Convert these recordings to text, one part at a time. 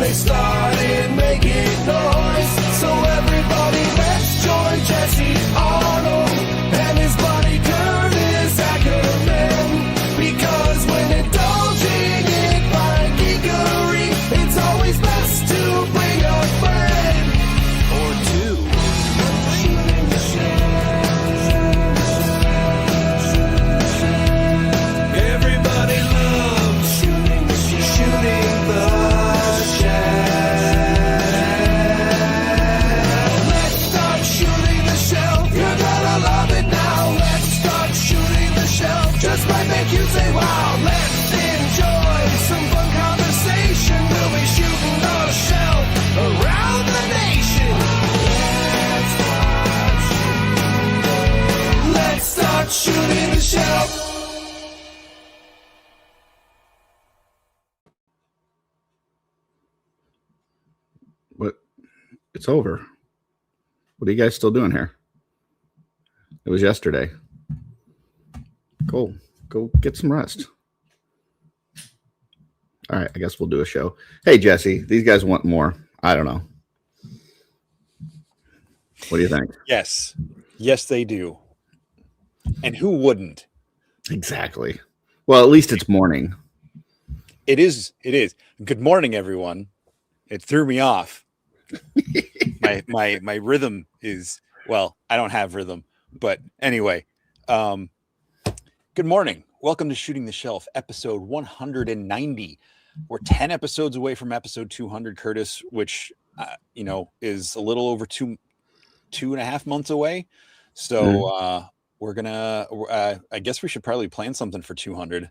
they started making noise. So everybody, let's join Jesse Arnold and his buddy Curtis Ackerman. Because when indulging in fine geekery, it's always best to bring a friend or two. Shooting the everybody loves shooting the Let's start shooting the shelf. You're gonna love it now. Let's start shooting the shelf. Just might make you say wow. Let's enjoy some fun conversation. We'll be shooting the shelf around the nation. Let's start shooting the shelf. What? It's over. What are you guys still doing here? It was yesterday. Cool. Go get some rest. All right, I guess we'll do a show. Hey, Jesse, these guys want more. I don't know. What do you think? Yes. Yes, they do. And who wouldn't? Exactly. Well, at least it's morning. It is. It is. Good morning, everyone. It threw me off. my rhythm is, well, I don't have rhythm, but anyway. Good morning. Welcome to Shooting the Shelf, episode 190. We're 10 episodes away from episode 200, Curtis, which is a little over two and a half months away. So we're gonna. I guess we should probably plan something for 200.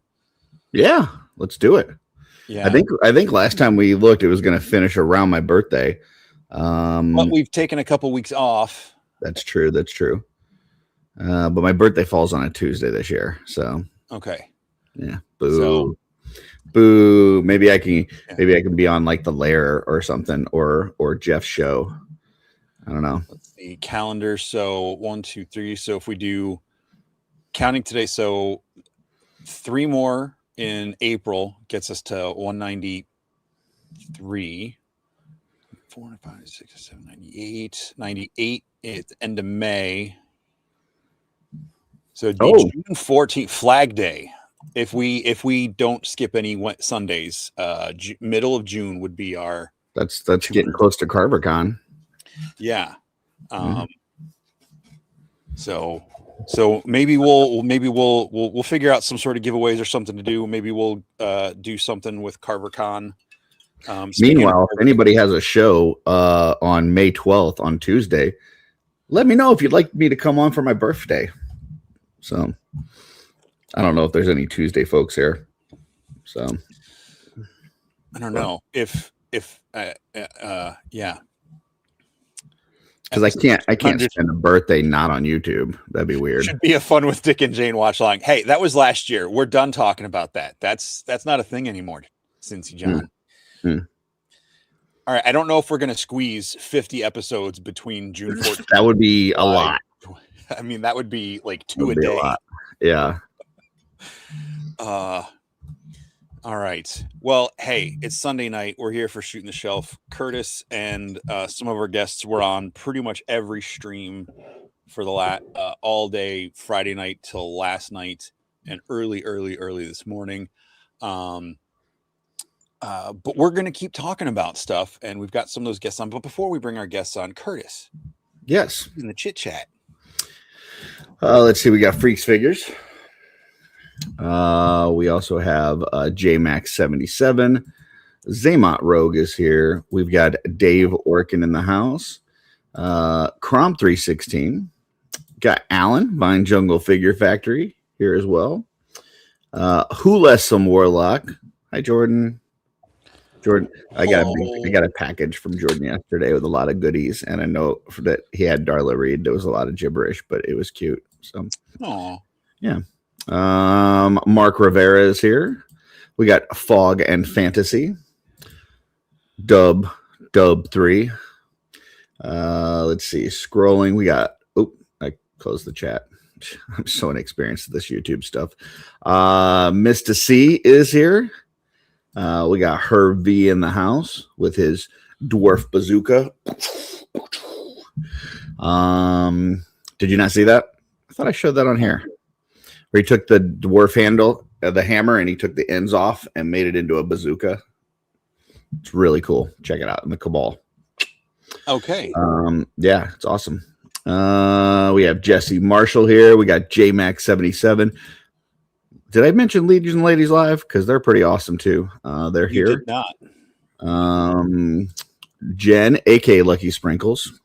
Yeah, let's do it. Yeah, I think last time we looked, it was going to finish around my birthday. But we've taken a couple weeks off. That's true. That's true. But my birthday falls on a Tuesday this year, so okay. Yeah. Boo. Boo. Maybe I can be on like the Lair or something, or Jeff's show. I don't know. Let's see calendar. So 1, 2, 3. So if we do counting today, so 3 more in April gets us to 193. 4, 5, 6, 7, 98. 98 at the end of May. So June 14th, Flag Day. If we don't skip any Sundays, middle of June would be our. That's getting close to CarverCon. Yeah. So maybe we'll figure out some sort of giveaways or something to do. Maybe we'll do something with CarverCon. Meanwhile, if anybody has a show on May 12th on Tuesday, let me know if you'd like me to come on for my birthday. So I don't know if there's any Tuesday folks here. So I don't know if yeah. Because I can't spend a birthday not on YouTube. That'd be weird. Should be a fun with Dick and Jane watch along. Hey, that was last year. We're done talking about that. That's not a thing anymore, Cincy John. All right. I don't know if we're gonna squeeze 50 episodes between June 14th. That would be a lot. I mean, that would be like 2 a day. Yeah. All right. Well, hey, it's Sunday night. We're here for Shooting the Shelf. Curtis and some of our guests were on pretty much every stream for the all day Friday night till last night and early this morning. But we're going to keep talking about stuff, and we've got some of those guests on. But before we bring our guests on, Curtis. Yes. In the chit chat. Let's see. We got Freaks Figures. We also have JMax77. Zaymont Rogue is here. We've got Dave Orkin in the house. Crom 316. Got Alan, Vine Jungle Figure Factory here as well. Hulessum Warlock. Hi, Jordan. Jordan, I got a package from Jordan yesterday with a lot of goodies, and I know that he had Darla Reed. There was a lot of gibberish, but it was cute. So, yeah. Mark Rivera is here. We got Fog and Fantasy. Dub 3. Let's see. Scrolling. We got. Oh, I closed the chat. I'm so inexperienced at this YouTube stuff. Mr. C is here. We got Herb V in the house with his dwarf bazooka. Did you not see that? I thought I showed that on here. Where he took the dwarf handle of the hammer and he took the ends off and made it into a bazooka. It's really cool. Check it out in the Cabal. Okay. Yeah, it's awesome. We have Jesse Marshall here. We got JMax77. Did I mention Legion Ladies Live? Because they're pretty awesome too. They're You here. did not. Jen, aka Lucky Sprinkles.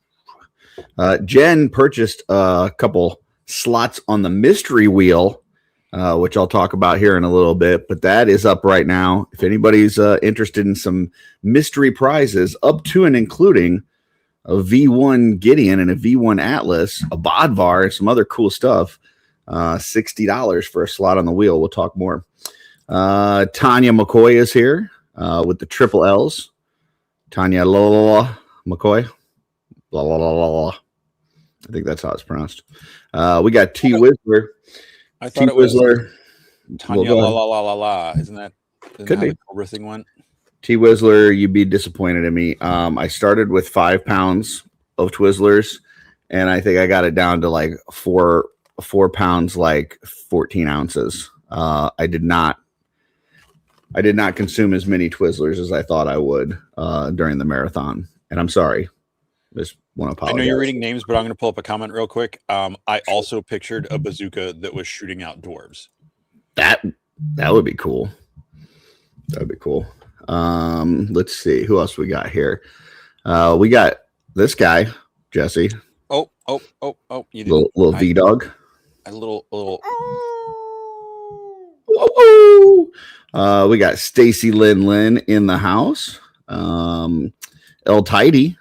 Jen purchased a couple slots on the mystery wheel, which I'll talk about here in a little bit, but that is up right now. If anybody's interested in some mystery prizes, up to and including a V1 Gideon and a V1 Atlas, a Bodvar, and some other cool stuff, $60 for a slot on the wheel. We'll talk more. Tanya McCoy is here with the triple L's. Tanya McCoy. Blah, blah, blah, blah. I think that's how it's pronounced. We got T Whistler. I thought it was Tanya Well, la la la la la. Isn't that Could how be. the Cobra thing went? T Whistler, you'd be disappointed in me. I started with 5 pounds of Twizzlers, and I think I got it down to like 4 pounds, like 14 ounces. I did not consume as many Twizzlers as I thought I would during the marathon, and I'm sorry. Just want to apologize. I know you're reading names, but I'm going to pull up a comment real quick. I also pictured a bazooka that was shooting out dwarves. That would be cool. That would be cool. Let's see who else we got here. We got this guy, Jesse. Oh! You did Little V dog. A little. We got Stacy Lynn in the house. El Tidy.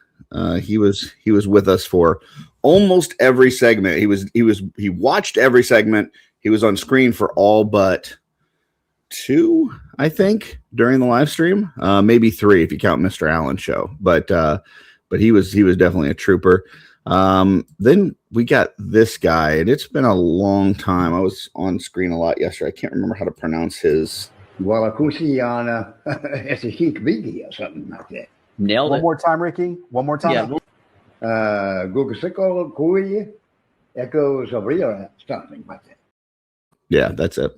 He was with us for almost every segment. He watched every segment. He was on screen for all but 2, I think, during the live stream. Maybe 3 if you count Mr. Allen's show. But he was definitely a trooper. Then we got this guy, and it's been a long time. I was on screen a lot yesterday. I can't remember how to pronounce his. Walakusiana, it's a Heek Vigi or something like that. Nailed One it. more time, Ricky. One more time. Yeah. Gugasico Kui echoes of Rio, something like that. Yeah, that's it.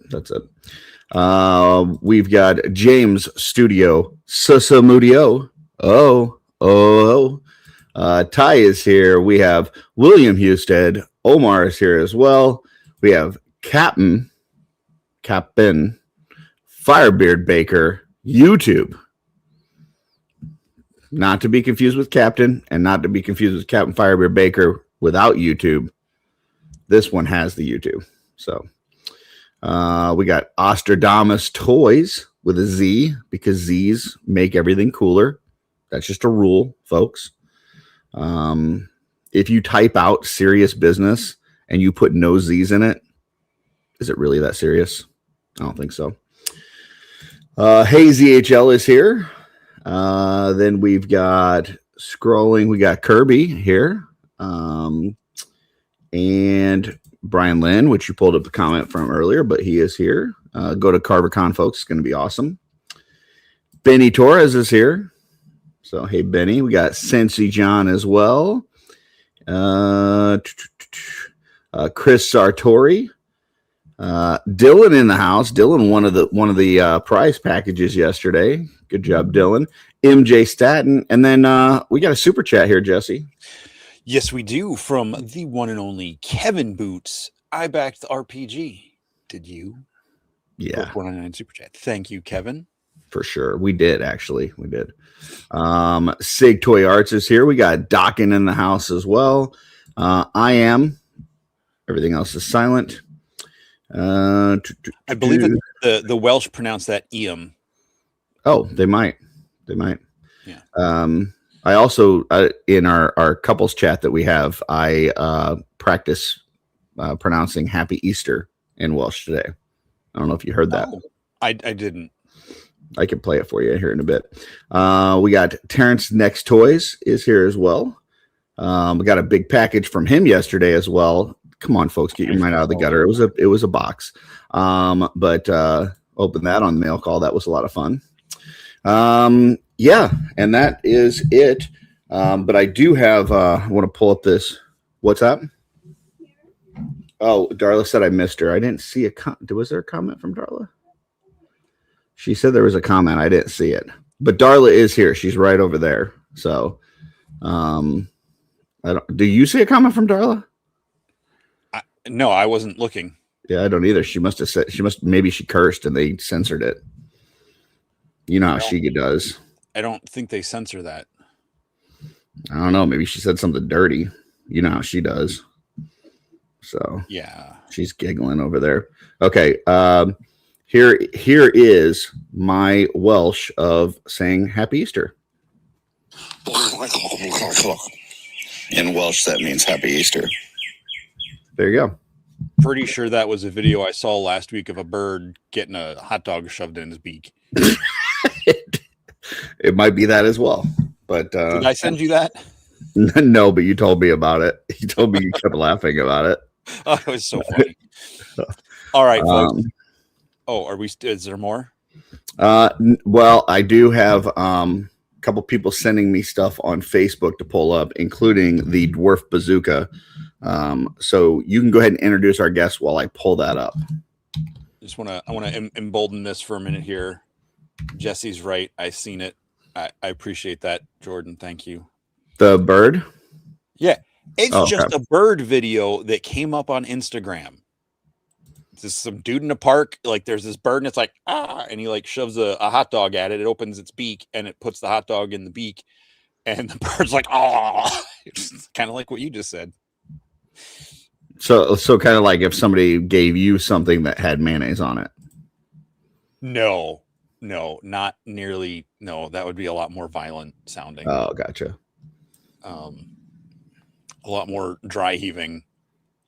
We've got James Studio Susamudio. Ty is here. We have William Husted. Omar is here as well. We have Captain Firebeard Baker, YouTube. Not to be confused with Captain, and not to be confused with Captain Firebeard Baker without YouTube. This one has the YouTube. So we got Ostradamus Toys with a Z, because Z's make everything cooler. That's just a rule, folks. If you type out serious business and you put no Z's in it, is it really that serious? I don't think so. Hey, ZHL is here. Then we've got scrolling. We got Kirby here. And Brian Lynn, which you pulled up the comment from earlier, but he is here. Go to CarverCon, folks. It's going to be awesome. Benny Torres is here. So, hey, Benny. We got Sensi John as well. Chris Sartori. Dylan in the house. Dylan, one of the prize packages yesterday. Good job, Dylan. MJ Staten. And then we got a super chat here, Jesse. Yes, we do. From the one and only Kevin Boots. I backed the RPG. Did you? Yeah. $4.99 super chat. Thank you, Kevin. For sure. We did, actually. We did. Sig Toy Arts is here. We got Dockin in the house as well. I am. Everything else is silent. I believe that the Welsh pronounce that Eam. Oh, they might. Yeah. I also, in our couples chat that we have, I practice pronouncing Happy Easter in Welsh today. I don't know if you heard that. Oh, I didn't. I can play it for you here in a bit. We got Terrence Next Toys is here as well. We got a big package from him yesterday as well. Come on, folks, get your mind out of the gutter. It was a box. But open that on the mail call. That was a lot of fun. Yeah, and that is it. But I do have. I want to pull up this. What's up? Oh, Darla said I missed her. I didn't see a was there a comment from Darla? She said there was a comment. I didn't see it. But Darla is here. She's right over there. So, I don't. Do you see a comment from Darla? No, I wasn't looking. Yeah, I don't either. She must have said. Maybe she cursed and they censored it. You know how she does. I don't think they censor that. I don't know. Maybe she said something dirty. You know how she does. So yeah, she's giggling over there. Okay. Here is my Welsh of saying Happy Easter. In Welsh, that means Happy Easter. There you go. Pretty sure that was a video I saw last week of a bird getting a hot dog shoved in his beak. It might be that as well. But did I send you that? No, but you told me about it. You told me you kept laughing about it. Oh, it was so funny. All right, folks. Are we? Is there more? Well, I do have a couple people sending me stuff on Facebook to pull up, including the Dwarf Bazooka. So you can go ahead and introduce our guest while I pull that up. I want to embolden this for a minute here. Jesse's right. I've seen it. I appreciate that, Jordan. Thank you. The bird? Yeah. It's just a bird video that came up on Instagram. There's some dude in a park. Like there's this bird and it's like, and he like shoves a hot dog at it. It opens its beak and it puts the hot dog in the beak. And the bird's like, it's kind of like what you just said. So kind of like if somebody gave you something that had mayonnaise on it. No, not nearly. No, that would be a lot more violent sounding. Oh, gotcha. A lot more dry heaving.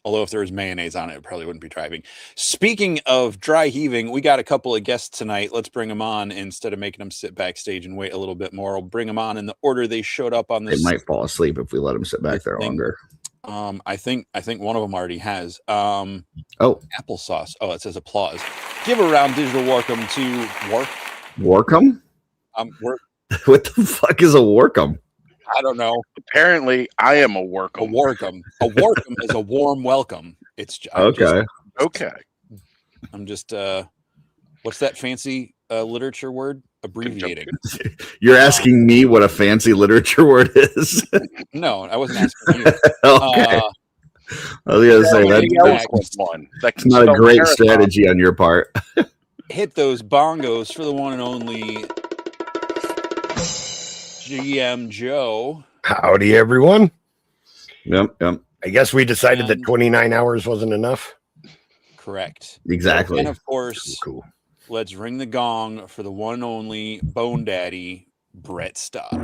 Although if there was mayonnaise on it, it probably wouldn't be dry heaving. Speaking of dry heaving, we got a couple of guests tonight. Let's bring them on instead of making them sit backstage and wait a little bit more. We'll bring them on in the order they showed up on this. They might fall asleep if we let them sit back there longer. I think one of them already has. Applesauce. Oh, it says applause. Give a round digital welcome to Warcom? What the fuck is a Warcom? I don't know. Apparently, I am a Warcom. A Warcom. A Warcom is a warm welcome. Okay. I'm just what's that fancy literature word? Abbreviating. You're asking me what a fancy literature word is? No, I wasn't asking you. Okay. I was gonna say that's not a great strategy on your part. Hit those bongos for the one and only GM Joe. Howdy, everyone. Yep. I guess we decided that 29 hours wasn't enough. Correct. Exactly. And of course, cool. Let's ring the gong for the one and only Bone Daddy, Brett Stoddard.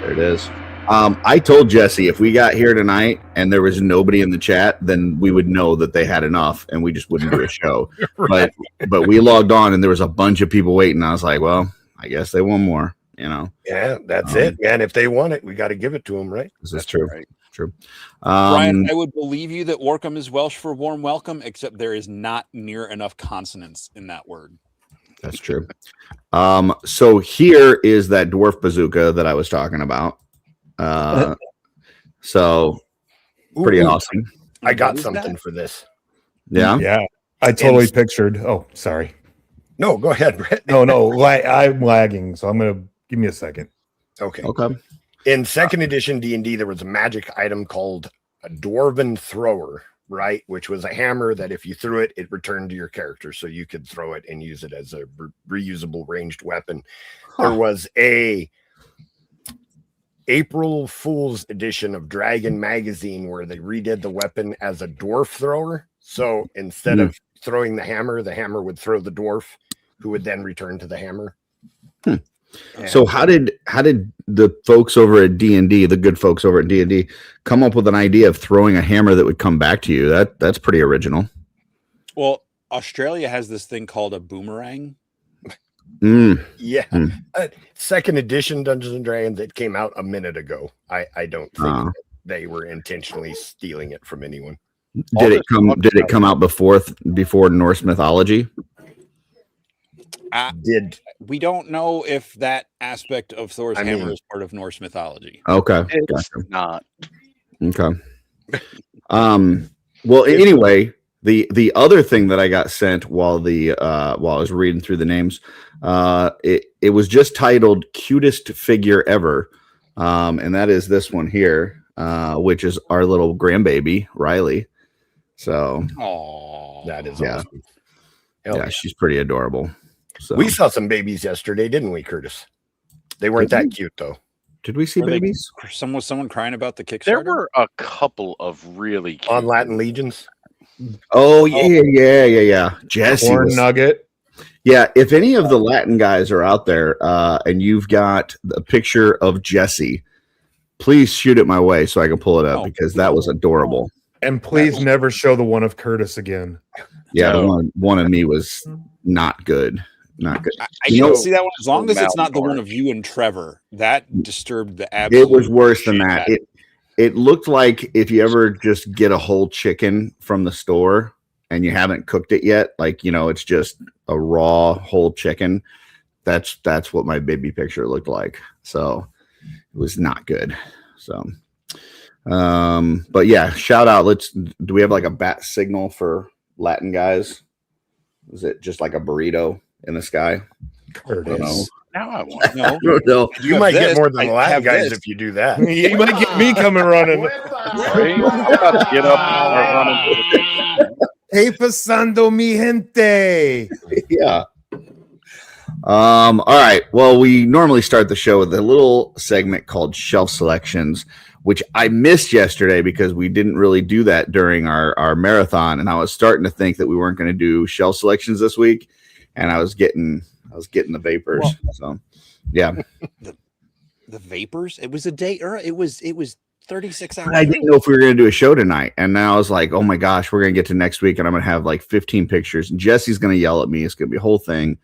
There it is. I told Jesse if we got here tonight and there was nobody in the chat, then we would know that they had enough and we just wouldn't do a show. Right. But we logged on and there was a bunch of people waiting. I was like, well, I guess they want more, you know. Yeah, that's it. And if they want it, we got to give it to them, right? This is true. Right. True. Brian, I would believe you that Warcom is Welsh for warm welcome, except there is not near enough consonants in that word. That's true. So here is that dwarf bazooka that I was talking about. So pretty awesome. I got something for this. Yeah. Yeah. I totally pictured. Oh, sorry. No, go ahead, Brett. No, I'm lagging, so I'm gonna give me a second. Okay. In second edition D&D, there was a magic item called a Dwarven Thrower, right? Which was a hammer that if you threw it, it returned to your character, so you could throw it and use it as a reusable ranged weapon. There was a April Fool's edition of Dragon Magazine where they redid the weapon as a dwarf thrower. So instead of throwing the hammer would throw the dwarf, who would then return to the hammer. So how did the folks over at D&D, the good folks over at D&D, come up with an idea of throwing a hammer that would come back to you? That's pretty original. Well, Australia has this thing called a boomerang. Second edition Dungeons and Dragons that came out a minute ago. I don't think that they were intentionally stealing it from anyone. Did it come out before Norse mythology? We don't know if that aspect of Thor's hammer mean- is part of Norse mythology. Okay. It's Gotcha. not. Okay. Well, anyway, the other thing that I got sent while I was reading through the names, it was just titled "Cutest Figure Ever," and that is this one here, which is our little grandbaby Riley. So, Oh, That is Yeah. awesome. Hell yeah, she's pretty adorable. So, We saw some babies yesterday, didn't we, Curtis? They weren't Did that we? cute though. Did we see Were they- babies? was someone crying about the Kickstarter? There were a couple of really cute On Latin Legions. Oh yeah. Jesse Corn was nugget. Yeah, if any of the Latin guys are out there and you've got a picture of Jesse, please shoot it my way so I can pull it up Oh, because that was adorable. And please never show the one of Curtis again. Yeah, the No. one of me was not good. Not good. I You can know- see that one as long as it's not the one Malnourished. of you and Trevor. That disturbed the absolute. It was worse than shit that. out of It looked like if you ever just get a whole chicken from the store and you haven't cooked it yet, like it's just a raw whole chicken. That's what my baby picture looked like. So it was not good. So but yeah, shout out. Do we have like a bat signal for Latin guys? Is it just like a burrito in the sky? Curtis. Now I want. No, I don't know. I do You have might get this. more than I the Latin have guys this. if you do that. You might get me coming running. Right? I'm about to get up and start running. Hey, pasando mi gente. Yeah. All right. Well, we normally start the show with a little segment called Shelf Selections, which I missed yesterday because we didn't really do that during our marathon, and I was starting to think that we weren't going to do shelf selections this week, and I was getting the vapors. Well- So, yeah. The vapors. It was a day. Or it was 36 hours. I didn't know if we were going to do a show tonight, and now I was like, oh my gosh, we're going to get to next week, and I'm going to have like 15 pictures, and Jesse's going to yell at me. It's going to be a whole thing.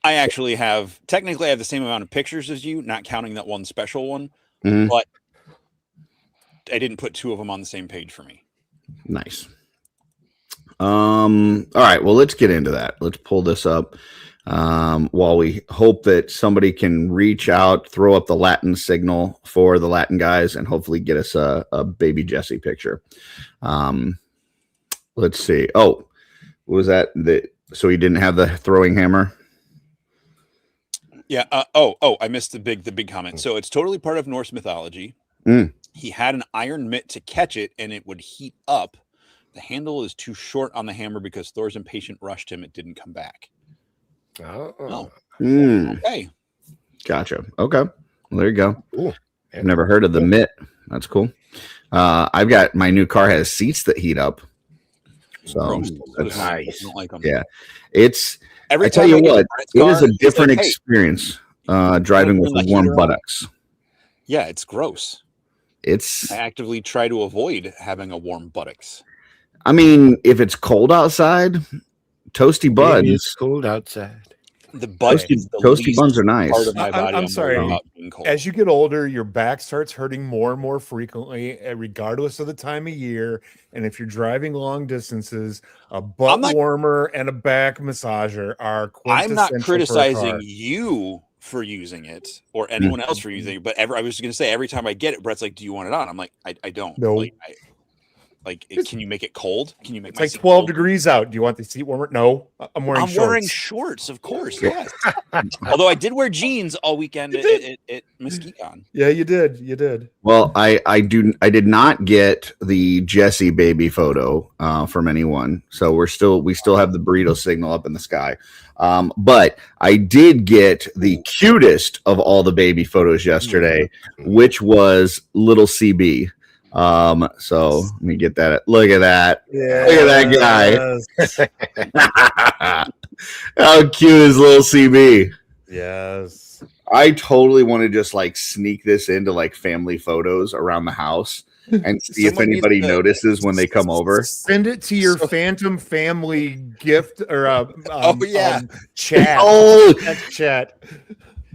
I actually have technically I have the same amount of pictures as you, not counting that one special one. Mhm. But I didn't put two of them on the same page for me. Nice. All right. Well, let's get into that. Let's pull this up. While we hope that somebody can reach out, throw up the Latin signal for the Latin guys, and hopefully get us a baby Jesse picture. Let's see. Oh, what was that? So he didn't have the throwing hammer? Yeah. I missed the big comment. So it's totally part of Norse mythology. Mm. He had an iron mitt to catch it, and it would heat up. The handle is too short on the hammer because Thor's impatient rushed him. It didn't come back. Oh. Okay. Gotcha. Okay. Well, there you go. Cool. I've never heard of the mitt. That's cool. I've got my new car has seats that heat up. So Gross. that's nice. I don't like them. Yeah. It's Every I tell time you I get what, Brett's it car, is a he's different like, "Hey." experience driving with turn the warm heater on. buttocks. Yeah, it's gross. It's I actively try to avoid having a warm buttocks. I mean, if it's cold outside, toasty Baby, it's buns. cold outside. The butt Toasty, is the toasty least buns are nice. part of my body. I'm worried sorry. about being cold. As you get older, your back starts hurting more and more frequently, regardless of the time of year. And if you're driving long distances, a butt not- warmer and a back massager are I'm not quintessential for a criticizing car. you for using it or anyone else for using it, but I was going to say every time I get it, Brett's like, "Do you want it on?" I'm like, "I don't." No. Can you make it cold? Can you make It's my like seat 12 cold? degrees out. Do you want the seat warmer? No, I'm wearing I'm shorts. wearing shorts, of course. Yes. Although I did wear jeans all weekend at Mesquite. Yeah, you did. You did. Well, I did not get the Jesse baby photo from anyone, so we still have the burrito signal up in the sky. But I did get the cutest of all the baby photos yesterday, which was little CB. So let me get that. Look at that. Yeah. Look at that guy. How cute is little CB? Yes. I totally want to just like sneak this into like family photos around the house and see if Someone needs anybody to- notices when they come over. Send it to your Phantom family gift or chat. Oh, Text chat.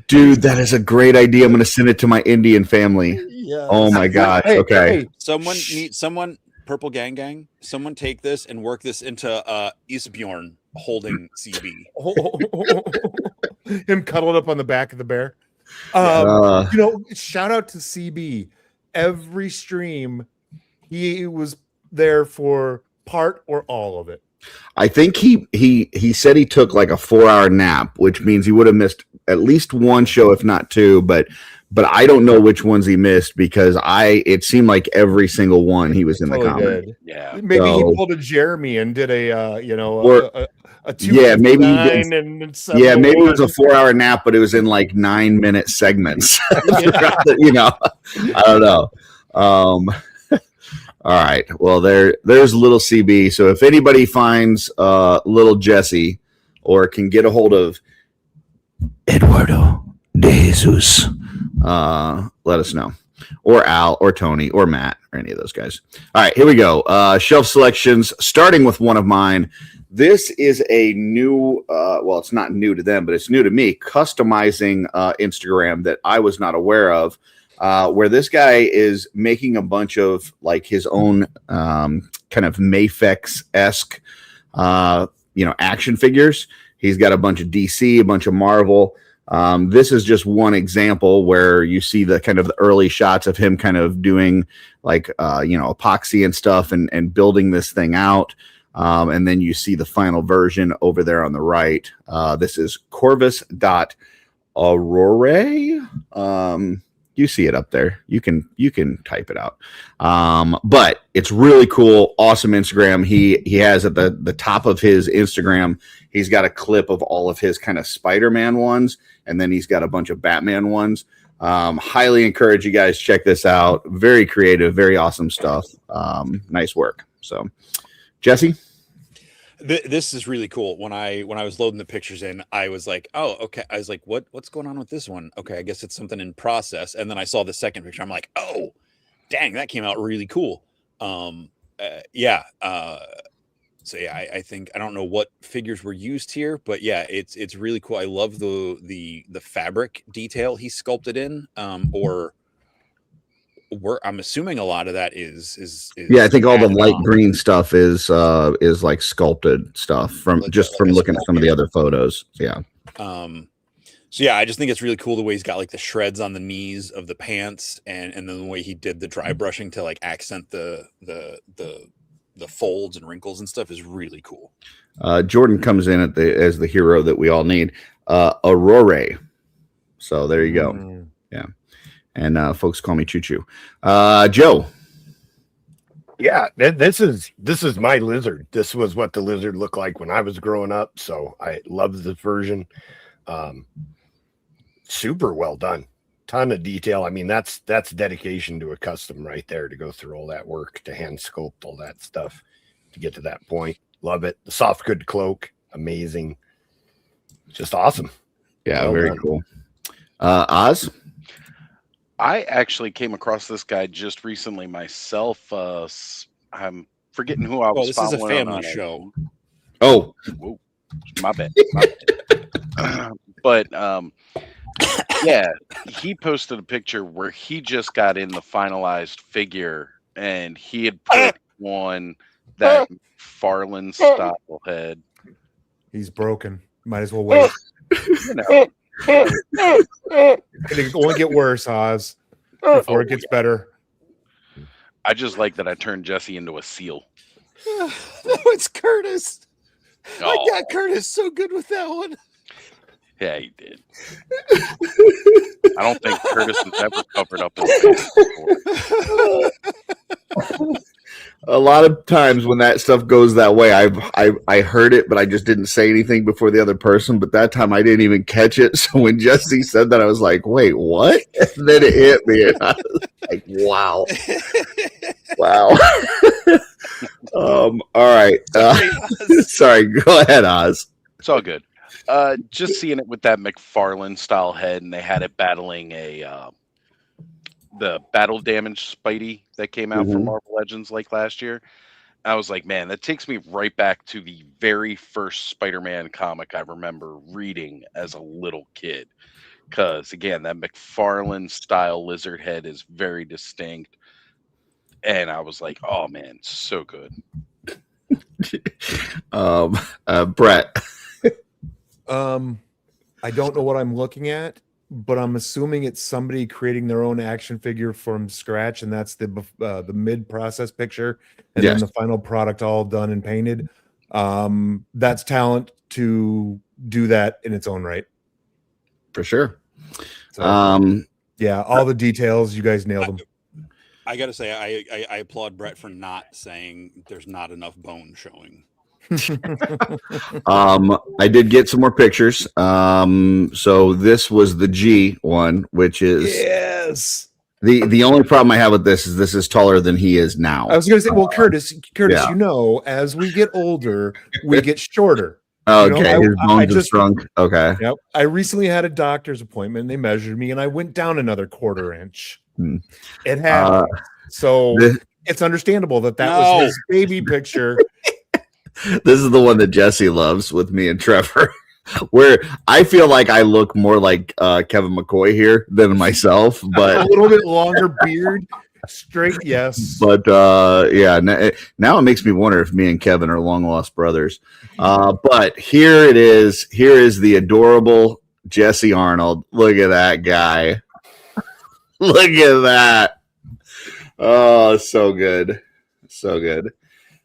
dude, that is a great idea. I'm going to send it to my Indian family. Yeah. Oh my gosh. Hey, Okay. hey, Someone Purple Gang Gang, someone take this and work this into Isbjorn holding CB. Him cuddled up on the back of the bear. Shout out to CB. Every stream, he was there for part or all of it. I think he said he took like a 4-hour nap, which means he would have missed at least one show, if not two. But I don't know which ones he missed because it seemed like every single one he was in the comment. Yeah, maybe he pulled a Jeremy and did a 2 maybe he did. and maybe it was a 4-hour nap, but it was in like 9-minute segments. I don't know. All right. Well, there's little CB. So if anybody finds little Jesse or can get a hold of Eduardo de Jesus, let us know. Or Al or Tony or Matt or any of those guys. All right, here we go. Shelf selections, starting with one of mine. This is a new, it's not new to them, but it's new to me, customizing Instagram that I was not aware of. Where this guy is making a bunch of like his own kind of Mafex-esque, action figures. He's got a bunch of DC, a bunch of Marvel. This is just one example where you see the kind of the early shots of him kind of doing like, epoxy and stuff and building this thing out. And then you see the final version over there on the right. This is Corvus.Aurore. You see it up there. You can type it out. But it's really cool. Awesome Instagram. He has at the top of his Instagram, he's got a clip of all of his kind of Spider-Man ones. And then he's got a bunch of Batman ones. Highly encourage you guys check this out. Very creative, very awesome stuff. Nice work. So Jesse? This is really cool. When I was loading the pictures in, I was like, oh, okay. I was like, what's going on with this one? Okay, I guess it's something in process. And then I saw the second picture. I'm like, oh, dang, that came out really cool. So yeah, I think I don't know what figures were used here, but yeah, it's really cool. I love the fabric detail he sculpted in, I'm assuming a lot of that is I think all the light green stuff is like sculpted stuff from looking at some of the other photos. Yeah. So yeah, I just think it's really cool the way he's got like the shreds on the knees of the pants and then the way he did the dry brushing to like accent the folds and wrinkles and stuff is really cool. Jordan comes in as the hero that we all need. Aurore. So there you go. Yeah. And folks call me Choo Choo. Joe. Yeah, this is my lizard. This was what the lizard looked like when I was growing up. So I love this version. Super well done. Ton of detail. I mean, that's dedication to a custom right there to go through all that work to hand sculpt all that stuff to get to that point. Love it. The soft good cloak, amazing. Just awesome. Yeah, well very done. Cool. Oz. I actually came across this guy just recently myself. I'm forgetting who I was following. This is a family show. Oh, whoa, my bad. But yeah, he posted a picture where he just got in the finalized figure, and he had put on that Farland style head. He's broken. Might as well wait. It'll only get worse, Oz, before it gets better. I just like that I turned Jesse into a seal. No, it's Curtis. Oh. I got Curtis so good with that one. Yeah, he did. I don't think Curtis has ever covered up his face before. A lot of times when that stuff goes that way, I heard it, but I just didn't say anything before the other person. But that time I didn't even catch it. So when Jesse said that, I was like, "Wait, what?" And then it hit me, and I was like, "Wow, wow." All right. Sorry, go ahead, Oz. It's all good. Just seeing it with that McFarlane style head, and they had it battling the battle damage Spidey that came out from Marvel Legends like last year. I was like, man, that takes me right back to the very first Spider-Man comic I remember reading as a little kid. Because again, that McFarlane style lizard head is very distinct. and I was like, oh man, so good. Brett. I don't know what I'm looking at, but I'm assuming it's somebody creating their own action figure from scratch, and that's the mid-process picture, and then Yes. the final product all done and painted. That's talent to do that in its own right. For sure. So, yeah, all the details, you guys nailed them. I gotta say, I applaud Brett for not saying there's not enough bone showing. I did get some more pictures. So this was the G one, which is Yes. the only problem I have with this is taller than he is now. I was going to say, well, Curtis, yeah. you know, as we get older, we get shorter. Okay, you know, his bones have shrunk. Okay. Yep. I recently had a doctor's appointment. They measured me, and I went down another 1/4 inch. It happened. So it's understandable that was his baby picture. This is the one that Jesse loves with me and Trevor, where I feel like I look more like Kevin McCoy here than myself, but a little bit longer beard, straight, yes. But yeah, now it makes me wonder if me and Kevin are long lost brothers. But here it is. Here is the adorable Jesse Arnold. Look at that guy. Look at that. Oh, so good. So good.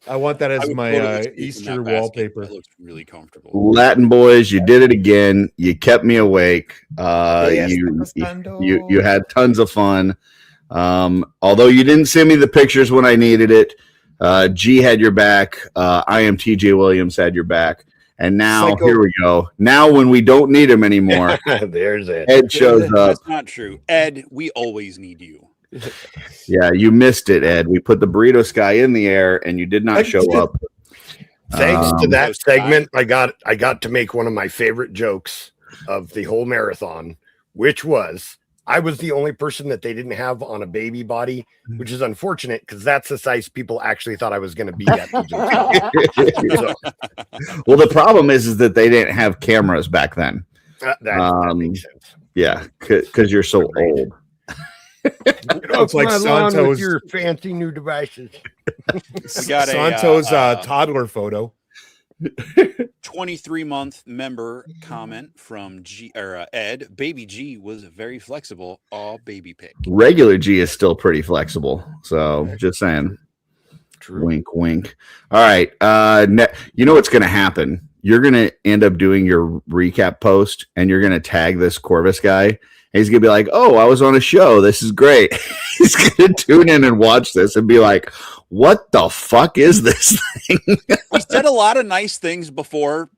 I want that as my totally Easter wallpaper. It looks really comfortable. Latin boys, you did it again. You kept me awake. You had tons of fun. Although you didn't send me the pictures when I needed it, G had your back. I am TJ Williams had your back. And now here we go. Now when we don't need him anymore, there's it. Ed shows up. That's not true. Ed, we always need you. Yeah, you missed it, Ed. We put the burrito sky in the air, and you did not show up. Thanks to that segment, I got to make one of my favorite jokes of the whole marathon, which was I was the only person that they didn't have on a baby body, which is unfortunate because that's the size people actually thought I was going to be at. Well, the problem is that they didn't have cameras back then. That makes sense. Yeah, because you're so old. It's like Santos with your fancy new devices. We got Santos toddler photo. 23-month member comment from Ed. Baby G was very flexible. All baby pick. Regular G is still pretty flexible. So just saying. True. Wink, wink. All right. You know what's going to happen? You're going to end up doing your recap post, and you're going to tag this Corvus guy. And he's going to be like, oh, I was on a show. This is great. He's going to tune in and watch this and be like, what the fuck is this thing? We said a lot of nice things before.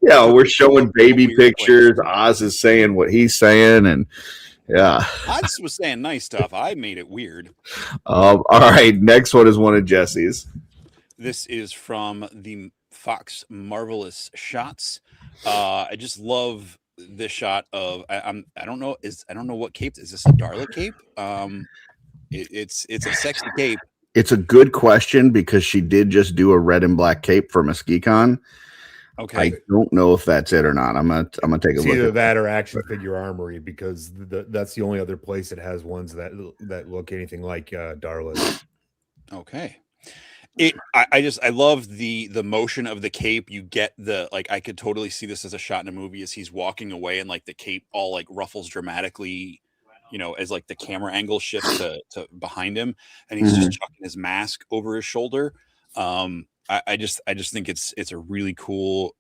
We're showing baby pictures. Oz is saying what he's saying. And yeah. Oz was saying nice stuff. I made it weird. All right. Next one is one of Jesse's. This is from the Fox Marvelous Shots. I just love this shot of I don't know what cape is this. A Darla cape? It's a sexy cape. It's a good question because she did just do a red and black cape for Muskicon. Okay, I don't know if that's it or not. I'm gonna take a look. Either that or Action Figure Armory, because that's the only other place that has ones that look anything like Darla's. Okay. I love the motion of the cape. You get I could totally see this as a shot in a movie as he's walking away and like the cape all like ruffles dramatically, as like the camera angle shifts to behind him, and he's just chucking his mask over his shoulder. I just think it's a really cool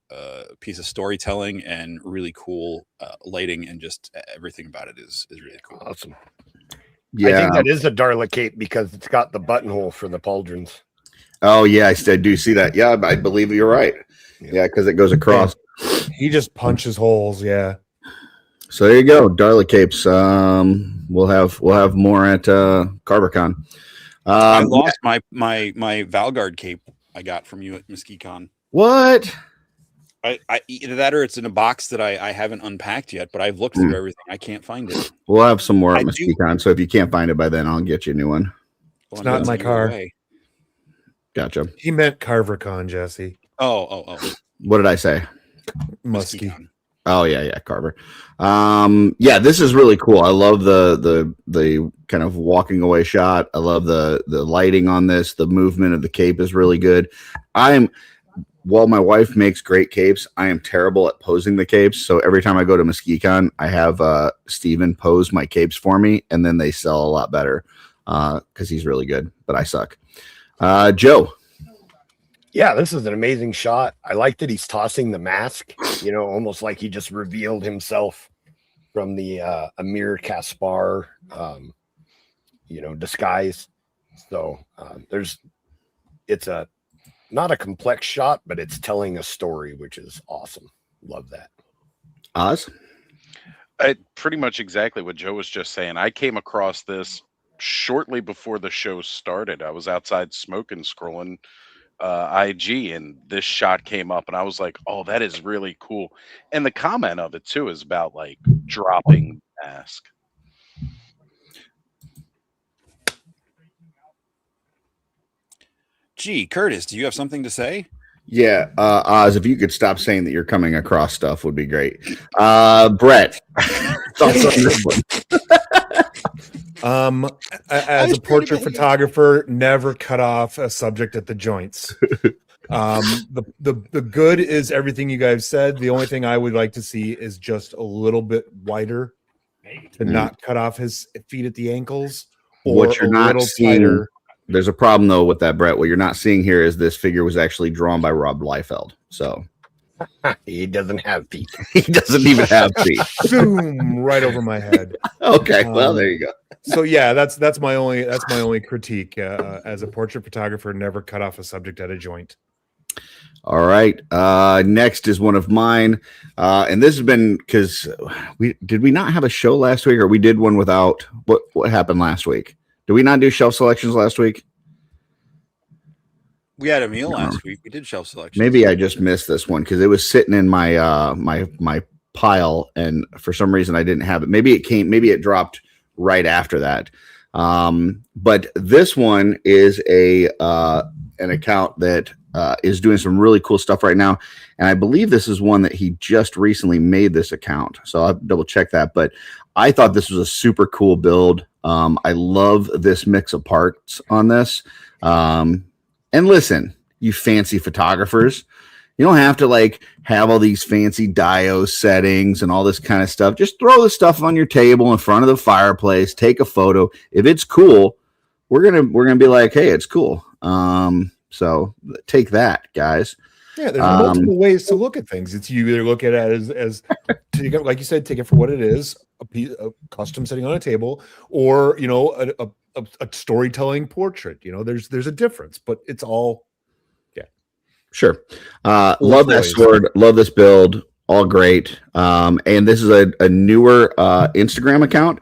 piece of storytelling and really cool lighting, and just everything about it is really cool. Awesome. Yeah, I think that is a Darla cape because it's got the buttonhole for the pauldrons. Oh yeah, I do see that. Yeah, I believe you're right. Yeah, because it goes across. He just punches holes. Yeah. So there you go, Darla capes. We'll have more at CarverCon. I lost my Valgard cape I got from you at Muskicon. What? I either that or it's in a box that I haven't unpacked yet, but I've looked through everything. I can't find it. We'll have some more at Muskicon. So if you can't find it by then, I'll get you a new one. It's not in my car. Away. Gotcha. He meant CarverCon, Jesse. Oh. What did I say? Muskie. Oh yeah, Carver. Yeah, this is really cool. I love the kind of walking away shot. I love the lighting on this. The movement of the cape is really good. While my wife makes great capes, I am terrible at posing the capes. So every time I go to MesquiCon, I have Steven pose my capes for me, and then they sell a lot better because he's really good, but I suck. Joe. Yeah, this is an amazing shot. I like that he's tossing the mask, almost like he just revealed himself from the Amir Kaspar, disguise. So it's not a complex shot, but it's telling a story, which is awesome. Love that. Oz? Pretty much exactly what Joe was just saying. I came across this shortly before the show started. I was outside smoking, scrolling IG, and this shot came up, and I was like, oh, that is really cool. And the comment of it, too, is about, like, dropping the mask. Gee, Curtis, do you have something to say? Yeah, Oz, if you could stop saying that you're coming across stuff would be great. Brett, thoughts on this one? As a portrait photographer, never cut off a subject at the joints. The good is everything you guys said. The only thing I would like to see is just a little bit wider to not cut off his feet at the ankles. Or what you're not seeing, tighter. There's a problem though with that, Brett. What you're not seeing here is this figure was actually drawn by Rob Liefeld. So he doesn't have feet. He doesn't even have feet. Boom! Right over my head. Okay, well there you go. So yeah, that's my only critique as a portrait photographer. Never cut off a subject at a joint. All right. Next is one of mine, and this has been because we not have a show last week, or we did one without. What happened last week? Did we not do shelf selections last week? We had a meal last week. We did shelf selections. Maybe I just missed this one because it was sitting in my my pile, and for some reason I didn't have it. Maybe it dropped right after that. But this one is an account that is doing some really cool stuff right now, and I believe this is one that he just recently made this account. So I'll double check that. But I thought this was a super cool build. I love this mix of parts on this. And listen, you fancy photographers, you don't have to have all these fancy diode settings and all this kind of stuff. Just throw the stuff on your table in front of the fireplace, take a photo. If it's cool, we're gonna be like, hey, it's cool. So take that, guys. Yeah, there's multiple ways to look at things. It's you either look at it as like you said, take it for what it is, a custom sitting on a table, or a storytelling portrait. There's a difference, but it's all sure. Love that sword, love this build, all great. And this is a newer Instagram account,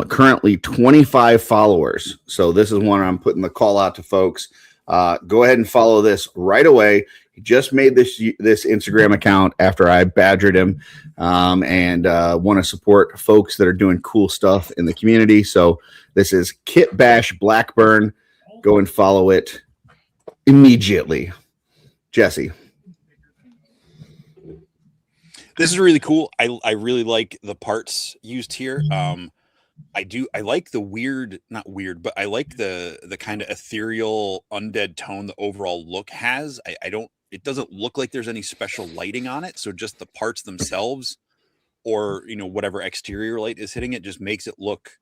currently 25 followers. So this is one I'm putting the call out to folks. Go ahead and follow this right away. He just made this Instagram account after I badgered him, and want to support folks that are doing cool stuff in the community. So this is Kit Bash Blackburn. Go and follow it immediately. Jesse. This is really cool. I really like the parts used here. I like the not weird, but I like the kind of ethereal undead tone the overall look has. It doesn't look like there's any special lighting on it. So just the parts themselves, or whatever exterior light is hitting it, just makes it look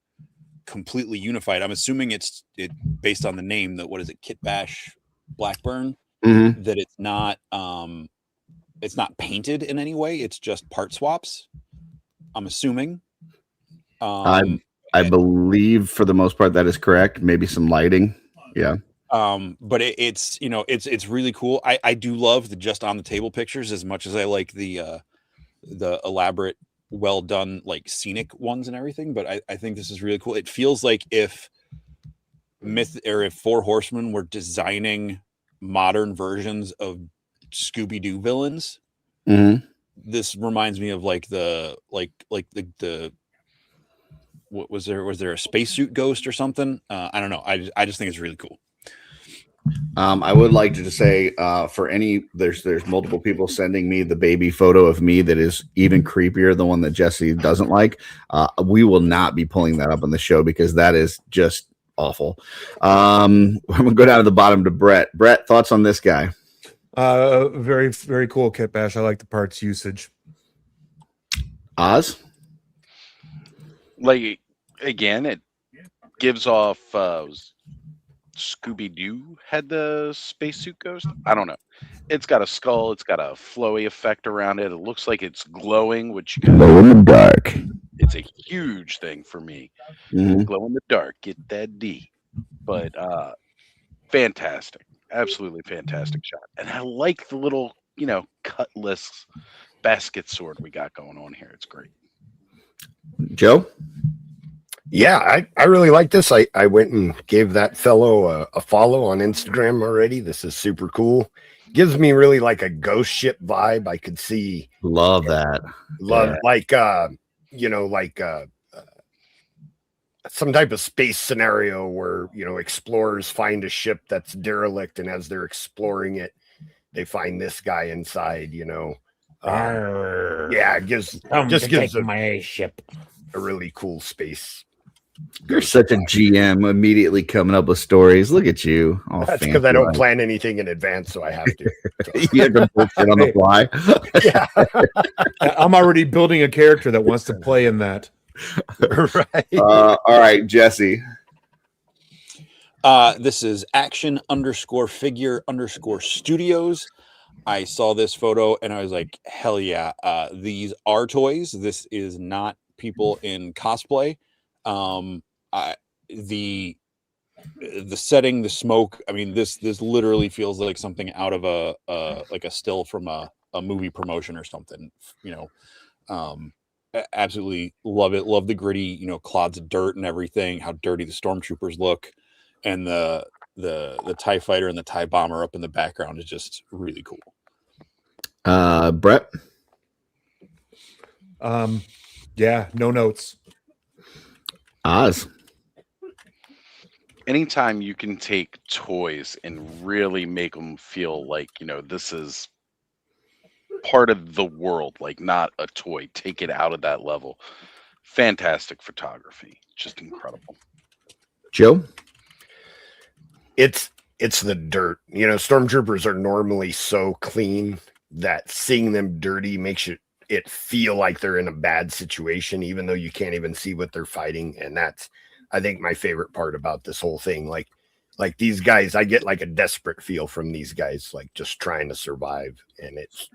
completely unified. I'm assuming it's based on the name, that what is it, Kit Bash Blackburn, that it's not painted in any way. It's just part swaps. I'm assuming. I believe for the most part that is correct. Maybe some lighting. Yeah. But it's really cool. I do love the just on the table pictures as much as I like the elaborate, well done, scenic ones and everything. But I think this is really cool. It feels like if Four Horsemen were designing modern versions of Scooby-Doo villains. This reminds me of the what was there a spacesuit ghost or something? I don't know. I just think it's really cool. I would like to just say for there's multiple people sending me the baby photo of me that is even creepier than one that Jesse doesn't like. We will not be pulling that up on the show because that is just awful. I'm gonna go down to the bottom to Brett. Brett, thoughts on this guy? Very, very cool, Kit Bash. I like the parts usage. Oz? Like, again, it gives off Scooby-Doo had the spacesuit ghost. I don't know. It's got a skull. It's got a flowy effect around it. It looks like it's glowing, which Glow in the dark. it's a huge thing for me. Mhm. Glow in the dark, get that D. But fantastic, absolutely fantastic shot. And I like the little, cutlass basket sword we got going on here. It's great. Joe? Yeah, I really like this. I went and gave that fellow a follow on Instagram already. This is super cool. Gives me really like a ghost ship vibe. I could see Love that. love Yeah. like some type of space scenario where explorers find a ship that's derelict, and as they're exploring it, they find this guy inside. Yeah, it gives my ship. a really cool space. You're such a GM, immediately coming up with stories. Look at you. All That's because I don't fancy. plan anything in advance, so I have to. You have to bullshit on the fly. Yeah, I'm already building a character that wants to play in that. right. All right, Jesse. This is action_figure_studios. I saw this photo and I was like, hell yeah. These are toys. This is not people in cosplay. The setting, the smoke. I mean, this literally feels like something out of a still from a movie promotion or something, absolutely love it. Love the gritty, clods of dirt and everything, how dirty the stormtroopers look. And the TIE fighter and the TIE bomber up in the background is just really cool. Brett? Yeah, no notes. Oz? Anytime you can take toys and really make them feel like, this is part of the world, like not a toy, take it out of that level. Fantastic photography. Just incredible. Joe? It's the dirt. Stormtroopers are normally so clean that seeing them dirty makes it feel like they're in a bad situation, even though you can't even see what they're fighting. And that's, I think, my favorite part about this whole thing. Like these guys, I get like a desperate feel from these guys, like just trying to survive. And it's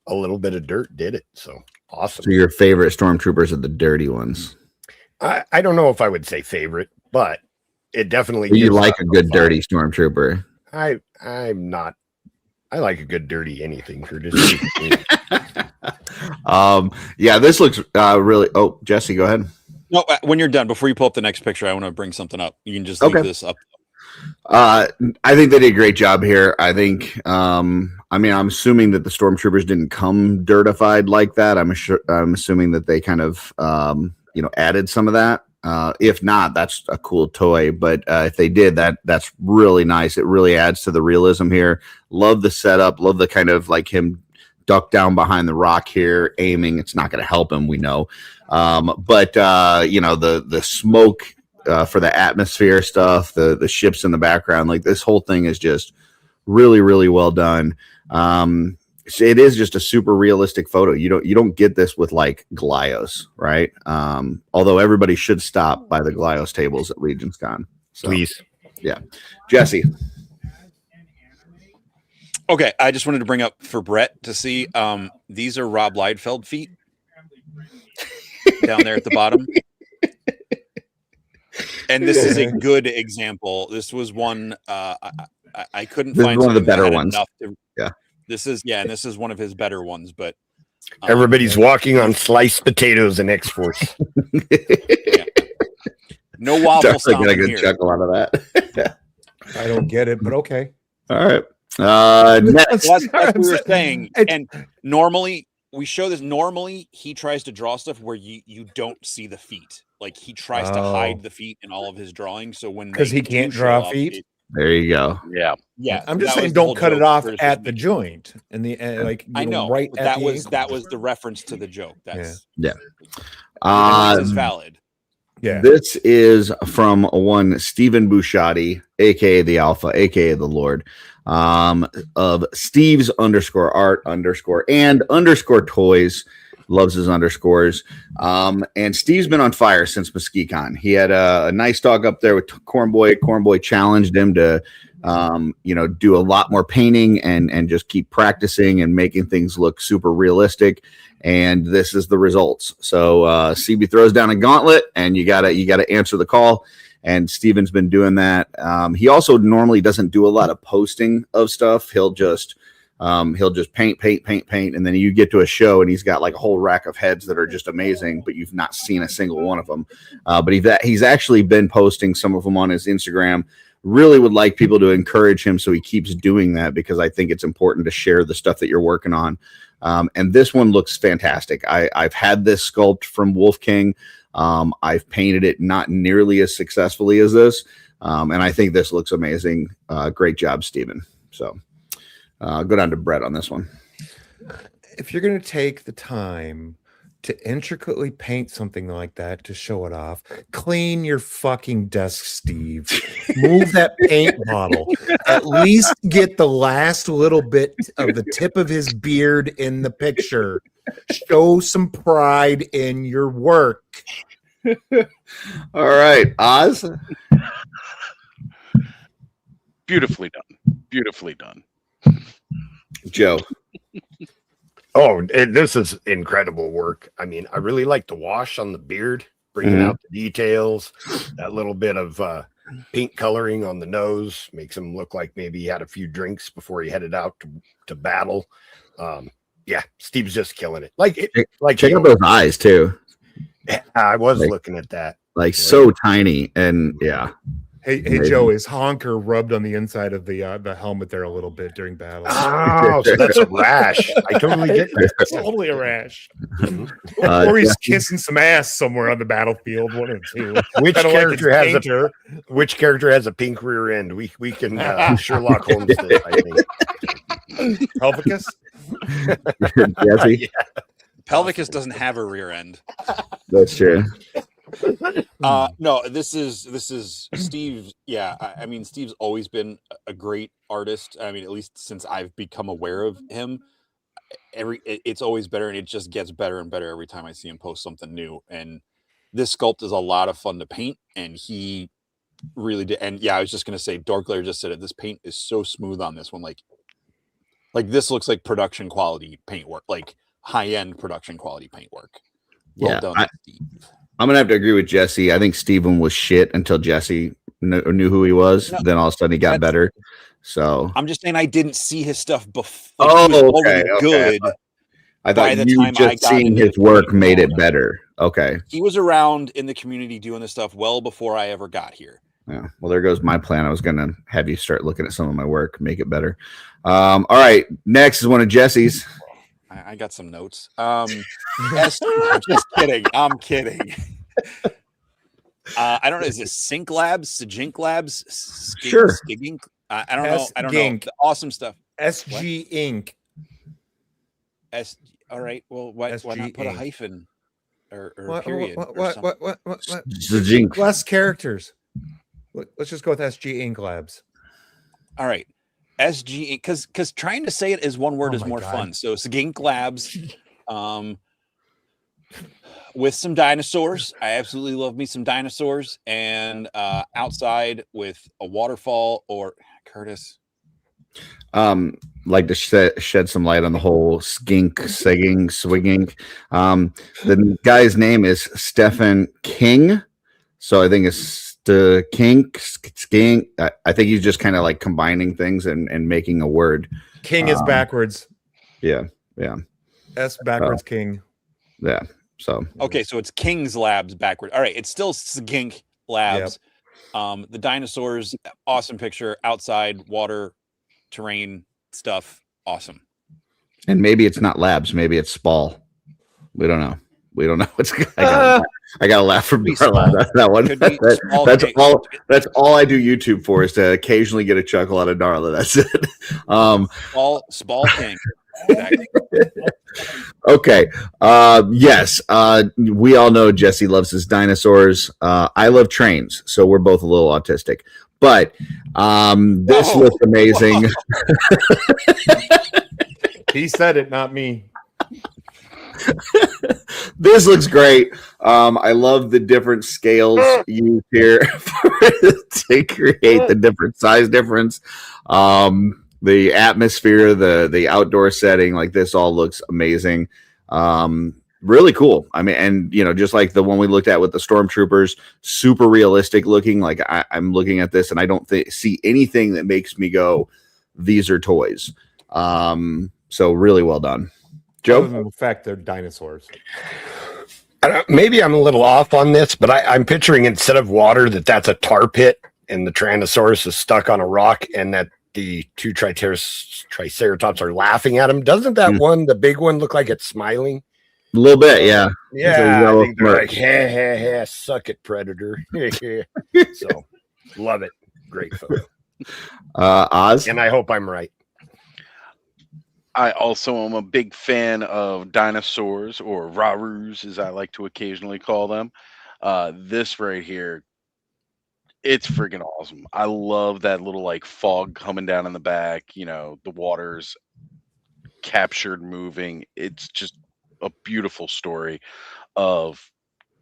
a little bit of dirt did it. So awesome. So your favorite stormtroopers are the dirty ones. I don't know if I would say favorite, but it definitely. You gives like off a good vibe. dirty stormtrooper. I'm not. I like a good dirty anything, Curtis. Yeah, this looks really. Oh, Jesse, go ahead. No, when you're done, before you pull up the next picture, I want to bring something up. You can just leave this up. I think they did a great job here. I think. I'm assuming that the stormtroopers didn't come dirtified like that. I'm assuming that they kind of added some of that. If not, that's a cool toy. But if they did, that's really nice. It really adds to the realism here. Love the setup. Love the kind of like him ducked down behind the rock here, aiming. It's not going to help him, we know. But the smoke for the atmosphere stuff, the ships in the background, like this whole thing is just really, really well done. It is just a super realistic photo. You don't get this with like Glyos, right? Although everybody should stop by the Glyos tables at Legion's Con. So, Please. Yeah. Jesse. Okay, I just wanted to bring up for Brett to see. These are Rob Liefeld feet down there at the bottom. And this is a good example. This was one I couldn't This is find one of the something that better had ones. enough to- Yeah. And this is one of his better ones, but Everybody's walking on sliced potatoes in X-Force. no waffle Definitely got a stomping good here. chuckle out of that. I don't get it, but okay. All right. Next. Well, that's what we were saying. And normally we show this. Normally he tries to draw stuff where you don't see the feet. Like he tries to hide the feet in all of his drawings. So when Because they he can't do draw show up, feet? There you go. Yeah. Yeah, I'm just that saying, was the whole don't cut it joke. off Curtis at was the making. joint and like I know, right but at that the was ankle that joint. was the reference to the joke. That's Yeah. your point is valid. Yeah. This is from one Stephen Bouchatti, aka the Alpha, aka the Lord, of Steve's _art_ and _ loves his underscores. And Steve's been on fire since MesquiCon. He had a nice talk up there with Cornboy. Cornboy challenged him to do a lot more painting and just keep practicing and making things look super realistic. And this is the results. So CB throws down a gauntlet, and you gotta answer the call. And Steven's been doing that. He also normally doesn't do a lot of posting of stuff. He'll just paint, and then you get to a show, and he's got like a whole rack of heads that are just amazing, but you've not seen a single one of them. But he's actually been posting some of them on his Instagram. Really would like people to encourage him so he keeps doing that, because I think it's important to share the stuff that you're working on. And this one looks fantastic. I've had this sculpt from Wolf King. I've painted it not nearly as successfully as this. And I think this looks amazing. Great job, Steven. So go down to Brett on this one. If you're going to take the time to intricately paint something like that to show it off, clean your fucking desk, Steve. Move that paint bottle. At least get the last little bit of the tip of his beard in the picture. Show some pride in your work. All right, Oz. Beautifully done. Beautifully done. Joe. Oh, this is incredible work. I mean, I really like the wash on the beard, bringing out the details. That little bit of pink coloring on the nose makes him look like maybe he had a few drinks before he headed out to battle. Yeah, Steve's just killing it. Check out those eyes too. I was looking at that. Like so tiny, and yeah. Hey, Joe, is honker rubbed on the inside of the helmet there a little bit during battle? Oh, so that's a rash. I totally get that. It's totally a rash. Or he's kissing some ass somewhere on the battlefield. One or two. Which Kinda character like has painter. which character has a pink rear end? We can Sherlock Holmes this, I think. Pelvicus? Jesse? Pelvicus doesn't have a rear end. That's true. No, this is Steve. Yeah, I mean, Steve's always been a great artist. I mean, at least since I've become aware of him, it's always better, and it just gets better and better every time I see him post something new. And this sculpt is a lot of fun to paint, and he really did. And yeah, I was just gonna say, Dorklayer just said it. This paint is so smooth on this one. Like this looks like production quality paint work, like high-end production quality paint work. Well done, Steve. I'm gonna have to agree with Jesse. I think Steven was shit until Jesse knew who he was. Then all of a sudden he got better. So I'm just saying I didn't see his stuff before. Okay. Good. I thought you just seeing his work made it better. Okay. He was around in the community doing this stuff well before I ever got here. Yeah. Well, there goes my plan. I was gonna have you start looking at some of my work, make it better. All right. Next is one of Jesse's. I got some notes. I'm just kidding. I'm kidding. I don't know. Is this Sync Labs, Sajink Labs? Sure. Skigging? I don't know. I don't know. The awesome stuff. SG Inc. All right. Well, why not put a hyphen or period? What? Sajink. Less characters. Let's just go with SG Inc. Labs. All right. SG, because trying to say it as one word is more fun. So Skink Labs, with some dinosaurs. I absolutely love me some dinosaurs, and outside with a waterfall or Curtis. Like to shed some light on the whole swinging. The guy's name is Stephen King, so I think it's the King. I think he's just kind of like combining things and making a word. King is backwards. Yeah. S backwards King. Yeah. So okay, so it's King's Labs backward. All right, it's still Skink Labs. Yep. The dinosaurs, awesome picture. Outside, water, terrain stuff, awesome. And maybe it's not Labs, maybe it's Spall. We don't know. We don't know what's going on. I got to laugh from be Darla. small. That one. Could be small That's cake. all. That's all I do YouTube for, is to occasionally get a chuckle out of Darla. That's it. Small king. Exactly. Okay. Yes. We all know Jesse loves his dinosaurs. I love trains, so we're both a little autistic. But this looks amazing. He said it, not me. This looks great. I love the different scales used here to create the different size difference. The atmosphere, the outdoor setting, like this all looks amazing. Really cool. I mean, and just like the one we looked at with the stormtroopers, super realistic looking. Like I'm looking at this and I don't see anything that makes me go, these are toys. So really well done. Joe? In fact, they're dinosaurs. Maybe I'm a little off on this, but I'm picturing, instead of water, that's a tar pit and the Tyrannosaurus is stuck on a rock and that the two Triceratops are laughing at him. Doesn't that one, the big one, look like it's smiling? A little bit, yeah. Yeah, I think they're like, ha, suck it, Predator. So, love it. Great photo. Oz? And I hope I'm right. I also am a big fan of dinosaurs, or Rarus, as I like to occasionally call them. This right here, it's freaking awesome. I love that little like fog coming down in the back. The water's captured moving. It's just a beautiful story of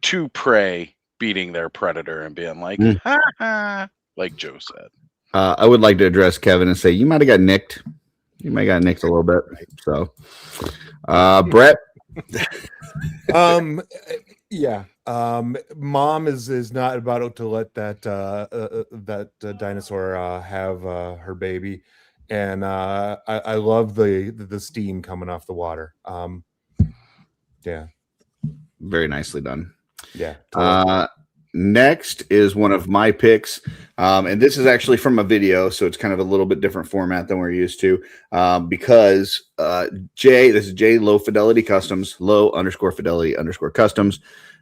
two prey beating their predator and being like, ha ha, like Joe said. I would like to address Kevin and say, you might have got nicked. You might have got nicked a little bit. So, Brett. Yeah. Mom is not about to let that dinosaur have her baby, and I love the steam coming off the water. Yeah. Very nicely done. Yeah. Totally. Next is one of my picks. And this is actually from a video, so it's kind of a little bit different format than we're used to. Because this is Jay Low Fidelity Customs, low_fidelity_customs.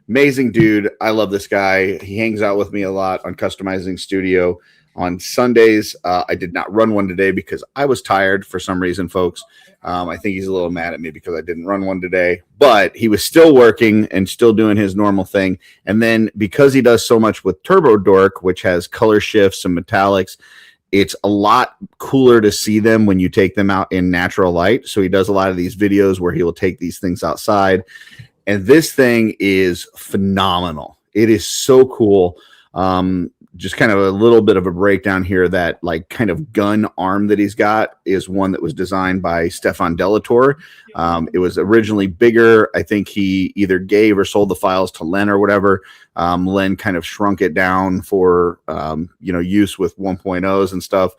Amazing dude. I love this guy. He hangs out with me a lot on Customizing Studio on Sundays. I did not run one today because I was tired for some reason, folks. I think he's a little mad at me because I didn't run one today, but he was still working and still doing his normal thing. And then because he does so much with Turbo Dork, which has color shifts and metallics, it's a lot cooler to see them when you take them out in natural light. So he does a lot of these videos where he will take these things outside. And this thing is phenomenal. It is so cool. Just kind of a little bit of a breakdown here. That like kind of gun arm that he's got is one that was designed by Stefan Delator. It was originally bigger. I think he either gave or sold the files to Len or whatever. Len kind of shrunk it down for use with 1.0s and stuff.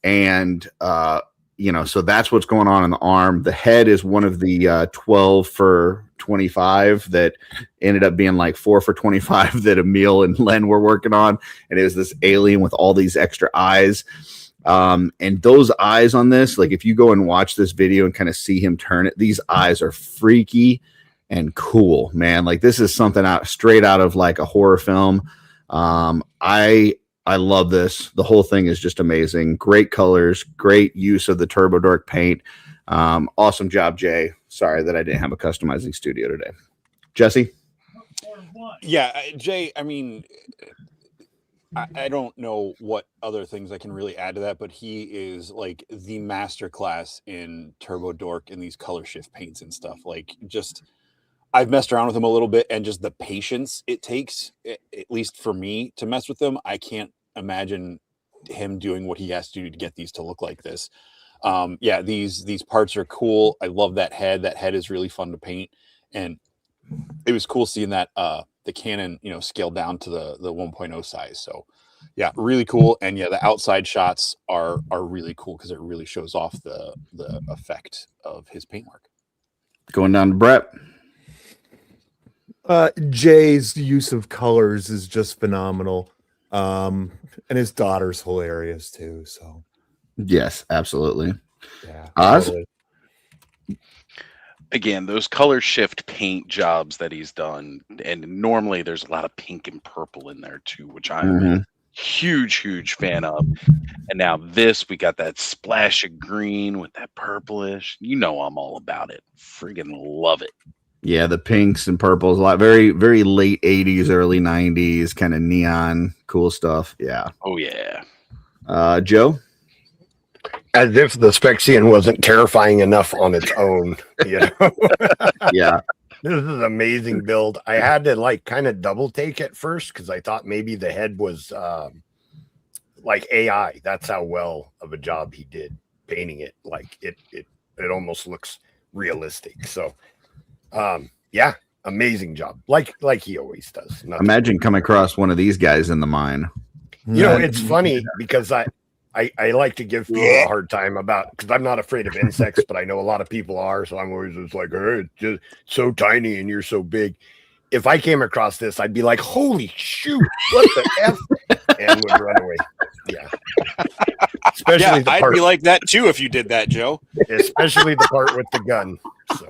And so that's what's going on in the arm. The head is one of the 12 for 25 that ended up being like 4 for 25 that Emil and Len were working on. And it was this alien with all these extra eyes. And those eyes on this, like if you go and watch this video and kind of see him turn it, these eyes are freaky and cool, man. Like this is something straight out of like a horror film. I love this. The whole thing is just amazing. Great colors, great use of the Turbo Dork paint. Awesome job, Jay. Sorry that I didn't have a customizing studio today. Jesse? Yeah, Jay, I mean, I don't know what other things I can really add to that, but he is like the masterclass in Turbo Dork and these color shift paints and stuff. Like just, I've messed around with him a little bit, and just the patience it takes, at least for me, to mess with them. I can't imagine him doing what he has to do to get these to look like this. These parts are cool. I love that head. That head is really fun to paint, and it was cool seeing that the cannon, scaled down to the 1.0 size. So yeah, really cool. And yeah, the outside shots are really cool because it really shows off the effect of his paintwork. Going down to Brett. Jay's use of colors is just phenomenal. And his daughter's hilarious too. So yes, absolutely. yeah. Oz? Totally. again, those color shift paint jobs that he's done, and normally there's a lot of pink and purple in there too, which I'm a huge fan of. And now this, we got that splash of green with that purplish. You know I'm all about it. Friggin' love it. Yeah, the pinks and purples, a lot, very, very late 80s, early 90s, kind of neon, cool stuff. Yeah. Oh yeah. Joe? As if the Spexian wasn't terrifying enough on its own, you know. Yeah. This is an amazing build. I had to like kind of double take at first because I thought maybe the head was like AI. That's how well of a job he did painting it. Like it almost looks realistic. So yeah, amazing job. Like he always does. Nothing. Imagine coming across one of these guys in the mine. You know, it's funny because I like to give people a hard time about, because I'm not afraid of insects, but I know a lot of people are. So I'm always just like, hey, it's just so tiny and you're so big. If I came across this, I'd be like, holy shoot, what the F? And would run away. Yeah. Especially I'd be like that too if you did that, Joe. Especially the part with the gun. So.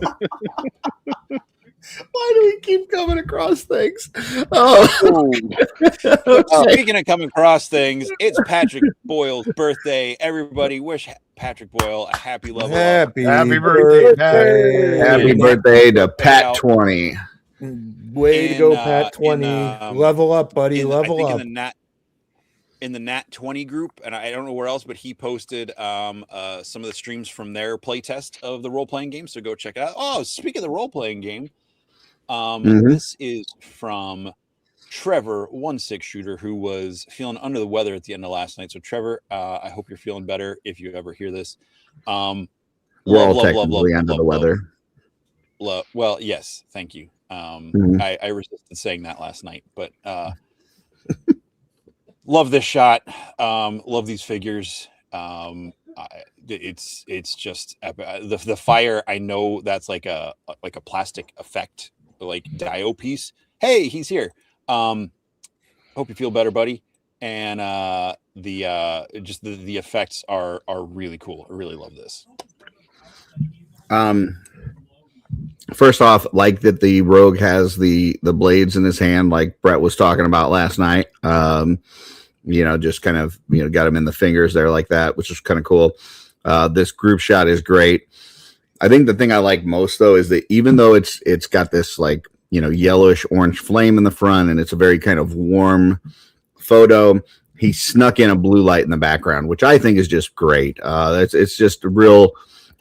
Why do we keep coming across things? Oh, Speaking of coming across things, it's Patrick Boyle's birthday. Everybody wish Patrick Boyle a happy level up. Happy birthday. Happy birthday to Pat 20. Way to go, Pat 20. Level up, buddy. Level up. In the Nat 20 group, and I don't know where else, but he posted some of the streams from their playtest of the role-playing game, so go check it out. Oh, speaking of the role-playing game, this is from Trevor, 1/6 shooter, who was feeling under the weather at the end of last night. So Trevor, I hope you're feeling better if you ever hear this. We're all technically under the weather. Well, yes, thank you. I resisted saying that last night, but love this shot. Love these figures. It's just the fire. I know that's like a plastic effect, like Dio piece. Hey, he's here. Hope you feel better, buddy. And the effects are really cool. I really love this. First off, like that the rogue has the blades in his hand, like Brett was talking about last night. Just kind of got him in the fingers there like that, which is kind of cool. This group shot is great. I think the thing I like most though is that even though it's got this like yellowish orange flame in the front and it's a very kind of warm photo, he snuck in a blue light in the background, which I think is just great. It's just a real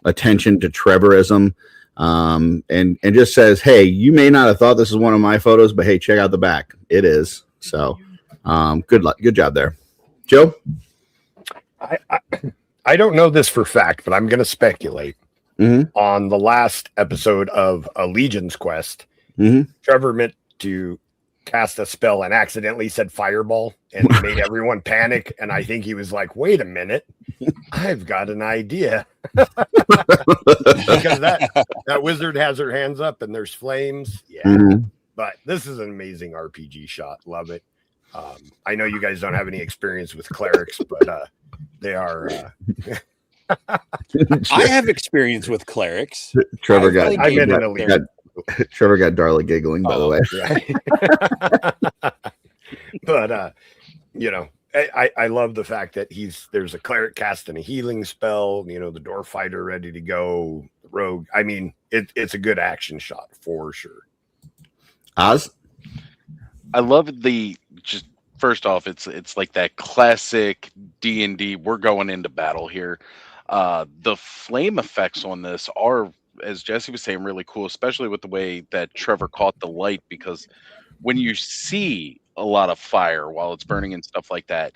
attention to Trevorism. And just says, hey, you may not have thought this is one of my photos, but hey, check out the back. It is. So good luck. Good job there. Joe? I don't know this for fact, but I'm going to speculate. On the last episode of a Legion's Quest, Trevor meant to cast a spell and accidentally said fireball and made everyone panic. And I think he was like, wait a minute, I've got an idea. Because that wizard has her hands up and there's flames. Yeah. But this is an amazing RPG shot. Love it. I know you guys don't have any experience with clerics, but they are. I have experience with clerics. Trevor got Darla giggling, by the way. Right. But I love the fact that there's a cleric casting a healing spell, the door fighter ready to go, rogue. I mean, it's a good action shot for sure. Oz? I love just first off, it's like that classic D&D. We're going into battle here. The flame effects on this are, as Jesse was saying, really cool, especially with the way that Trevor caught the light, because when you see a lot of fire while it's burning and stuff like that,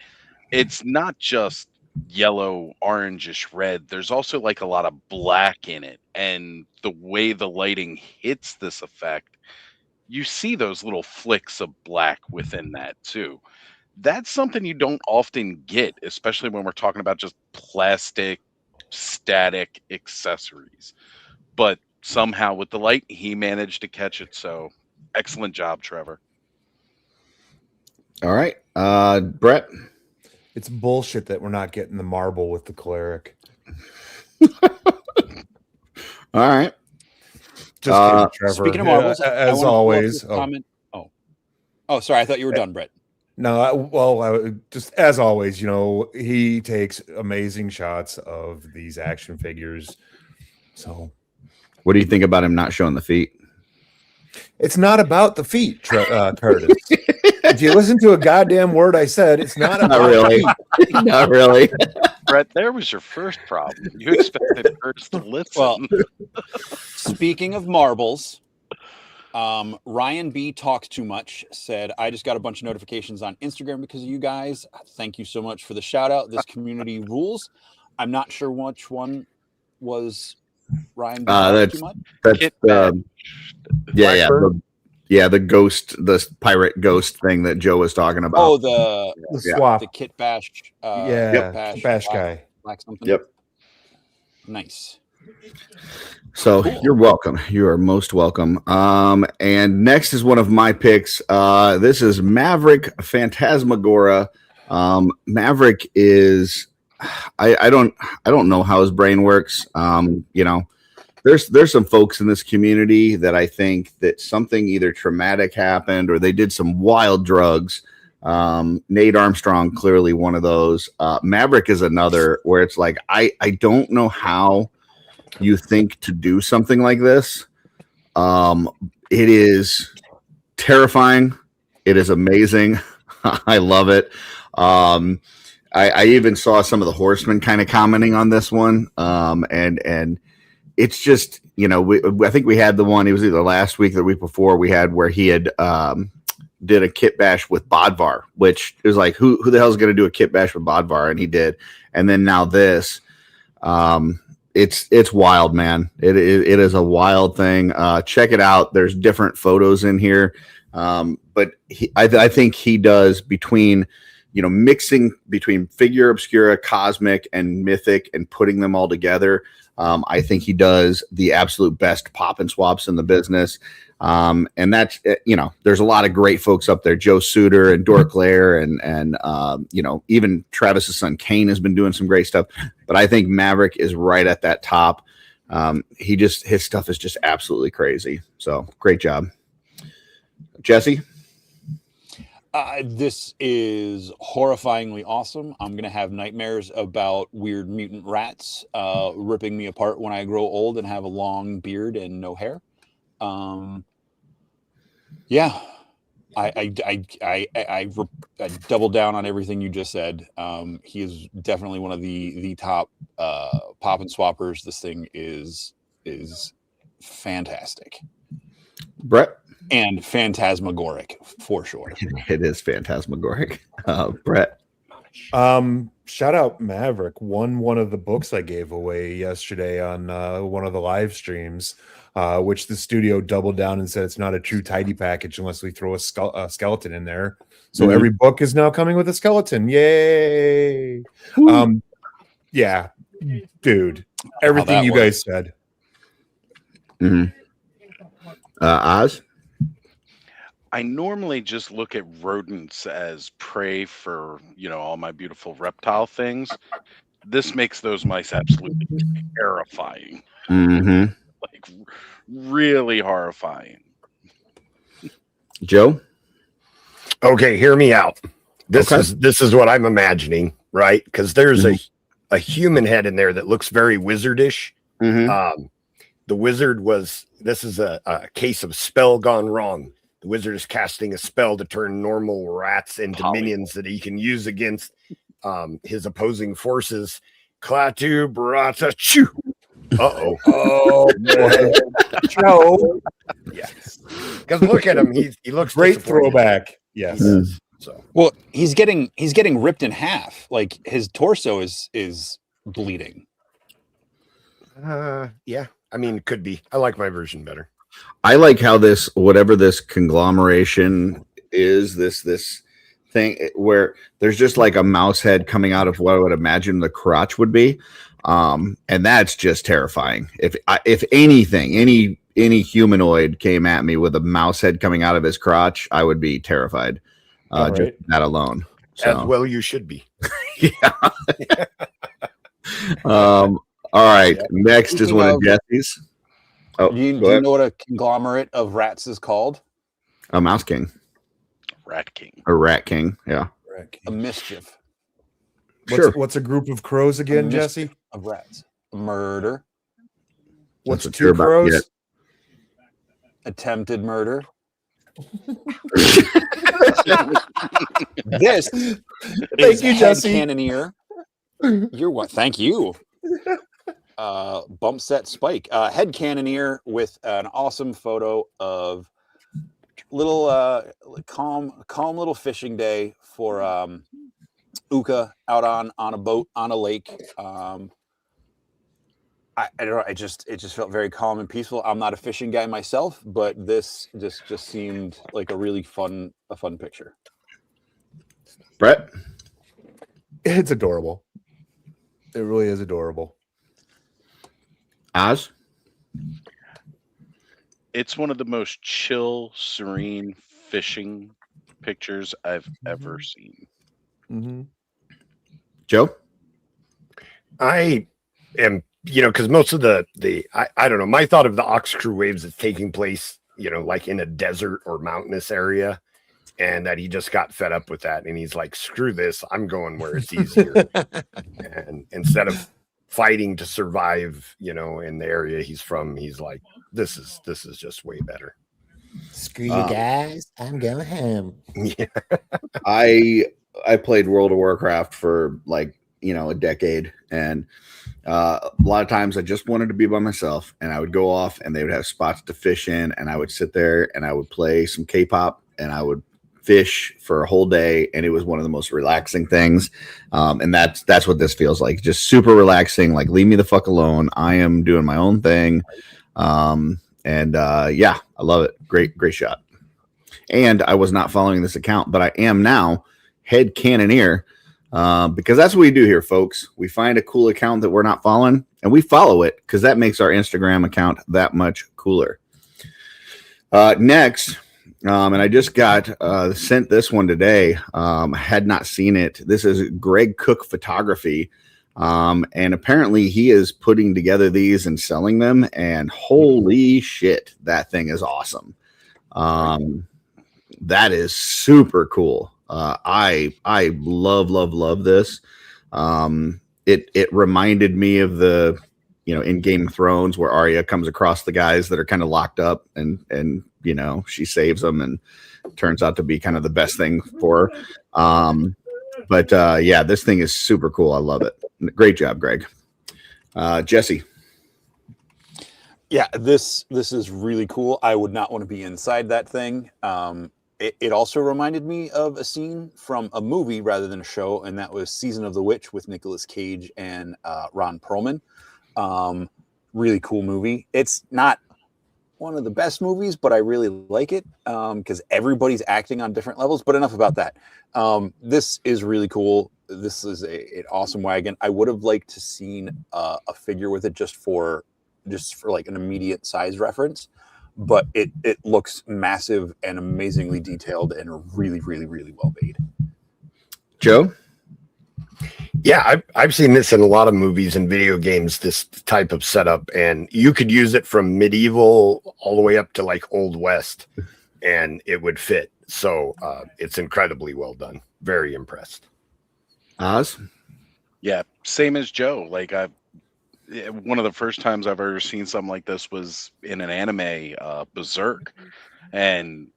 it's not just yellow, orangish, red. There's also like a lot of black in it. And the way the lighting hits this effect, you see those little flicks of black within that too. That's something you don't often get, especially when we're talking about just plastic, static accessories. But somehow with the light, he managed to catch it. So excellent job, Trevor. All right. Brett? It's bullshit that we're not getting the marble with the cleric. All right. Just kidding, Trevor. Speaking of marbles, I as wanna pull up always. this comment. Oh, sorry. I thought you were done, Brett. No, just as always, he takes amazing shots of these action figures. So, What do you think about him not showing the feet? it's not about the feet, Curtis. If you listen to a goddamn word I said, it's not about Not really. feet. Not really. Brett, there was your first problem. You expected Curtis to listen. Well, speaking of marbles, Ryan B talks too much said, I just got a bunch of notifications on Instagram because of you guys. Thank you so much for the shout out. This community rules. I'm not sure which one was Ryan B talks too much. That's Kit the ghost, the pirate ghost thing that Joe was talking about. Oh, The Yeah. swap. the Kit Bash. Yeah, Bash, Bash guy. Black something. Yep. Nice. So Cool. you're welcome. You are most welcome. And next is one of my picks. This is Maverick Phantasmagora. Maverick is I don't know how his brain works. There's some folks in this community that I think that something either traumatic happened or they did some wild drugs. Nate Armstrong, clearly one of those. Maverick is another where it's like, I don't know how you think to do something like this. It is terrifying. It is amazing. I love it. I even saw some of the horsemen kind of commenting on this one. And it's just, I think we had the one, it was either last week or the week before we had where he had, did a kit bash with Bodvar, which is like, who the hell is going to do a kit bash with Bodvar? And he did. And then now this, it's wild, man. It is a wild thing. Check it out. There's different photos in here. But I think he does between, mixing between figure obscura, cosmic, and mythic and putting them all together. I think he does the absolute best pop and swaps in the business. And that's, there's a lot of great folks up there, Joe Suter and Dork Lair and even Travis's son Kane has been doing some great stuff, but I think Maverick is right at that top. His stuff is just absolutely crazy. So great job. Jesse. This is horrifyingly awesome. I'm going to have nightmares about weird mutant rats ripping me apart when I grow old and have a long beard and no hair. Yeah, I double down on everything you just said. He is definitely one of the top pop and swappers. This thing is fantastic. Brett. And phantasmagoric for sure. It is phantasmagoric. Brett. Shout out Maverick. Won one of the books I gave away yesterday on one of the live streams, which the studio doubled down and said it's not a true tidy package unless we throw a skeleton in there. So every book is now coming with a skeleton. Yay! Yeah, dude. Everything you guys said. Oz. I normally just look at rodents as prey for, all my beautiful reptile things. This makes those mice absolutely terrifying. Like really horrifying. Joe. Okay, hear me out. This is what I'm imagining, right? Because there's a human head in there that looks very wizardish. The wizard this is a case of spell gone wrong. The wizard is casting a spell to turn normal rats into minions that he can use against his opposing forces. Klaatu Barata Chew. Uh-oh. Oh, boy. Joe. Yes. Because look at him. He looks great disappointed. throwback. Yes. So well, he's getting ripped in half. Like his torso is bleeding. Yeah. I mean, it could be. I like my version better. I like how whatever this conglomeration is, this thing where there's just like a mouse head coming out of what I would imagine the crotch would be. And that's just terrifying. If anything, any humanoid came at me with a mouse head coming out of his crotch, I would be terrified. Just that alone. So. As well, you should be. Yeah. All right. Next is one of Jesse's. Oh, Do you go ahead. know what a conglomerate of rats is called? A Mouse King Rat King. or Rat King. Yeah. A mischief. Sure. What's a group of crows A again, mischief Jesse? of rats. Murder. What's That's what 2 you're about to crows? get. Attempted murder. This Thank you, Jesse. Cannoneer. You're what? Thank you. Bump set Spike. Head Cannoneer with an awesome photo of little calm little fishing day for Uka out on a boat on a lake. I don't know. It just felt very calm and peaceful. I'm not a fishing guy myself, but this just seemed like a really fun picture. Brett. It's adorable. It really is adorable. Oz. It's one of the most chill, serene fishing pictures I've ever seen. Mm-hmm. Joe. I am, because most of the I don't know, my thought of the Ox Crew waves is taking place, like in a desert or mountainous area, and that he just got fed up with that, and he's like, screw this, I'm going where it's easier. And instead of fighting to survive, in the area he's from, he's like, this is just way better. Screw you guys, I'm going home. Yeah. I played World of Warcraft for a decade, and a lot of times I just wanted to be by myself, and I would go off and they would have spots to fish in, and I would sit there and I would play some K-pop and I would fish for a whole day, and it was one of the most relaxing things. And that's what this feels like. Just super relaxing. Like, leave me the fuck alone. I am doing my own thing. Yeah, I love it. Great shot. And I was not following this account, but I am now. Head Cannoneer, because that's what we do here, folks. We find a cool account that we're not following, and we follow it because that makes our Instagram account that much cooler. Next, and I just got sent this one today. Had not seen it. This is Greg Cook Photography, and apparently he is putting together these and selling them. And holy shit, that thing is awesome. That is super cool. I love this. It reminded me of the, in Game of Thrones where Arya comes across the guys that are kind of locked up and she saves them and turns out to be kind of the best thing for her. Yeah, this thing is super cool. I love it. Great job, Greg. Jesse. Yeah, this is really cool. I would not want to be inside that thing. It also reminded me of a scene from a movie rather than a show, and that was Season of the Witch with Nicolas Cage and Ron Perlman. Really cool movie. It's not one of the best movies, but I really like it because everybody's acting on different levels. But enough about that. This is really cool. This is an awesome wagon. I would have liked to seen a figure with it just for like an immediate size reference. But it looks massive and amazingly detailed and really, really, really well made. Joe? Yeah, I've seen this in a lot of movies and video games, this type of setup, and you could use it from medieval all the way up to like Old West, and it would fit. So it's incredibly well done. Very impressed. Oz? Yeah, same as Joe. Like, one of the first times I've ever seen something like this was in an anime, Berserk, and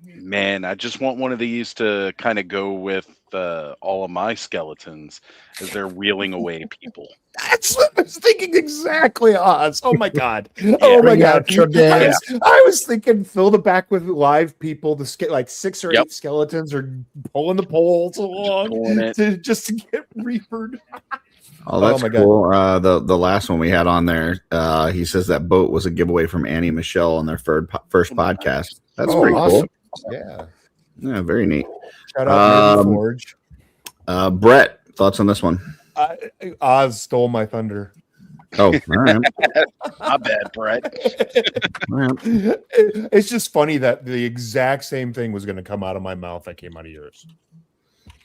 man, I just want one of these to kind of go with all of my skeletons as they're wheeling away people. That's what I was thinking exactly, Oz. Oh my god. Yeah. Oh my Bring god. out your dad. I was thinking fill the back with live people. Like 6 or 8 skeletons are pulling the poles along just to get reapered. Oh, that's my cool. The last one we had on there, he says that boat was a giveaway from Annie and Michelle on their first podcast. That's pretty awesome. cool. Yeah, very neat. Shout out to Forge. Brett, thoughts on this one? Oz stole my thunder. Oh, all right. My bad, Brett. All right. It's just funny that the exact same thing was going to come out of my mouth that came out of yours.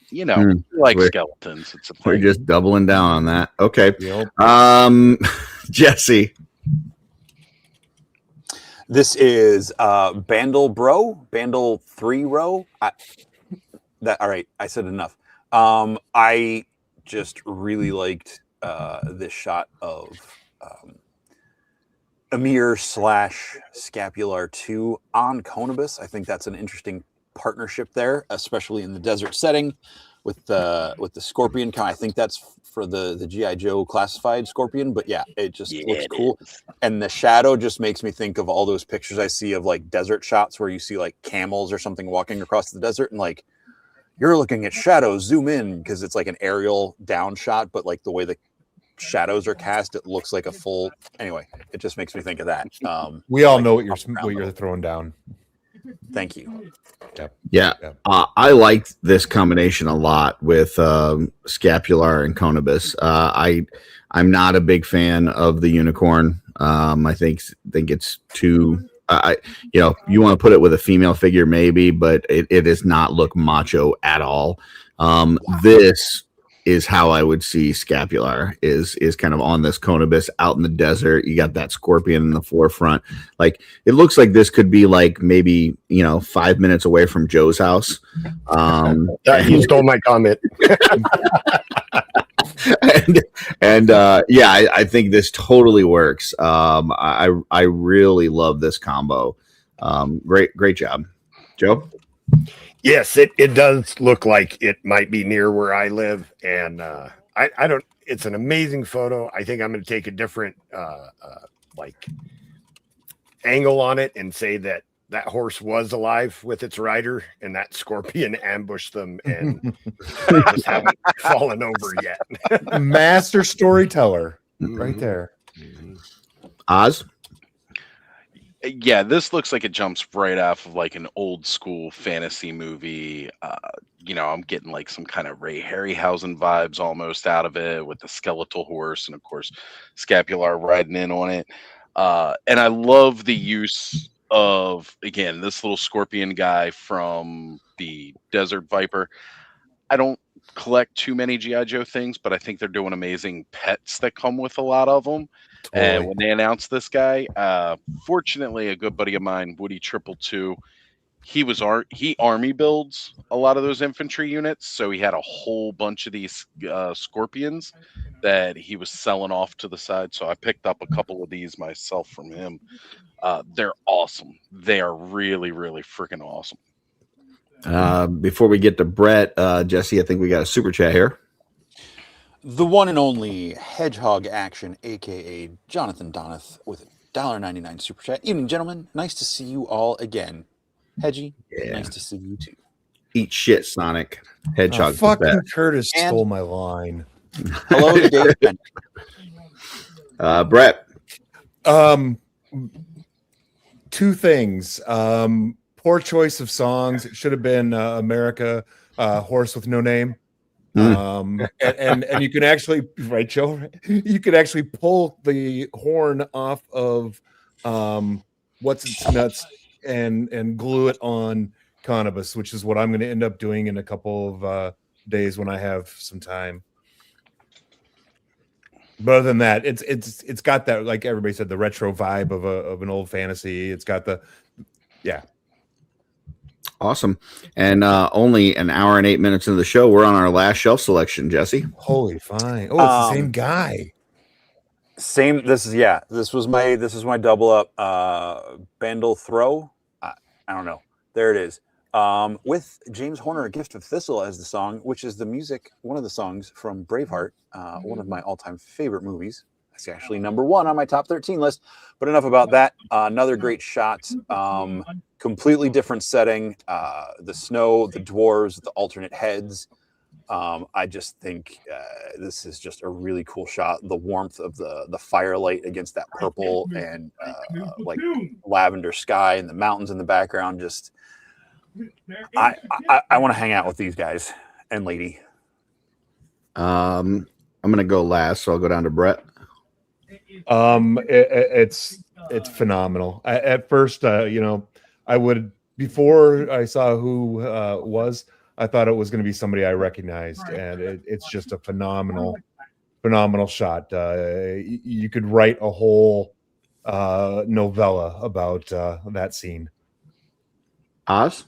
You know, like skeletons. It's a thing. We're just doubling down on that. Okay. Yep. Jesse. This is Bandle 3 row. All right, I said enough. I just really liked this shot of Emir / Scapular 2 on Conibus. I think that's an interesting partnership there, especially in the desert setting with the Scorpion. I think that's for the G.I. Joe classified Scorpion, but yeah, it just looks cool. And the shadow just makes me think of all those pictures I see of like desert shots where you see like camels or something walking across the desert, and like you're looking at shadows, zoom in because it's like an aerial down shot, but like the way the shadows are cast, it looks like a full. Anyway, it just makes me think of that. We all like, know what you're throwing down. Thank you. Yeah. I like this combination a lot with Scapular and Conibus. I'm not a big fan of the unicorn. I think it's too. You want to put it with a female figure maybe, but it does not look macho at all. This is how I would see Scapular is kind of on this Conibus out in the desert. You got that Scorpion in the forefront. Like it looks like this could be like maybe 5 minutes away from Joe's house. You stole my comment. I think this totally works. I really love this combo. Great job, Joe. Yes, it does look like it might be near where I live, and I don't. It's an amazing photo. I think I'm going to take a different angle on it and say that horse was alive with its rider, and that Scorpion ambushed them, and they just haven't fallen over yet. Master storyteller, right there. Oz. Yeah, this looks like it jumps right off of like an old school fantasy movie. I'm getting like some kind of Ray Harryhausen vibes almost out of it with the skeletal horse and of course Scapular riding in on it. And I love the use of, again, this little Scorpion guy from the Desert Viper. I don't collect too many G.I. Joe things, but I think they're doing amazing pets that come with a lot of them. Totally. And when they announced this guy, fortunately, a good buddy of mine, Woody 222, he army builds a lot of those infantry units, so he had a whole bunch of these Scorpions that he was selling off to the side. So I picked up a couple of these myself from him. They're awesome. They are really, really freaking awesome. Before we get to Brett, Jesse, I think we got a super chat here. The one and only Hedgehog Action, aka Jonathan Donath, with $1.99 super chat. Evening, gentlemen. Nice to see you all again. Hedgie, nice to see you too. Eat shit, Sonic. Hedgehog. Fucking Curtis stole my line. Hello to Dave Bennett. Brett. Two things. Poor choice of songs. It should have been America, Horse with No Name. And you can actually, right, Joe? You could actually pull the horn off of What's Its Nuts and glue it on Conibus, which is what I'm going to end up doing in a couple of days when I have some time. But other than that, it's got that, like everybody said, the retro vibe of an old fantasy. It's got the Awesome. And only an hour and 8 minutes into the show, we're on our last shelf selection, Jesse. Holy fine. Oh, it's the same guy. Same. This was my double up Bandle throw. I don't know. There it is. With James Horner, A Gift of Thistle as the song, which is the music, one of the songs from Braveheart, one of my all-time favorite movies. That's actually number 1 on my top 13 list. But enough about that. Another great shot. Completely different setting. The snow, the dwarves, the alternate heads. I just think this is just a really cool shot. The warmth of the firelight against that purple and like lavender sky and the mountains in the background. Just I want to hang out with these guys and lady. I'm gonna go last, so I'll go down to Brett. It's phenomenal. At first, I would, before I saw who was, I thought it was going to be somebody I recognized, and it's just a phenomenal shot. You could write a whole novella about that scene. Oz?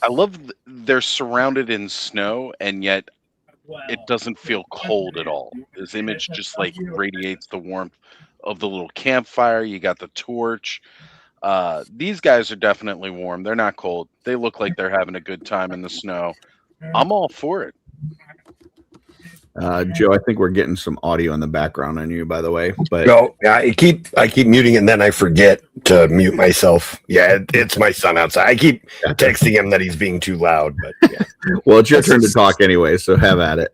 I love they're surrounded in snow, and yet it doesn't feel cold at all. This image just like radiates the warmth of the little campfire. You got the torch. These guys are definitely warm. They're not cold. They look like they're having a good time in the snow. I'm all for it. Joe, I think we're getting some audio in the background on you, by the way. But No, yeah, I keep muting and then I forget to mute myself. Yeah, it's my son outside. I keep texting him that he's being too loud, but yeah. well, it's your turn to talk anyway, so have at it.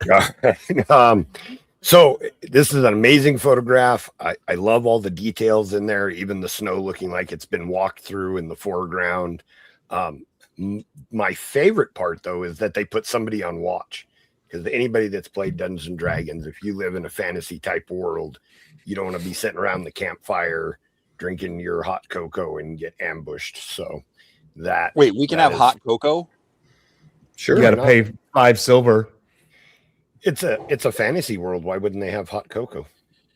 So this is an amazing photograph. I love all the details in there, even the snow looking like it's been walked through in the foreground. My favorite part, though, is that they put somebody on watch. Because anybody that's played Dungeons and Dragons, if you live in a fantasy type world, you don't want to be sitting around the campfire drinking your hot cocoa and get ambushed. So that Wait, we can have hot cocoa? Sure. You got to pay 5 silver. It's a fantasy world. Why wouldn't they have hot cocoa?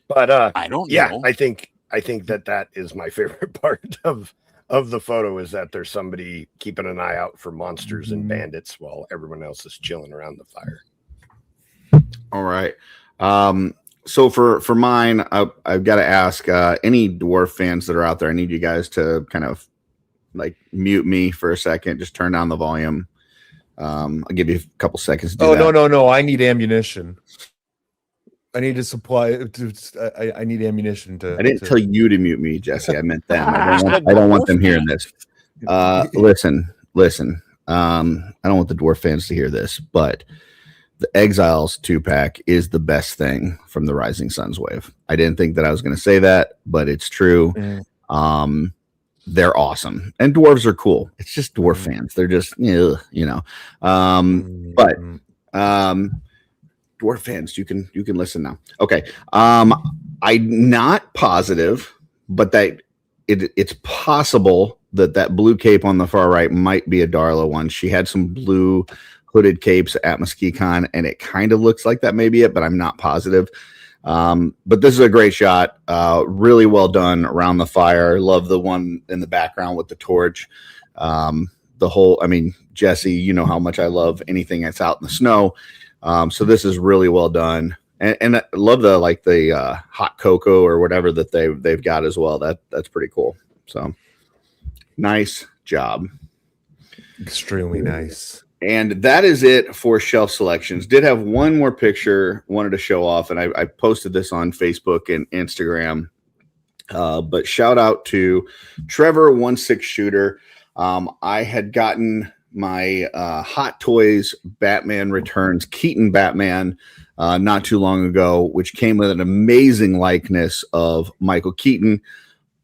But I don't yeah, know. I think that is my favorite part of the photo, is that there's somebody keeping an eye out for monsters and bandits while everyone else is chilling around the fire. All right. So for mine, I've got to ask any dwarf fans that are out there. I need you guys to kind of like mute me for a second. Just turn down the volume. I'll give you a couple seconds to do that. No. I need ammunition. I need to supply. I need ammunition to. I didn't tell you to mute me, Jesse. I meant them. I don't want them hearing this. Listen. I don't want the dwarf fans to hear this, but the Exiles 2-pack is the best thing from the Rising Suns wave. I didn't think that I was going to say that, but it's true. They're awesome, and dwarves are cool. It's just dwarf fans. They're just, but dwarf fans, you can listen now. Okay. I'm not positive, but that it's possible that blue cape on the far right might be a Darla one. She had some blue hooded capes at MuskeeCon, and it kind of looks like that may be it, but I'm not positive. But this is a great shot. Really well done around the fire. Love the one in the background with the torch. Jesse, you know how much I love anything that's out in the snow. So this is really well done. And I love the hot cocoa or whatever that they've got as well. That's pretty cool. So nice job. Extremely nice. And that is it for shelf selections. Did have one more picture wanted to show off, and I posted this on Facebook and Instagram. But shout out to Trevor16 Shooter. I had gotten my Hot Toys Batman Returns Keaton Batman not too long ago, which came with an amazing likeness of Michael Keaton.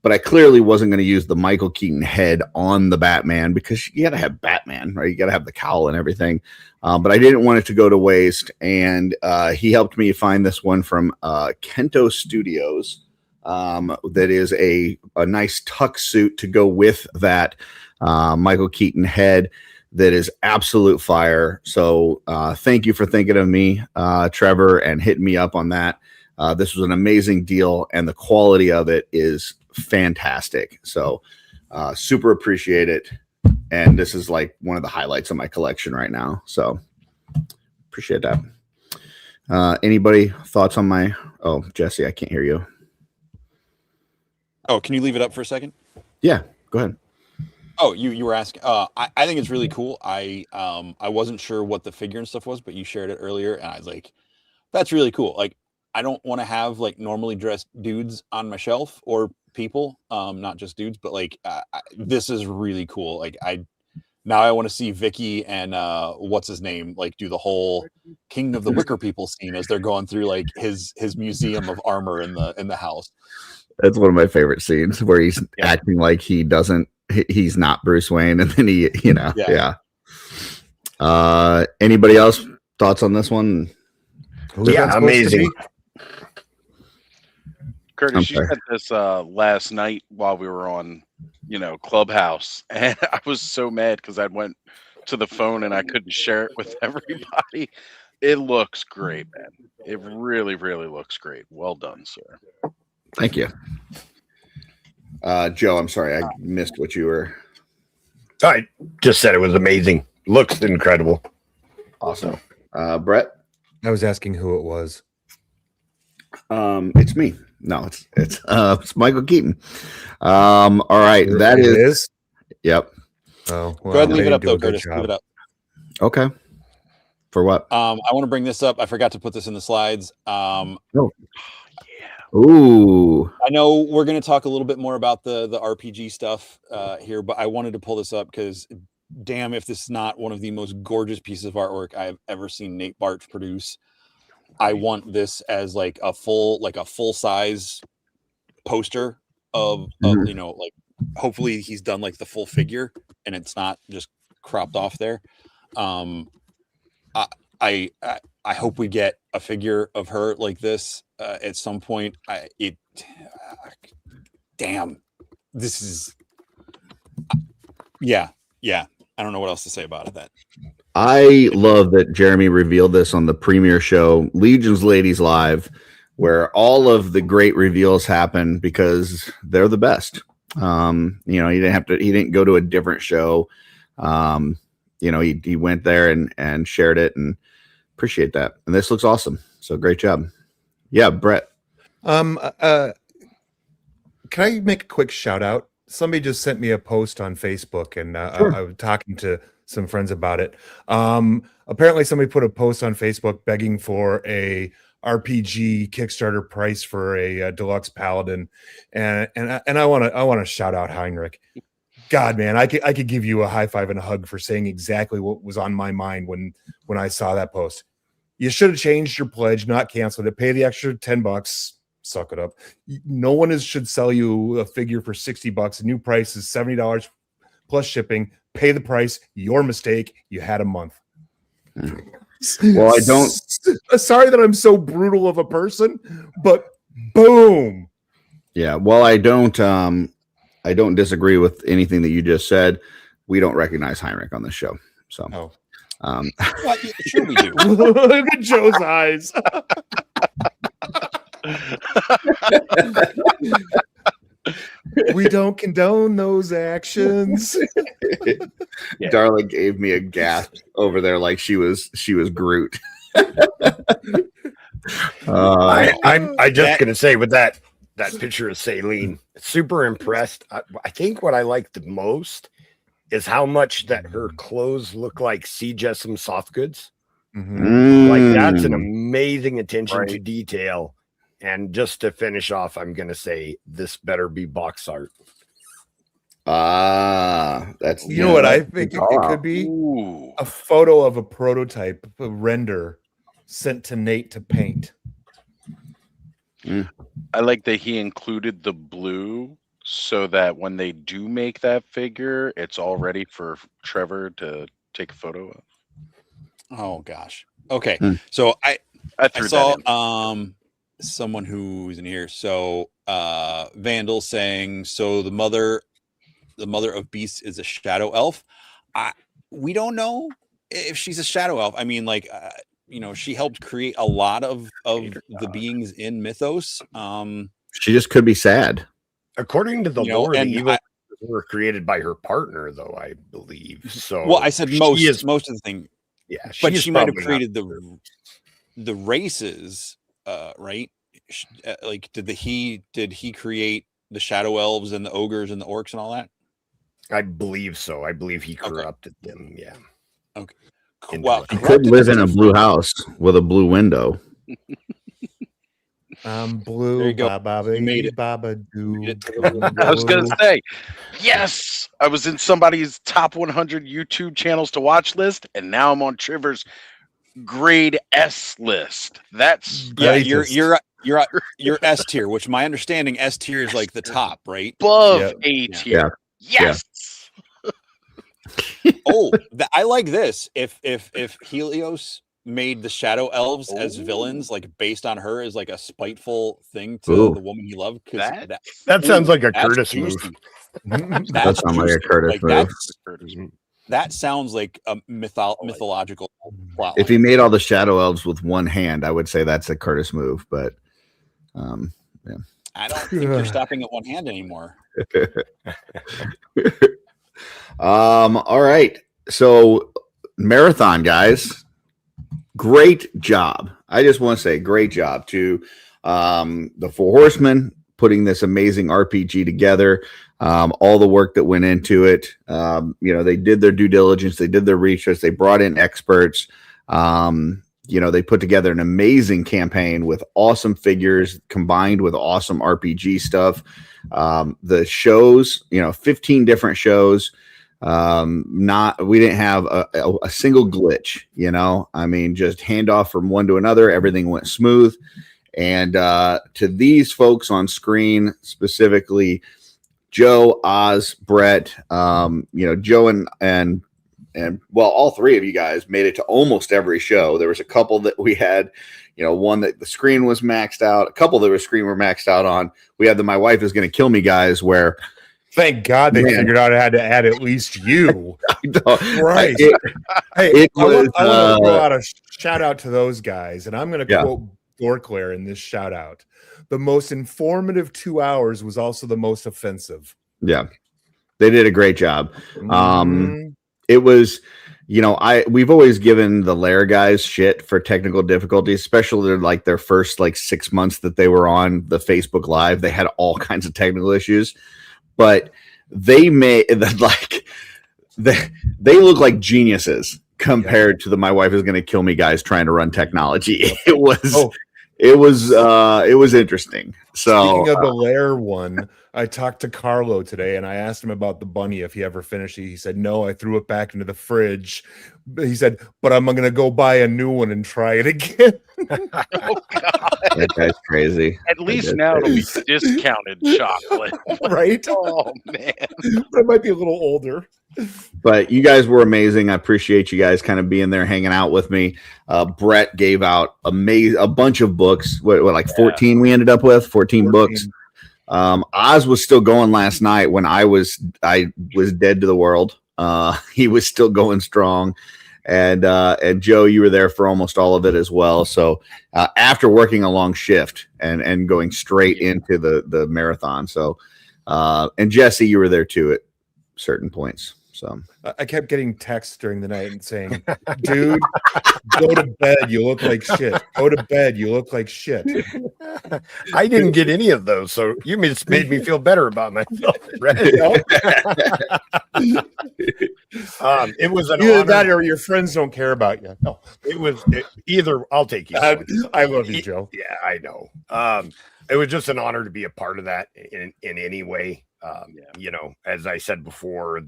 But I clearly wasn't going to use the Michael Keaton head on the Batman because you got to have Batman, right? You got to have the cowl and everything. But I didn't want it to go to waste. And he helped me find this one from Kento Studios that is a nice tuck suit to go with that Michael Keaton head that is absolute fire. So thank you for thinking of me, Trevor, and hitting me up on that. This was an amazing deal, and the quality of it is fantastic. So super appreciate it. And this is like one of the highlights of my collection right now. So appreciate that. Anybody thoughts on my, Jesse, I can't hear you. Oh, can you leave it up for a second? Yeah, go ahead. Oh, you were asking. I think it's really cool. I wasn't sure what the figure and stuff was, but you shared it earlier, and I was like, that's really cool. Like, I don't want to have like normally dressed dudes on my shelf or people, not just dudes, but like this is really cool. Like I want to see Vicky and what's his name like do the whole King of the Wicker People scene as they're going through like his museum of armor in the house. That's one of my favorite scenes where he's acting like he's not Bruce Wayne, and then anybody else thoughts on this one? Yeah, amazing. Curtis, you said this last night while we were on, Clubhouse, and I was so mad because I went to the phone and I couldn't share it with everybody. It looks great, man. It really, really looks great. Well done, sir. Thank you. Joe, I'm sorry. I missed what you were. I just said it was amazing. Looks incredible. Awesome. Brett? I was asking who it was. It's me. No, it's Michael Keaton. All right. That It is. Yep. Oh, well, Go ahead and leave they it up, didn't do though, a good Curtis. job. Leave it up. Okay. For what? I want to bring this up. I forgot to put this in the slides. Ooh. I know we're going to talk a little bit more about the RPG stuff here, but I wanted to pull this up because, damn, if this is not one of the most gorgeous pieces of artwork I have ever seen Nate Bartz produce. I want this as like a full size poster of you know, like hopefully he's done like the full figure and it's not just cropped off there. I hope we get a figure of her like this at some point. Damn, this is yeah. I don't know what else to say about it. That I love that Jeremy revealed this on the premiere show, Legions Ladies Live, where all of the great reveals happen because they're the best. You know, he didn't go to a different show. You know, he went there and shared it, and appreciate that. And this looks awesome. So great job. Yeah, Brett. Can I make a quick shout out? Somebody just sent me a post on Facebook, and Sure. I was talking to some friends about it. Apparently, somebody put a post on Facebook begging for a RPG Kickstarter price for a deluxe Paladin, and I want to shout out Heinrich. God, man, I could give you a high five and a hug for saying exactly what was on my mind when I saw that post. You should have changed your pledge, not canceled it. Pay the extra $10. Suck it up. No one should sell you a figure for $60. The new price is $70 plus shipping. Pay the price. Your mistake. You had a month. Well, I don't. Sorry that I'm so brutal of a person, but boom. Yeah. Well, I don't disagree with anything that you just said. We don't recognize Heinrich on this show. So. Oh. well, sure we do. Look at Joe's eyes. We don't condone those actions. Yeah. Darla gave me a gasp over there like she was Groot. I'm just gonna say with that picture of Saline, super impressed. I think what I like the most is how much that her clothes look like Sea Jessam soft goods. Like that's an amazing attention to detail. And just to finish off, I'm gonna say this better be box art. That's you know what I think it could be? Ooh. A photo of a prototype, a render sent to Nate to paint. I like that he included the blue so that when they do make that figure, it's all ready for Trevor to take a photo of. Oh gosh. Okay. So I threw saw that in. someone who's in here. So Vandal saying, so the mother of Beast is a shadow elf. We don't know if she's a shadow elf. I mean, like you know, she helped create a lot of the beings in Mythos. She just could be sad. According to the You know, lore, the and evil were created by her partner, though, I believe. So well, I said most is, most of the thing. yeah, But is she might have probably created not- the races, right? Like, did he create the shadow elves and the ogres and the orcs and all that? I believe so. I believe he corrupted them. Yeah. Okay. Into Well, it. He could live in a blue house with a blue window. Blue. There you go. Baba, You made it. Baba, do. I was gonna say, yes, I was in somebody's top 100 YouTube channels to watch list, and now I'm on Trevor's grade S list. That's yeah, Greatest. you're S tier, which my understanding S tier is like the top, right? above Yeah. A tier. Yeah. Yes. Oh, I like this. If Helios made the shadow elves as villains, like based on her as like a spiteful thing to Ooh. the woman he loved, because That sounds like a that's Curtis juicy. move. That sounds like a juicy. Curtis Like, move. that sounds like a mythological plot. If he made all the shadow elves with one hand, I would say that's a Curtis move. But yeah. I don't think you're stopping at one hand anymore. All right. So marathon guys, great job. I just want to say great job to the Four Horsemen putting this amazing RPG together. All the work that went into it. They did their due diligence, they did their research, they brought in experts. They put together an amazing campaign with awesome figures combined with awesome RPG stuff. The shows, 15 different shows. We didn't have a single glitch, just handoff from one to another. Everything went smooth. And to these folks on screen, specifically Joe, Oz, Brett, Joe and all three of you guys made it to almost every show. There was a couple that we had, one that the screen was maxed out, a couple that the screen were maxed out on. We had the My Wife Is Going to Kill Me guys where, thank God they figured out I had to add at least you. Right. I want to throw out a shout out to those guys, and I'm going to quote Dorclair in this shout out. The most informative 2 hours was also the most offensive. Yeah. They did a great job. It was, we've always given the Lair guys shit for technical difficulties, especially like their first 6 months that they were on the Facebook Live. They had all kinds of technical issues, but they made they look like geniuses compared to the My Wife Is Going to Kill Me guys trying to run technology. It was interesting. So speaking of the Lair one, I talked to Carlo today and I asked him about the bunny if he ever finished it. He said, no, I threw it back into the fridge. He said, but I'm going to go buy a new one and try it again. Oh, God. That guy's crazy. At least now it'll be discounted chocolate. Right? Oh, man. But it might be a little older. But you guys were amazing. I appreciate you guys kind of being there, hanging out with me. Brett gave out a bunch of books. What 14 we ended up with? 14 books. Oz was still going last night when I was dead to the world. He was still going strong. And Joe, you were there for almost all of it as well. So after working a long shift and going straight into the marathon. So and Jesse, you were there too at certain points. So I kept getting texts during the night and saying, dude, go to bed. You look like shit. Go to bed. You look like shit. I didn't get any of those. So you just made me feel better about myself. It was an either honor. that or your friends don't care about you. No, Either. I'll take you. I love you, Joe. Yeah, I know. It was just an honor to be a part of that in any way. As I said before,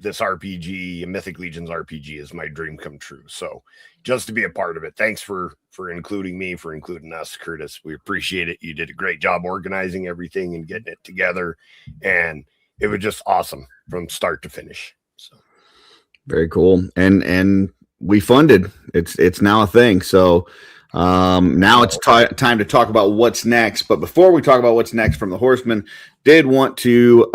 this RPG, Mythic Legions RPG, is my dream come true. So just to be a part of it, thanks for including me, for including us, Curtis. We appreciate it. You did a great job organizing everything and getting it together, and it was just awesome from start to finish. So very cool. And we funded. It's now a thing. So now it's time to talk about what's next. But before we talk about what's next from the Horsemen, did want to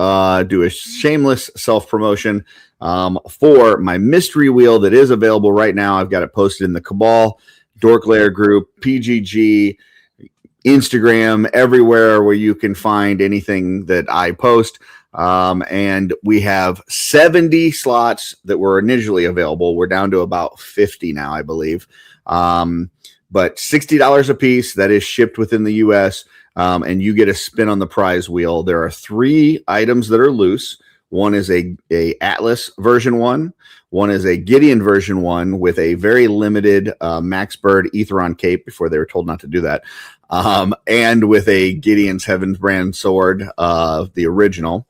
do a shameless self-promotion for my mystery wheel that is available right now. I've got it posted in the Cabal, Dorclair group, PGG, Instagram, everywhere where you can find anything that I post. And we have 70 slots that were initially available. We're down to about 50 now, I believe. But $60 a piece, that is shipped within the US, and you get a spin on the prize wheel. There are 3 items that are loose. One is a Atlas version 1. One is a Gideon version 1 with a very limited Max Bird Aetheron cape before they were told not to do that. And with a Gideon's Heaven's Brand sword, the original.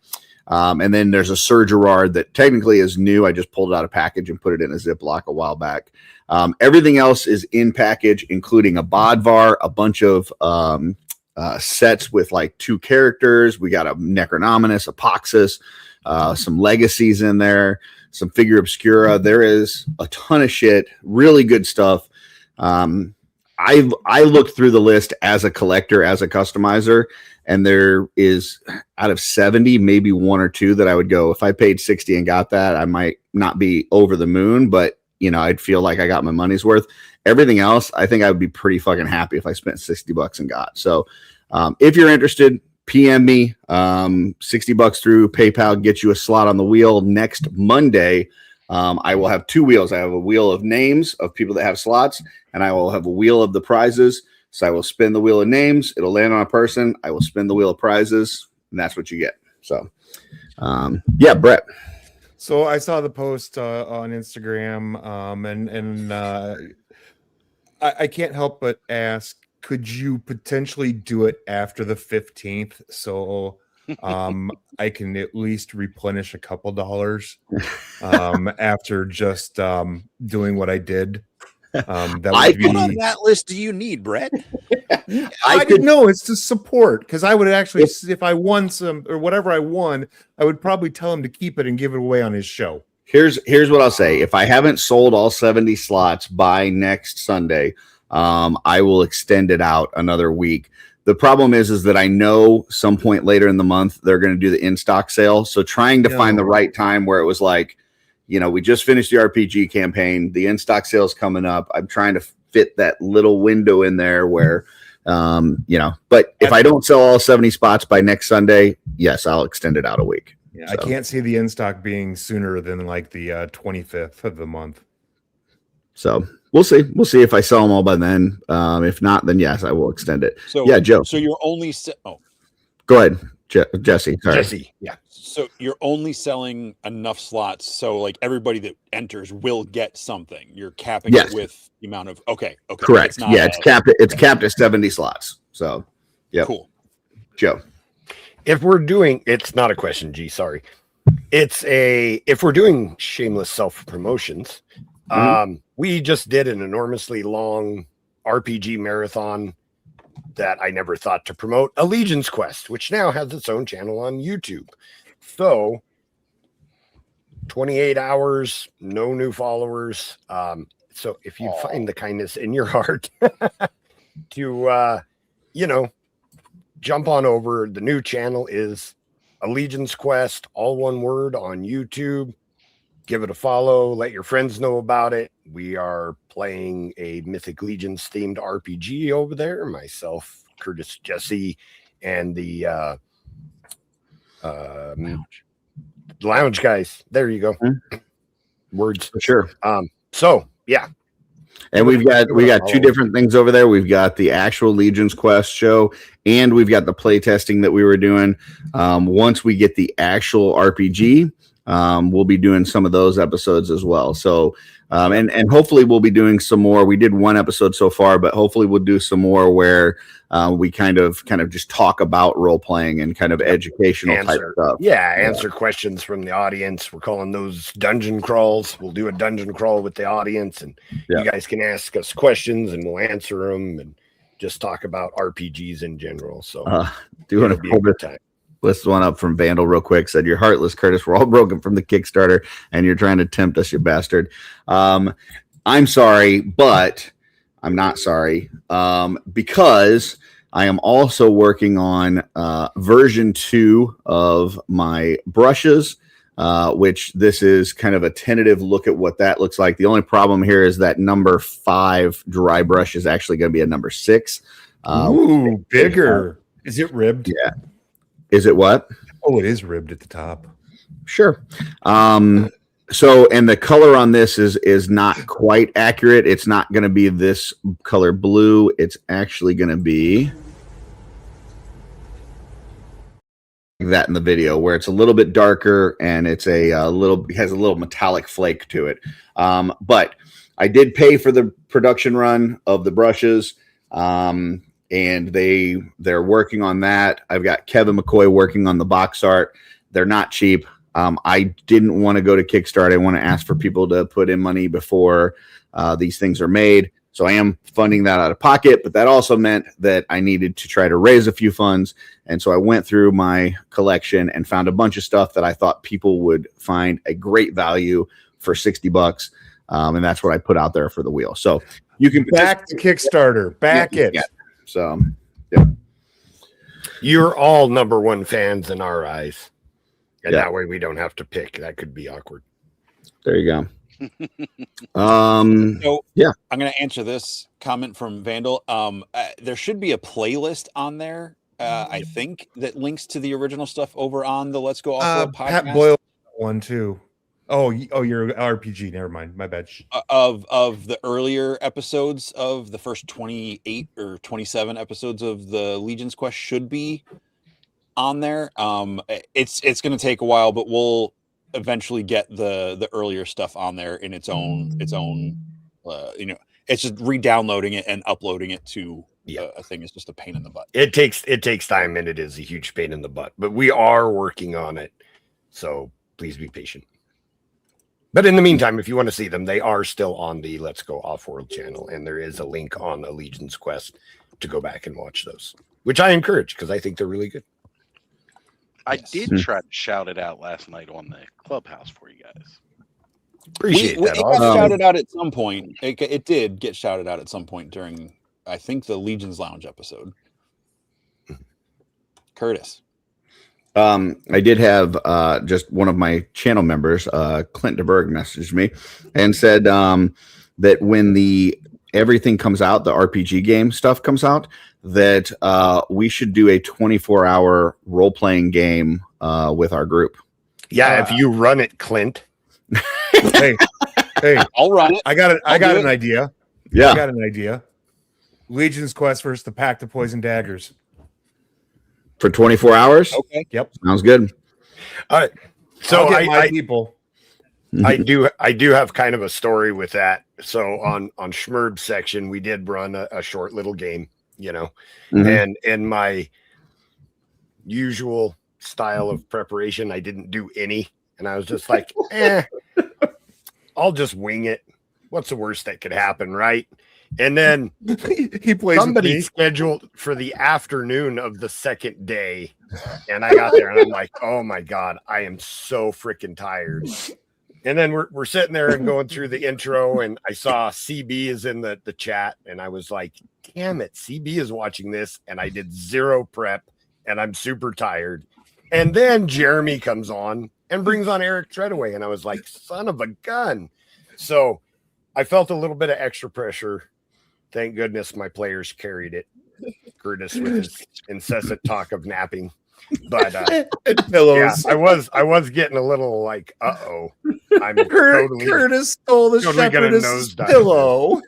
And then there's a Sir Gerard that technically is new. I just pulled it out of package and put it in a Ziploc a while back. Everything else is in package, including a Bodvar, a bunch of sets with 2 characters. We got a Necronominus, a Poxus, some legacies in there, some Figure Obscura. There is a ton of shit, really good stuff. I looked through the list as a collector, as a customizer, and there is, out of 70, maybe 1 or 2 that I would go, if I paid 60 and got that, I might not be over the moon, but I'd feel like I got my money's worth. Everything else, I think I would be pretty fucking happy if I spent $60 and got. So If you're interested, PM me. $60 through PayPal gets you a slot on the wheel. Next Monday, I will have 2 wheels. I have a wheel of names of people that have slots, and I will have a wheel of the prizes. So I will spin the wheel of names. It'll land on a person. I will spin the wheel of prizes, and that's what you get. So, yeah, Brett. So I saw the post on Instagram, and I can't help but ask, could you potentially do it after the 15th so I can at least replenish a couple dollars after just doing what I did? That would What on that list do you need, Brett? I didn't know. It's to support, because I would actually, if I won some or whatever I won, I would probably tell him to keep it and give it away on his show. Here's what I'll say. If I haven't sold all 70 slots by next Sunday, I will extend it out another week. The problem is that I know some point later in the month they're going to do the in-stock sale. So trying to find the right time where it was like, you know, we just finished the RPG campaign, the in-stock sale is coming up. I'm trying to fit that little window in there where, you know, but if I don't sell all 70 spots by next Sunday, yes, I'll extend it out a week. Yeah, so. I can't see the in-stock being sooner than like the 25th of the month. So we'll see. We'll see if I sell them all by then. If not, then yes, I will extend it. So yeah, Joe. So you're only go ahead, Jesse. Sorry. Jesse. Yeah. So you're only selling enough slots so like everybody that enters will get something. You're capping it with the amount of okay. Correct. It's not it's capped at 70 slots. So yeah. Cool. Joe. If we're doing, it's not a question, G, sorry. If we're doing shameless self-promotions, we just did an enormously long RPG marathon that I never thought to promote, Allegiance Quest, which now has its own channel on YouTube. So 28 hours, no new followers. So if you find the kindness in your heart to, you know, jump on over. The new channel is Allegiance Quest, all one word, on YouTube. Give it a follow. Let your friends know about it. We are playing a Mythic Legions themed RPG over there. Myself, Curtis, Jesse, and the lounge guys. There you go. Words for sure. So yeah. And we got 2 different things over there. We've got the actual Legions Quest show, and we've got the play testing that we were doing. Once we get the actual RPG, we'll be doing some of those episodes as well. So, and hopefully we'll be doing some more. We did 1 episode so far, but hopefully we'll do some more where we kind of just talk about role playing and kind of educational type stuff. Yeah, answer questions from the audience. We're calling those dungeon crawls. We'll do a dungeon crawl with the audience, and you guys can ask us questions, and we'll answer them, and just talk about RPGs in general. So, do you want to pull this one up from Vandal real quick? Said, "You're heartless, Curtis. We're all broken from the Kickstarter, and you're trying to tempt us, you bastard." I'm sorry, but I'm not sorry, because I am also working on version 2 of my brushes, which this is kind of a tentative look at what that looks like. The only problem here is that number 5 dry brush is actually going to be a number 6. Ooh, bigger. Is it ribbed? Yeah. Is it what? Oh, it is ribbed at the top. Sure. So, and the color on this is not quite accurate. It's not going to be this color blue. It's actually going to be that in the video, where it's a little bit darker and it's has a little metallic flake to it. But I did pay for the production run of the brushes, and they're working on that. I've got Kevin McCoy working on the box art. They're not cheap. I didn't want to go to Kickstarter. I want to ask for people to put in money before these things are made. So I am funding that out of pocket, but that also meant that I needed to try to raise a few funds. And so I went through my collection and found a bunch of stuff that I thought people would find a great value for $60. And that's what I put out there for the wheel. So you can back to Kickstarter, back it. Yeah. So yeah. You're all number 1 fans in our eyes. And that way we don't have to pick. That could be awkward. There you go. So yeah, I'm going to answer this comment from Vandal. There should be a playlist on there I think, that links to the original stuff over on the Let's Go Off-Road podcast. Pat Boyle one too. Oh, you're RPG. Never mind. My bad. Of the earlier episodes of the first 28 or 27 episodes of the Legion's Quest should be on there. It's going to take a while, but we'll eventually get the earlier stuff on there in its own it's just re-downloading it and uploading it to a thing is just a pain in the butt. It takes time, and it is a huge pain in the butt, but we are working on it, so please be patient. But in the meantime, if you want to see them, they are still on the Let's Go Off-World channel, and there is a link on Legion's Quest to go back and watch those, which I encourage because I think they're really good. I did try to shout it out last night on the Clubhouse for you guys. Appreciate that. It got shouted out at some point. It did get shouted out at some point during, I think, the Legion's Lounge episode. Curtis. I did have just one of my channel members, Clint DeBerg, messaged me and said that when everything comes out, the RPG game stuff comes out, that we should do a 24-hour role-playing game with our group. Yeah, if you run it, Clint. hey, I'll run it. I got an idea. Yeah, I got an idea. Legion's Quest versus the Pact of Poison Daggers. For 24 hours? Okay. Yep. Sounds good. All right. So people. I do have kind of a story with that. So on Schmerd's section, we did run a short little game, and in my usual style of preparation, I didn't do any, and I was just like, I'll just wing it. What's the worst that could happen, right? And then he plays somebody scheduled for the afternoon of the second day, and I got there and I'm like, oh my God, I am so freaking tired. And then we're sitting there and going through the intro, and I saw CB is in the chat, and I was like, damn it, CB is watching this, and I did zero prep, and I'm super tired. And then Jeremy comes on and brings on Eric Treadaway, and I was like, son of a gun. So I felt a little bit of extra pressure. Thank goodness my players carried it. Curtis with his incessant talk of napping. But pillows. Yeah, I was getting a little like, I'm totally Curtis stole the shepherdess pillow.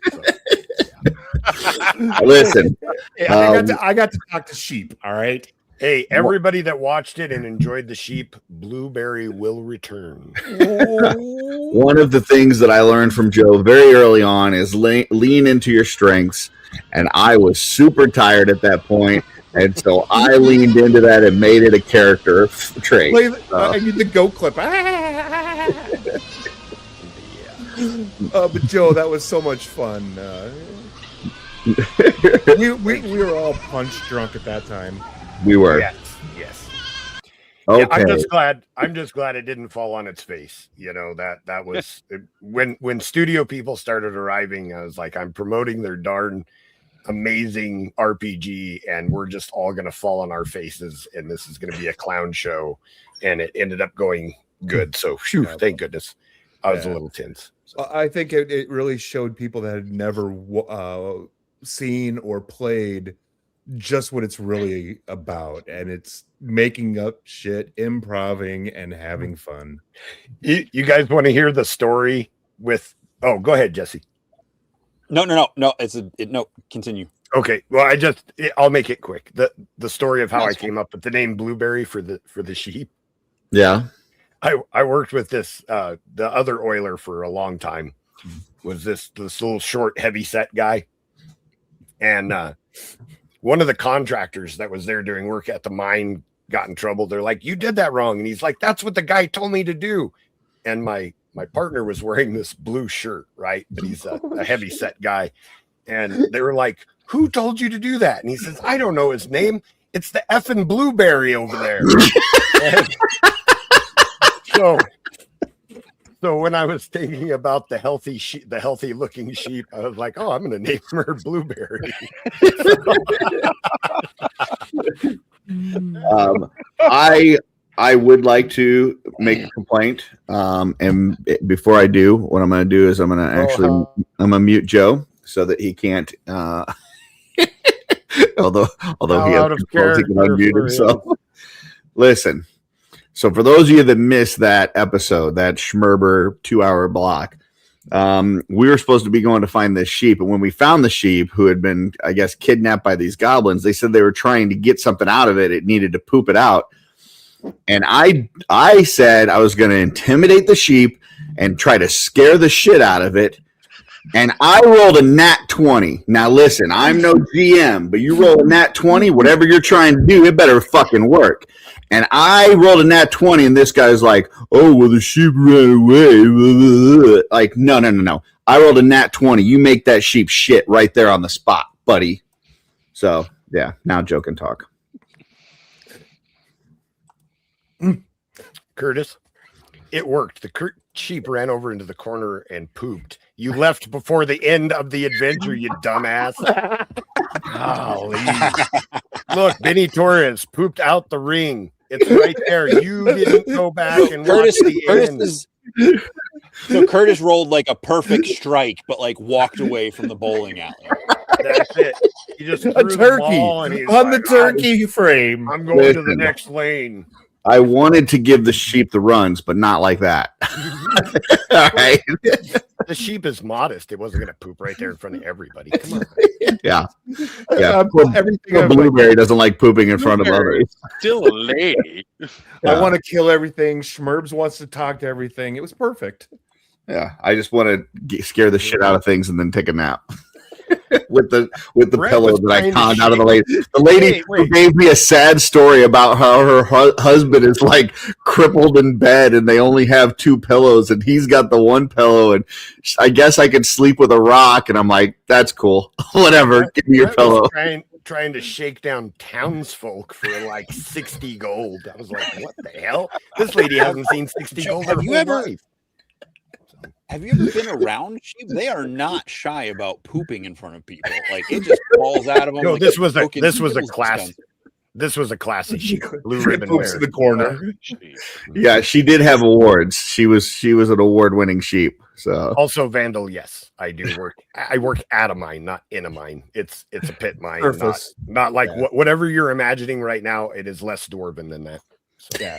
So, Listen, I got to talk to sheep. All right. Hey, everybody that watched it and enjoyed the sheep, Blueberry will return. One of the things that I learned from Joe very early on is lean into your strengths. And I was super tired at that point. And so I leaned into that and made it a character trait. I need the goat clip. But Joe, that was so much fun. We were all punch drunk at that time. We were. Yes. Okay. Yeah, I'm just glad it didn't fall on its face. That was when studio people started arriving, I was like, I'm promoting their darn amazing RPG, and we're just all going to fall on our faces, and this is going to be a clown show. And it ended up going good. So thank goodness. I was a little tense. So. I think it really showed people that had never seen or played just what it's really about, and it's making up shit, improving, and having fun. You guys want to hear the story with? Oh, go ahead, Jesse. No. No. Continue. Okay. Well, I'll make it quick. The story of how I came up with the name Blueberry for the sheep. Yeah. I worked with this the other oiler for a long time. Was this little short, heavy set guy, and one of the contractors that was there doing work at the mine got in trouble. They're like, you did that wrong. And he's like, that's what the guy told me to do. And my partner was wearing this blue shirt, right? But he's a heavy set guy. And they were like, who told you to do that? And he says, I don't know his name. It's the effing Blueberry over there. So when I was thinking about the healthy looking sheep, I was like, oh, I'm going to name her Blueberry. I would like to make a complaint. And before I do, what I'm going to do is I'm going to mute Joe so that he can't although How he has out of difficulty character unmute for himself. Listen, so for those of you that missed that episode, that Schmerber 2-hour block, we were supposed to be going to find this sheep, and when we found the sheep, who had been, I guess, kidnapped by these goblins, they said they were trying to get something out of it. It needed to poop it out, and I said I was going to intimidate the sheep and try to scare the shit out of it. And I rolled a nat 20. Now listen, I'm no GM, but you roll a nat 20, whatever you're trying to do, it better fucking work. And I rolled a nat 20, and this guy's like, oh, well, the sheep ran away. Like, no. I rolled a nat 20. You make that sheep shit right there on the spot, buddy. So, yeah, now joke and talk. Curtis, it worked. The sheep ran over into the corner and pooped. You left before the end of the adventure, you dumbass. Golly. Look, Benny Torres pooped out the ring. It's right there. You didn't go back and watch the end. So Curtis rolled like a perfect strike, but like walked away from the bowling alley. That's it. He just A threw the turkey ball and he's on the like, turkey frame. I'm going to the Listen. next lane. I wanted to give the sheep the runs, but not like that. All right. The sheep is modest. It wasn't going to poop right there in front of everybody. Come on. Yeah. Everything. A blueberry doesn't like pooping in front of others. Still a lady. I want to kill everything. Schmerbs wants to talk to everything. It was perfect. Yeah, I just want to scare the shit out of things and then take a nap with the Brett pillow was that I trying to conned out of the shake- lady. The lady who gave me a sad story about how her husband is like crippled in bed and they only have 2 pillows and he's got the one pillow and I guess I could sleep with a rock and I'm like, that's cool. Whatever, give me your Brett was pillow. trying to shake down townsfolk for like 60 gold. I was like, what the hell? This lady hasn't seen 60 Joe, gold in have her you whole ever- life. Have you ever been around sheep? They are not shy about pooping in front of people. Like it just falls out of them. No, like this was a broken nipples class. dispenser. This was a classy sheep. Blue It ribbon poops wear. in the corner. Yeah, she did have awards. She was an award-winning sheep. So Also Vandal, yes. I do work. I work at a mine, not in a mine. It's a pit mine. Surface. Not like Yeah. whatever you're imagining right now, it is less dwarven than that. So, Yeah.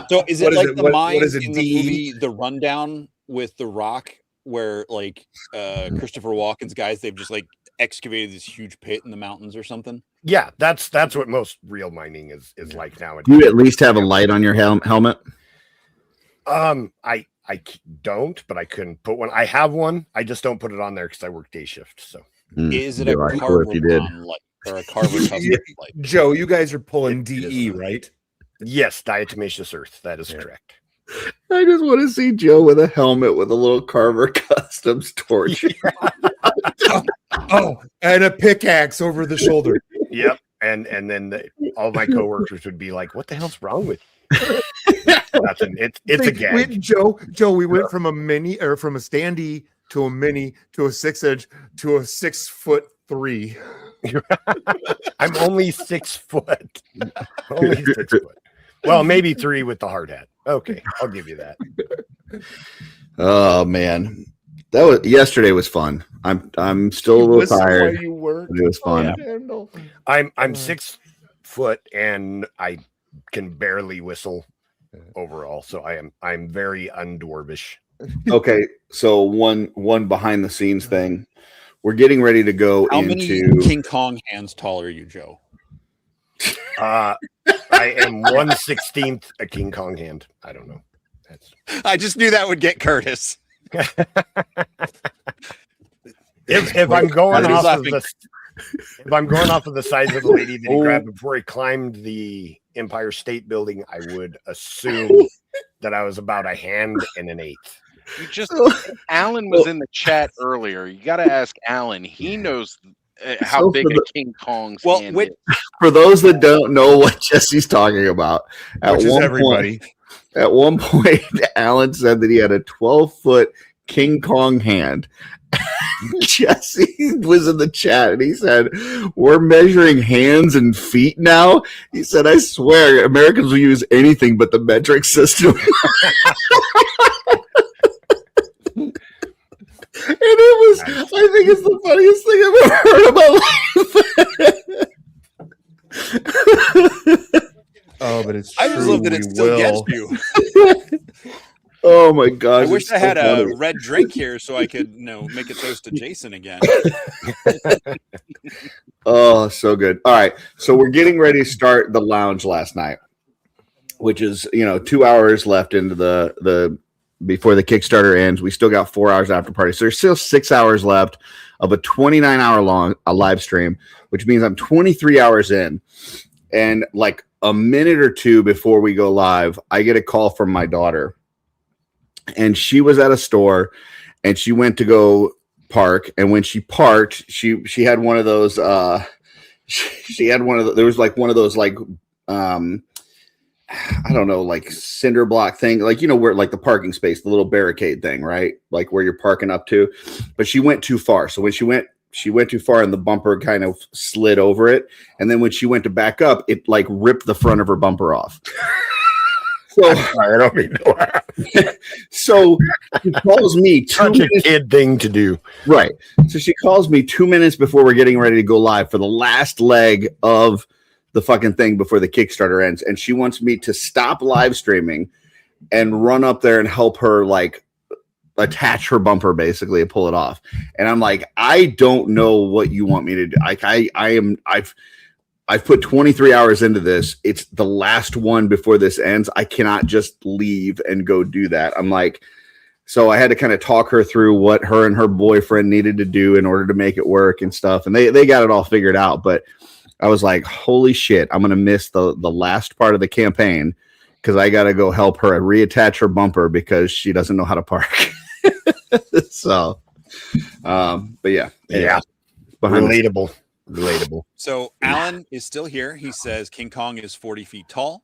So is What it is like it? the What mine is it, in D? the movie The Rundown with The Rock, where like Christopher Walken's guys, they've just like excavated this huge pit in the mountains or something? yeah, that's what most real mining is like nowadays. do you at least have a light on your helmet? I don't, but I couldn't put one. I have one. I just don't put it on there because I work day shift. So Is it Be a like, cool Carver if you did. light or a Carver custom light? Joe, you guys are pulling It DE, is. right? yes, diatomaceous earth. That is correct. I just want to see Joe with a helmet with a little Carver Customs torch. Oh, and a pickaxe over the shoulder. Yep. And then all my coworkers would be like, "What the hell's wrong with you?" Nothing. It's a gag. Joe, we went from a mini or from a standee to a mini to a 6-inch to a 6'3". I'm only 6 foot. Only 6 foot. Well, maybe 3 with the hard hat. Okay, I'll give you that. Oh man, yesterday was fun. I'm still a little tired. You work. It was fun. I'm 6 foot and I can barely whistle overall. So I'm very undwarvish. Okay, so one behind the scenes thing. We're getting ready to go How many into King Kong hands tall are you, Joe? I am 1/16 a King Kong hand. I don't know. That's I just knew that would get Curtis. if I'm going He's off of laughing. if I'm going off of the size of the lady that he grabbed before he climbed the Empire State Building, I would assume that I was about a hand and an eighth. You just Alan was in the chat earlier. You got to ask Alan. He knows how So big for a King Kong's Well, hand wait- is. for those that don't know what Jesse's talking about. Which is everybody. At one point, Alan said that he had a 12-foot King Kong hand. Jesse was in the chat and he said, "We're measuring hands and feet now." He said, "I swear, Americans will use anything but the metric system." And it was, I think it's the funniest thing I've ever heard about life. Oh, but it's I just true, love that it we still gets will. you. Oh my gosh! I wish it's I so had a funny. red drink here so I could, make a toast to Jason again. Oh, so good. All right, so we're getting ready to start the lounge last night, which is 2 hours left into the before the Kickstarter ends. We still got 4 hours after party, so there's still 6 hours left of a 29-hour long live stream, which means I'm 23 hours in, and like a minute or two before we go live, I get a call from my daughter, and she was at a store, and she went to go park, and when she parked, she had one of those she had one of the, there was like one of those like I don't know, like cinder block thing, like where like the parking space, the little barricade thing, right? Like where you're parking up to. But she went too far. So when she went too far and the bumper kind of slid over it. And then when she went to back up, it like ripped the front of her bumper off. So I don't mean to laugh. So she calls me Such a kid thing to do. Right. So she calls me 2 minutes before we're getting ready to go live for the last leg of the fucking thing before the Kickstarter ends. And she wants me to stop live streaming and run up there and help her like attach her bumper basically and pull it off. And I'm like, I don't know what you want me to do. Like I've put 23 hours into this. It's the last one before this ends. I cannot just leave and go do that. I'm like, so I had to kind of talk her through what her and her boyfriend needed to do in order to make it work and stuff. And they got it all figured out. But I was like, holy shit, I'm going to miss the last part of the campaign because I got to go help her reattach her bumper because she doesn't know how to park. So, but yeah. Relatable. So Alan is still here. He says King Kong is 40 feet tall.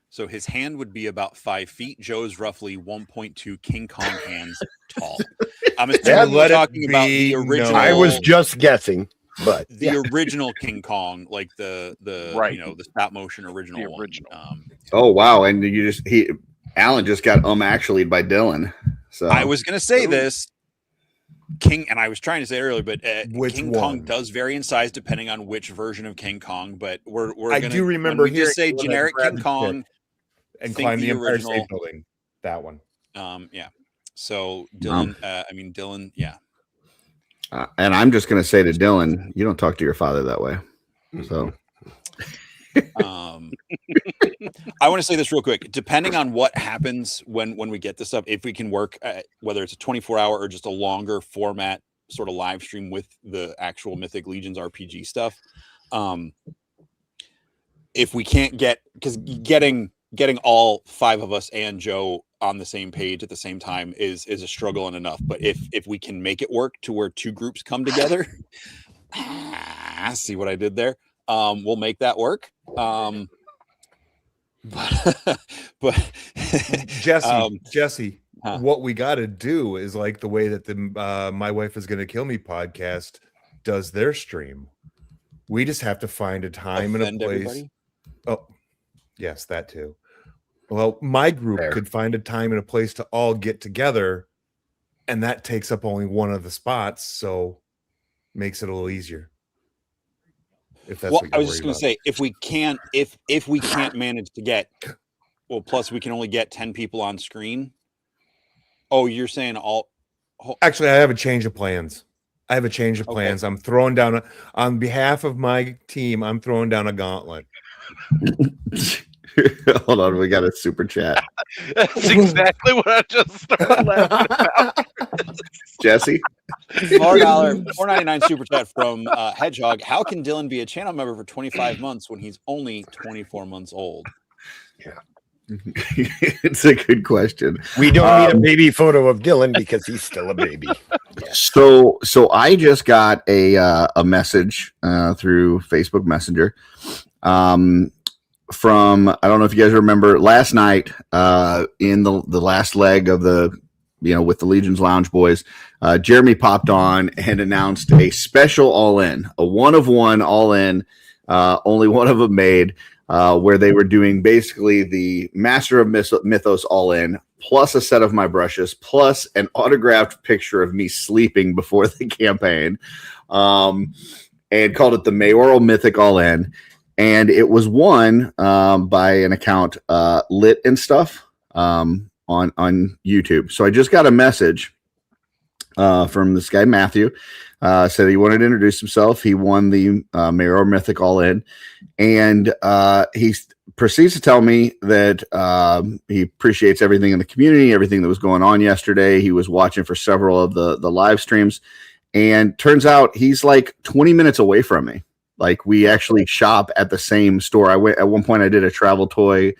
So his hand would be about 5 feet. Joe's roughly 1.2 King Kong hands tall. I'm assuming we're talking about the original. I was just guessing, but the original King Kong, like the right. The stop motion original. The original. Oh wow! And Alan just got actually by Dylan. So I was gonna say this. King, and I was trying to say earlier, but King Kong does vary in size depending on which version of King Kong. But we're I gonna, do remember when we just say generic King Kong and think climb the Empire original. State Building. That one. Yeah. So Dylan, Dylan, yeah. And I'm just gonna say to Dylan, you don't talk to your father that way. So. I want to say this real quick. Depending on what happens when we get this up, if we can work, whether it's a 24-hour or just a longer format sort of live stream with the actual Mythic Legions RPG stuff, if we can't because getting all 5 of us and Joe on the same page at the same time is a struggle and enough. But if we can make it work to where 2 groups come together, see what I did there? We'll make that work. But Jesse, what we got to do is like the way that the My Wife Is Gonna Kill Me podcast does their stream. We just have to find a time and a place. Everybody? Oh, yes, that too. Well, my group could find a time and a place to all get together, and that takes up only one of the spots, so makes it a little easier. If that's what I was just going to say, if we can't manage to get, plus we can only get 10 people on screen. Oh, you're saying all? Actually, I have a change of plans. I'm throwing down on behalf of my team. I'm throwing down a gauntlet. Hold on, we got a super chat. That's exactly what I just started laughing about. Jesse, $4.99 super chat from Hedgehog. How can Dylan be a channel member for 25 months when he's only 24 months old? Yeah, it's a good question. We don't need a baby photo of Dylan because he's still a baby. So I just got a message through Facebook Messenger. From, I don't know if you guys remember last night in the last leg of the, with the Legions Lounge boys, Jeremy popped on and announced a special all-in, a 1-of-1 all-in, only one of them made, where they were doing basically the Master of Mythos all-in, plus a set of my brushes, plus an autographed picture of me sleeping before the campaign. and called it the Mayoral Mythic All In. And it was won by an account, Lit and Stuff, on YouTube. So I just got a message from this guy, Matthew, said he wanted to introduce himself. He won the Mayoral Mythic All In. And he proceeds to tell me that he appreciates everything in the community, everything that was going on yesterday. He was watching for several of the live streams. And turns out he's like 20 minutes away from me. Like, we actually shop at the same store. At one point I did a travel toy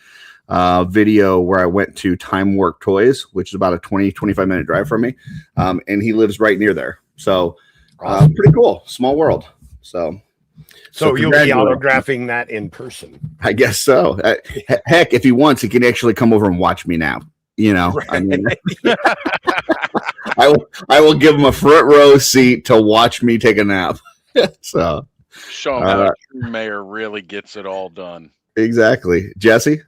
video where I went to Time Warp Toys, which is about a 20-25 minute drive from me. And he lives right near there. So pretty cool. Small world. So you'll be autographing that in person. I guess so. Heck, if he wants, he can actually come over and watch me now. You know, right. I mean, I will give him a front row seat to watch me take a nap. So show him how a true mayor really gets it all done. Exactly. Jesse?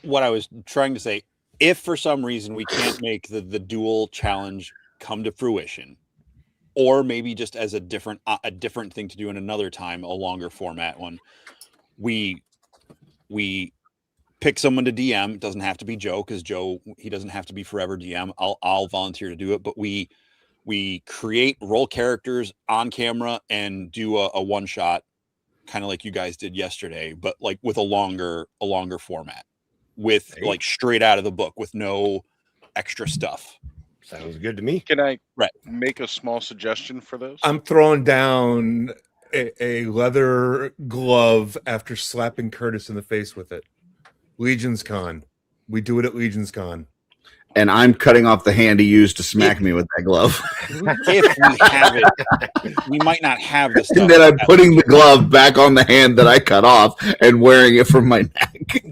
What I was trying to say, if for some reason we can't make the dual challenge come to fruition, or maybe just as a different thing to do in another time, a longer format one, we pick someone to DM. It doesn't have to be Joe, because Joe, he doesn't have to be forever DM. I'll volunteer to do it, but we create role characters on camera and do a one shot, kind of like you guys did yesterday, but like with a longer format, with like straight out of the book, with no extra stuff. Sounds good to me. Can I make a small suggestion for those? I'm throwing down a leather glove after slapping Curtis in the face with it. Legions Con. We do it at Legions Con. And I'm cutting off the hand he used to smack me with that glove. If we have it, we might not have this stuff. And then I'm putting the glove back on the hand that I cut off and wearing it from my neck.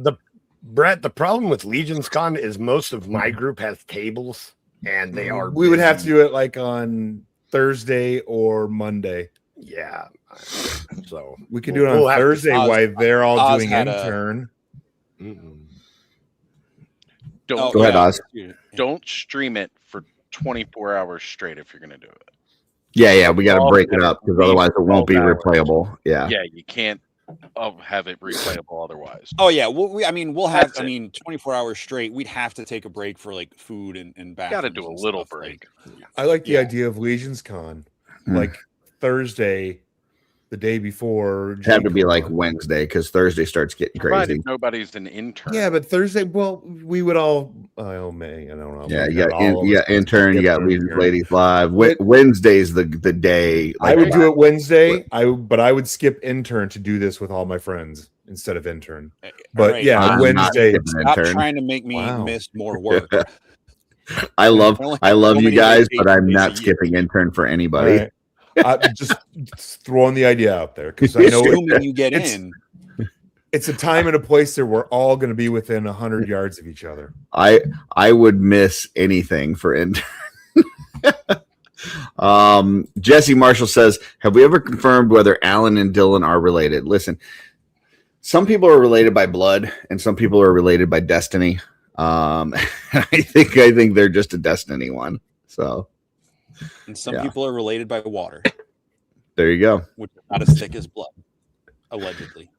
Brett, the problem with Legions Con is most of my group has tables, and they are we would have to do it like on Thursday or Monday. Yeah. So we can do it on Thursday while they're all doing intern. Go ahead, Oz. Don't stream it for 24 hours straight if you're going to do it. Yeah, we got to break it up, because otherwise it won't be replayable. Yeah, you can't have it replayable otherwise. Oh yeah, we'll have 24 hours straight. We'd have to take a break for like food and bath. Got to do a little break. I like the idea of Legions Con, like Thursday, the day before. It had to be like Wednesday, because Thursday starts getting crazy. Nobody's an intern. Yeah, but Thursday, well, we would all. Oh man, I don't know. Yeah, you got intern. You got Legions Ladies Live. Wednesday's the day. I would do it Wednesday. But I would skip intern to do this with all my friends instead of intern. But yeah, Wednesday. Stop trying to make me miss more work. I love you guys, but I'm not skipping intern for anybody. Right. Just throwing the idea out there, because I know you get in. It's a time and a place that we're all going to be within 100 yards of each other. I would miss anything for intern. Jesse Marshall says, have we ever confirmed whether Alan and Dylan are related? Listen, some people are related by blood and some people are related by destiny. I think they're just a destiny one. So, and some people are related by water. There you go. Which is not as thick as blood, allegedly.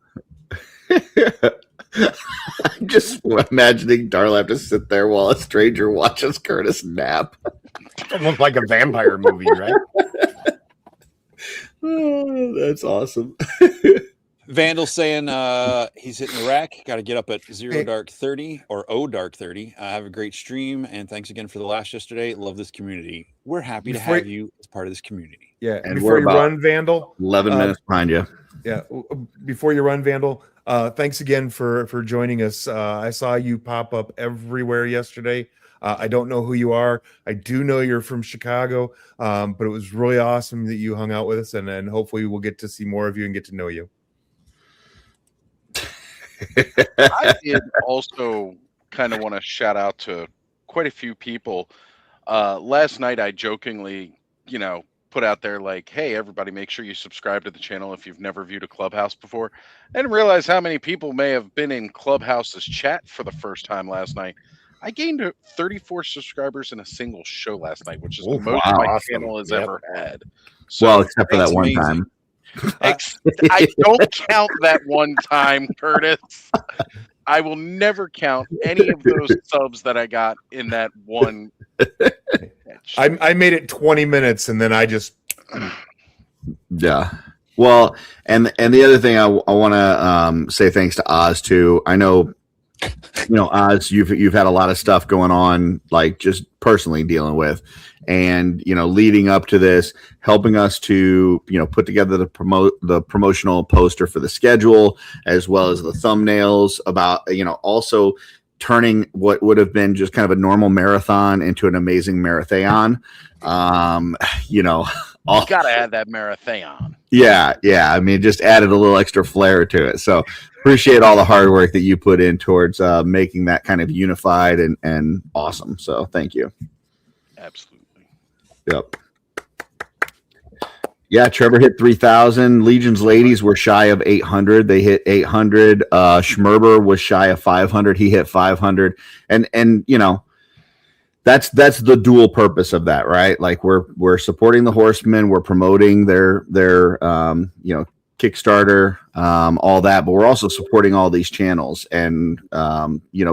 I'm just imagining Darla have to sit there while a stranger watches Curtis nap. Almost like a vampire movie, right? Oh, that's awesome. Vandal saying he's hitting the rack. Got to get up at 0 dark 30 or O dark 30. Have a great stream, and thanks again for the last yesterday. Love this community. We're happy to have you as part of this community. Yeah, and before you run, Vandal, 11 minutes behind you. Yeah, before you run, Vandal, thanks again for joining us. I saw you pop up everywhere yesterday. I don't know who you are. I do know you're from Chicago, but it was really awesome that you hung out with us, and hopefully we'll get to see more of you and get to know you. I did also kind of want to shout out to quite a few people. Last night, I jokingly, put out there like, hey, everybody, make sure you subscribe to the channel if you've never viewed a Clubhouse before. I didn't realize how many people may have been in Clubhouse's chat for the first time last night. I gained 34 subscribers in a single show last night, which is Oh, the most wow. my Awesome. channel has Yep. ever had. So Well, except for That's that one amazing. time. I don't count that one time, Curtis. I will never count any of those subs that I got in that one. I made it 20 minutes and then I just Yeah. Well, and the other thing I want to say thanks to Oz too. I know, Oz, you've had a lot of stuff going on, like just personally dealing with, and leading up to this, helping us to put together the promotional poster for the schedule, as well as the thumbnails about also turning what would have been just kind of a normal marathon into an amazing marathon. You gotta add that marathon. Yeah. I mean, just added a little extra flair to it. So appreciate all the hard work that you put in towards making that kind of unified and awesome. So thank you. Absolutely. Yep. Yeah, Trevor hit 3,000. Legion's ladies were shy of 800. They hit 800. Schmerber was shy of 500. He hit 500. And that's the dual purpose of that, right? Like we're supporting the horsemen, we're promoting their Kickstarter, all that, but we're also supporting all these channels and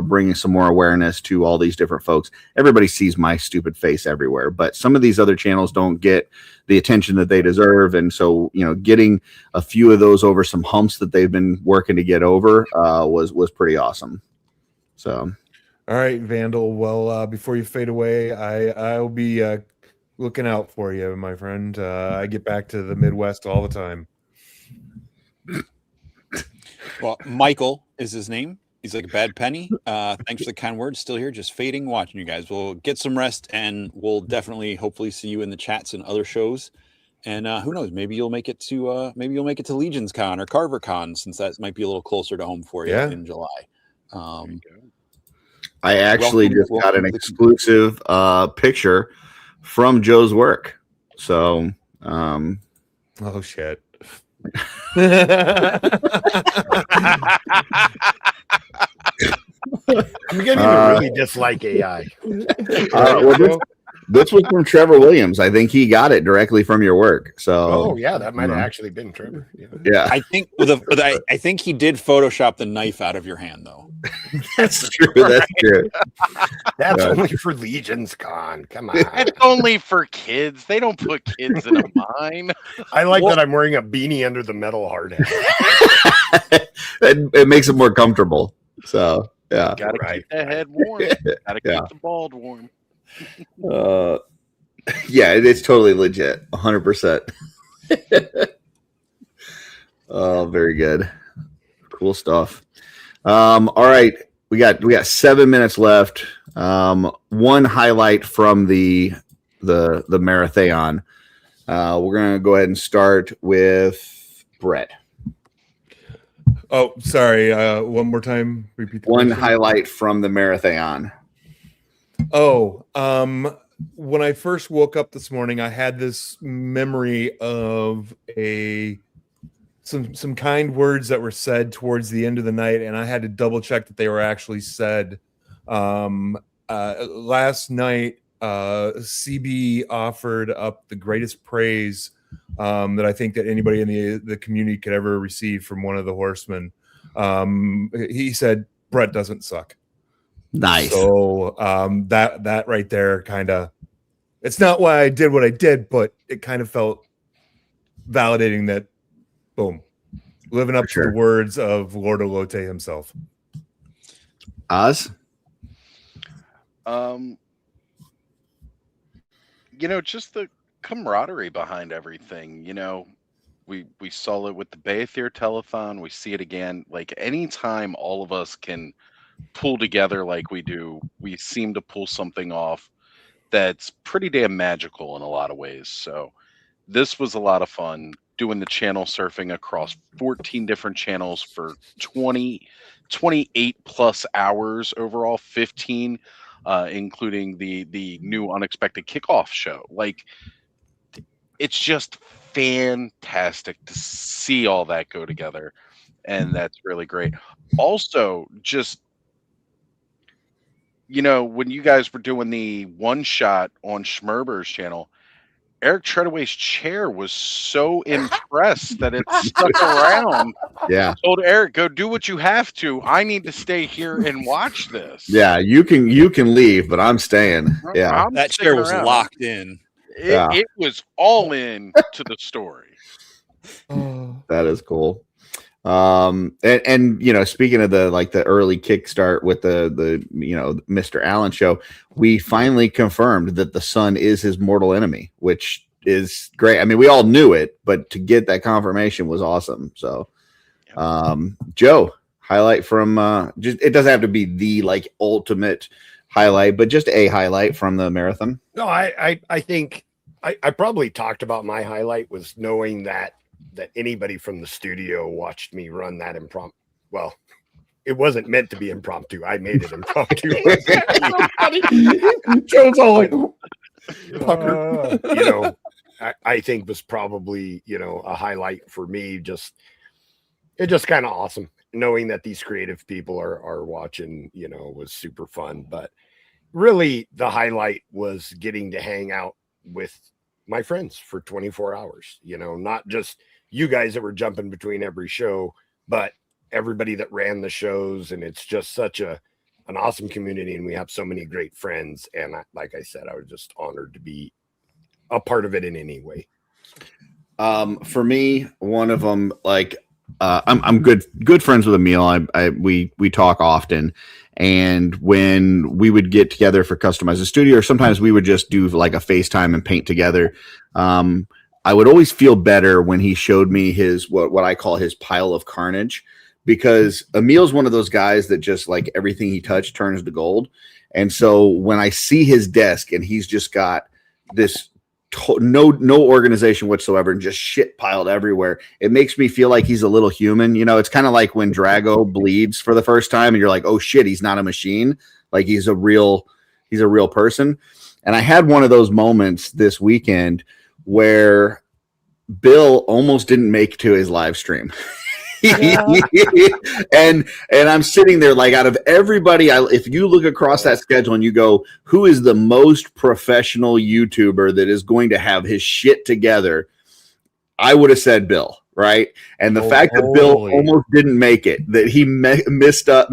bringing some more awareness to all these different folks. Everybody sees my stupid face everywhere, but some of these other channels don't get the attention that they deserve, and so getting a few of those over some humps that they've been working to get over was pretty awesome. So. All right, Vandal. Well, before you fade away, I'll be looking out for you, my friend. I get back to the Midwest all the time. Well, Michael is his name. He's like a bad penny. Thanks for the kind words. Still here, just fading, watching you guys. We'll get some rest, and we'll definitely, hopefully, see you in the chats and other shows. And who knows? Maybe you'll make it to Legions Con or Carver Con, since that might be a little closer to home for you in July. I actually just got an exclusive picture from Joe's work. So, oh shit. I'm beginning to really dislike AI. This was from Trevor Williams. I think he got it directly from your work. So, that might have actually been Trevor. Yeah. I think I think he did Photoshop the knife out of your hand, though. That's true. That's true. That's only for Legions Con. Come on. It's only for kids. They don't put kids in a mine. I like that I'm wearing a beanie under the metal hard hat. it makes it more comfortable. So, yeah. Gotta keep the head warm. Gotta keep the bald warm. Yeah, it's totally legit. 100%. Oh, very good. Cool stuff. All right. We got 7 minutes left. One highlight from the marathon. We're gonna go ahead and start with Brett. Oh, sorry. One more time. Repeat the One question. Highlight from the marathon. Oh, when I first woke up this morning, I had this memory of some kind words that were said towards the end of the night, and I had to double check that they were actually said. Last night, CB offered up the greatest praise that I think that anybody in the community could ever receive from one of the horsemen. He said, "Brett doesn't suck." Nice. So that right there kind of, it's not why I did what I did, but it kind of felt validating that, boom, living up to the words of Lord Olote himself. Oz? Just the camaraderie behind everything. We saw it with the Bayethier telethon. We see it again. Like anytime all of us can pull together like we do, we seem to pull something off that's pretty damn magical in a lot of ways. So this was a lot of fun doing the channel surfing across 14 different channels for 28 plus hours overall, 15 including the new unexpected kickoff show. Like, it's just fantastic to see all that go together, and that's really great. Also, just you know, when you guys were doing the one shot on Schmerber's channel, Eric Treadaway's chair was so impressed that it stuck around. Yeah. Told Eric, go do what you have to. I need to stay here and watch this. Yeah. You can leave, but I'm staying. Yeah. I'm That chair sticking was around. locked in. It was all in to the story. That is cool. And you know, speaking of the early kickstart with the you know, Mr. Allen show, we finally confirmed that the sun is his mortal enemy, which is great. I mean, we all knew it, but to get that confirmation was awesome. So Joe, highlight from just, it doesn't have to be the like ultimate highlight, but just a highlight from the marathon. No, I think I probably talked about my highlight was knowing that anybody from the studio watched me run that impromptu. Well, it wasn't meant to be impromptu. I made it impromptu. Joe's all like, You know, I think was probably, you know, a highlight for me. It's just kind of awesome knowing that these creative people are watching, you know, was super fun. But really the highlight was getting to hang out with my friends for 24 hours, you know, not just you guys that were jumping between every show, but everybody that ran the shows. And it's just such an awesome community. And we have so many great friends. And like I said, I was just honored to be a part of it in any way. For me, one of them, like, I'm good friends with Emil. We talk often, and when we would get together for Customize the Studio, or sometimes we would just do like a FaceTime and paint together. I would always feel better when he showed me his what I call his pile of carnage, because Emil's one of those guys that just like everything he touched turns to gold. And so when I see his desk and he's just got this no organization whatsoever and just shit piled everywhere, it makes me feel like he's a little human. You know, it's kind of like when Drago bleeds for the first time and you're like, oh shit, he's not a machine. Like he's a real person. And I had one of those moments this weekend where Bill almost didn't make it to his live stream. and I'm sitting there like, out of everybody, if you look across that schedule and you go, who is the most professional YouTuber that is going to have his shit together, I would have said Bill, right? And the fact that Bill almost didn't make it, that he messed up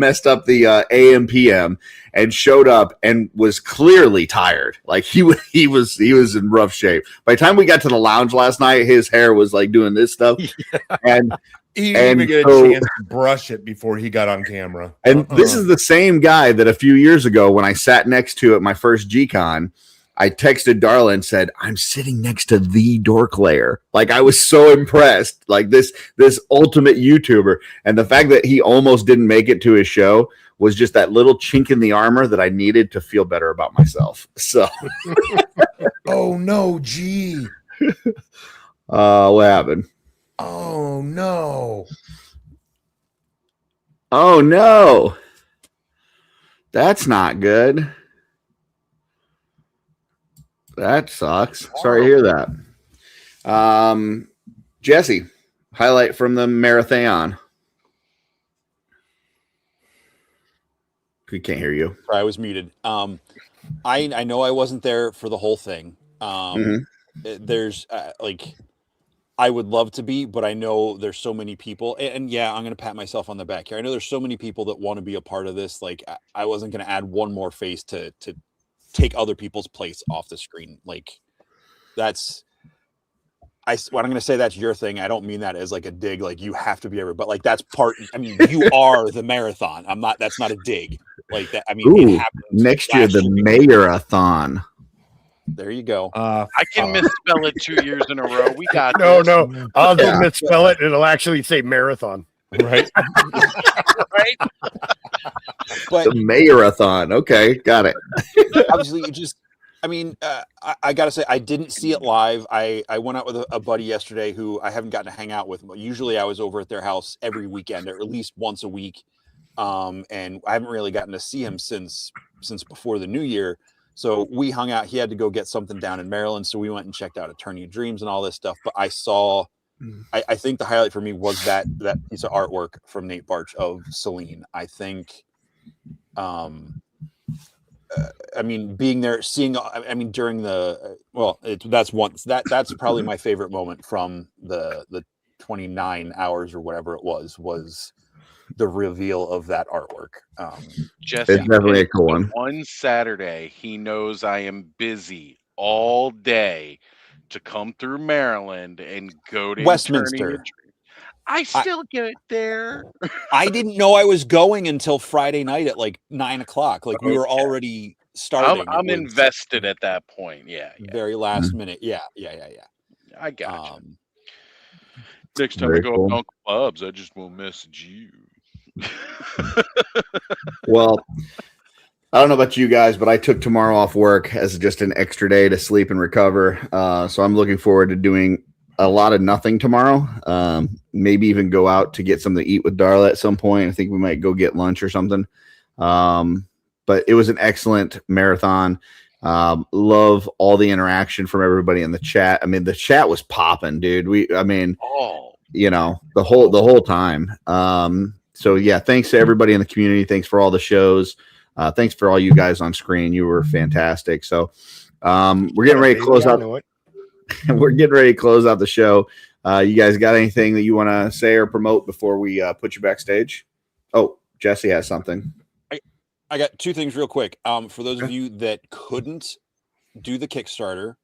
the AM PM and showed up and was clearly tired, like he was in rough shape. By the time we got to the lounge last night, his hair was like doing this stuff, and he didn't even get a chance to brush it before he got on camera. And this is the same guy that a few years ago, when I sat next to at my first G-Con, I texted Darla and said, I'm sitting next to the dork layer. Like, I was so impressed, like this ultimate YouTuber. And the fact that he almost didn't make it to his show was just that little chink in the armor that I needed to feel better about myself. So, oh no, G. What happened? Oh no. Oh no. That's not good. That sucks. Sorry to hear that. Jesse, highlight from the marathon. We can't hear you. Sorry, I was muted. I know I wasn't there for the whole thing. There's like, I would love to be, but I know there's so many people, and yeah, I'm going to pat myself on the back here. I know there's so many people that want to be a part of this. Like, I wasn't going to add one more face to take other people's place off the screen. Like, what I'm going to say, that's your thing. I don't mean that as like a dig, like you have to be everywhere, but like that's part, I mean, you are the marathon. That's not a dig like that. I mean, it happens next year, the Mayorathon. There you go. I can misspell it 2 years in a row. We got No, this. I'll just misspell it. It'll actually say marathon. Right. Right? But The Mayorathon. Okay, got it. obviously, I gotta say, I didn't see it live. I went out with a buddy yesterday who I haven't gotten to hang out with. Usually I was over at their house every weekend, or at least once a week. And I haven't really gotten to see him since before the new year. So we hung out. He had to go get something down in Maryland. So we went and checked out Attorney of Dreams and all this stuff. But I saw, I think the highlight for me was that piece of artwork from Nate Barch of Celine. I think I mean, being there, seeing, I mean, during the, that's probably my favorite moment from the 29 hours or whatever it was the reveal of that artwork. Jesse It's definitely a picked cool the one. one Saturday he knows I am busy all day to come through Maryland and go to Westminster. Eternity Retreat. I still get there. I didn't know I was going until Friday night at like 9 o'clock. Like we were Okay. already starting. It I'm was invested at that point. Yeah, very last minute. Yeah. I got you. Next time I Very go up cool. to Uncle Bob's, I just won't message you. Well, I don't know about you guys, but I took tomorrow off work as just an extra day to sleep and recover. So I'm looking forward to doing a lot of nothing tomorrow. Maybe even go out to get something to eat with Darla at some point. I think we might go get lunch or something. But it was an excellent marathon. Love all the interaction from everybody in the chat. I mean, the chat was popping, dude. You know, the whole time. So yeah, thanks to everybody in the community. Thanks for all the shows. Thanks for all you guys on screen. You were fantastic. So we're getting ready to close out. We're getting ready to close out the show. You guys got anything that you want to say or promote before we put you backstage? Oh, Jesse has something. I got two things real quick. For those of you that couldn't do the Kickstarter,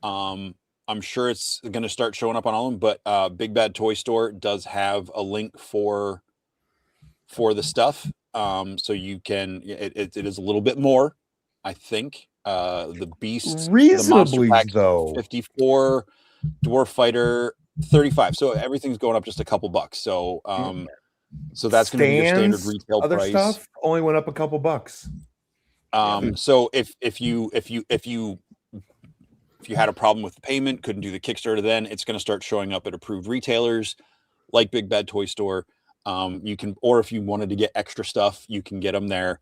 I'm sure it's going to start showing up on all of them, but Big Bad Toy Store does have a link for the stuff. So you can, it is a little bit more, I think. The Beast, Reasonably, the Monster Pack, though. 54, Dwarf Fighter, 35. So everything's going up just a couple bucks. So, so that's going to be your standard retail other price. Stuff only went up a couple bucks. So if you had a problem with the payment, couldn't do the Kickstarter, then it's going to start showing up at approved retailers like Big Bad Toy Store. You can, or if you wanted to get extra stuff, you can get them there.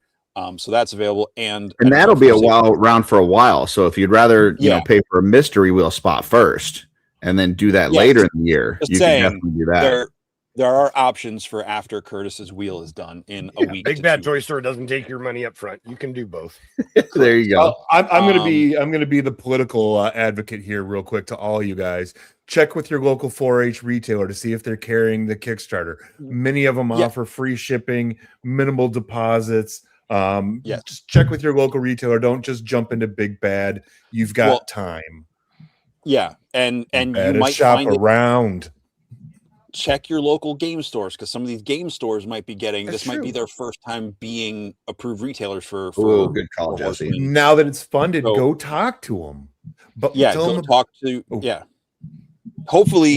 So that's available, and that'll be around for a while. So if you'd rather, you know, pay for a mystery wheel spot first and then do that later in the year, you can definitely do that. There are options for after Curtis's wheel is done in a week. Big Bad Toy Store doesn't take your money up front. You can do both. There you go. I'm gonna be the political advocate here, real quick, to all you guys. Check with your local 4-H retailer to see if they're carrying the Kickstarter. Many of them offer free shipping, minimal deposits. Just check with your local retailer. Don't just jump into Big Bad. You've got time. Yeah, and you might shop find around. Check your local game stores, because some of these game stores might be getting That's this. Might be true. their first time being approved retailers for good call, Jesse. Now that it's funded, go talk to them. But talk to Hopefully,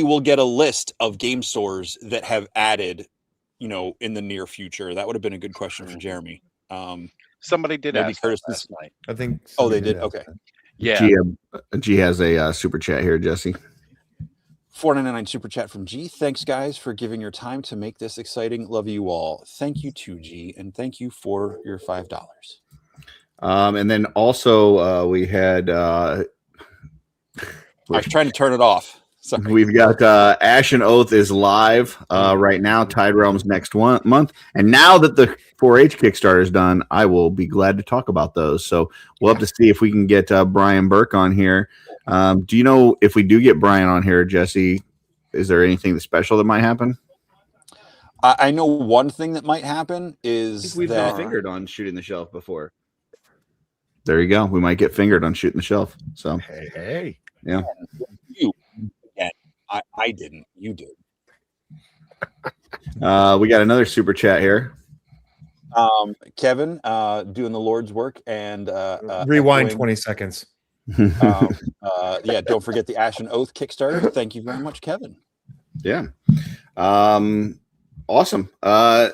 we'll get a list of game stores that have added, you know, in the near future. That would have been a good question for Jeremy. Somebody did ask Curtis last night. I think. Oh, they did. Okay. Yeah. G has a super chat here, Jesse. 499 super chat from G. Thanks, guys, for giving your time to make this exciting. Love you all. Thank you to G, and thank you for your $5. And then also we had. I was trying to turn it off. Sorry. We've got Ashen Oath is live right now. Tide Realms next month, and now that the 4-H Kickstarter is done, I will be glad to talk about those. So we'll have to see if we can get Brian Burke on here. Do you know if we do get Brian on here, Jesse? Is there anything special that might happen? I know one thing that might happen is we've been fingered on Shooting the Shelf before. There you go. We might get fingered on Shooting the Shelf. So hey, yeah. I didn't. You did. We got another super chat here. Kevin doing the Lord's work and rewind 20 seconds. Don't forget the Ashen Oath Kickstarter. Thank you very much, Kevin. Yeah. Awesome.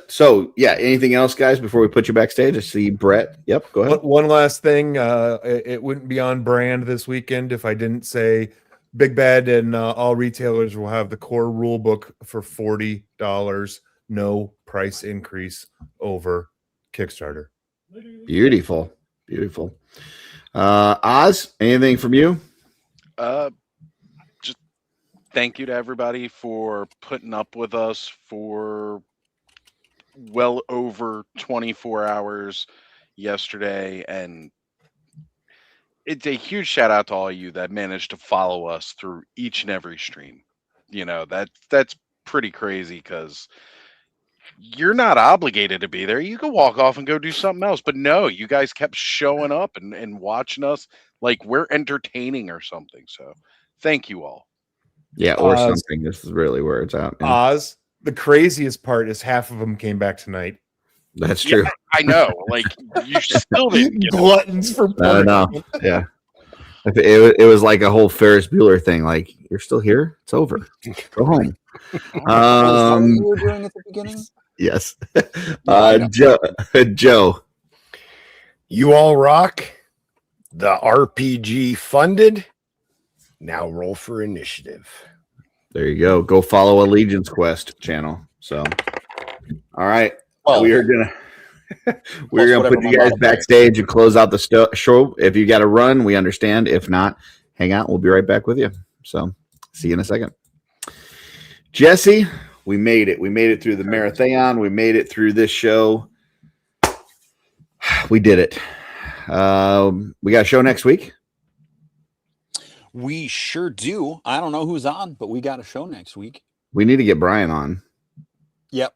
So yeah, anything else, guys, before we put you backstage? I see Brett. Yep, go ahead. One last thing. It wouldn't be on brand this weekend if I didn't say Big Bad and all retailers will have the core rule book for $40. No price increase over Kickstarter. Beautiful. Beautiful. Oz, anything from you? Just thank you to everybody for putting up with us for well over 24 hours. yesterday, and it's a huge shout out to all of you that managed to follow us through each and every stream. You know, that's pretty crazy because you're not obligated to be there. You can walk off and go do something else. But no, you guys kept showing up and watching us like we're entertaining or something. So thank you all. Yeah, or something. This is really where it's at. Man. Oz, the craziest part is half of them came back tonight. That's true. Yeah, I know. Like you still didn't get Gluttons for punishment. Yeah. It was like a whole Ferris Bueller thing. Like, you're still here? It's over. Go home. You were doing at the beginning? Yes. Joe. You all rock. The RPG funded. Now roll for initiative. There you go. Go follow Allegiance Quest channel. So, all right. Well, we are gonna put you guys backstage and close out the show. If you got to run, we understand. If not, hang out. We'll be right back with you. So, see you in a second. Jesse, we made it. We made it through the marathon. We made it through this show. We did it. We got a show next week. We sure do. I don't know who's on, but we got a show next week. We need to get Brian on. Yep.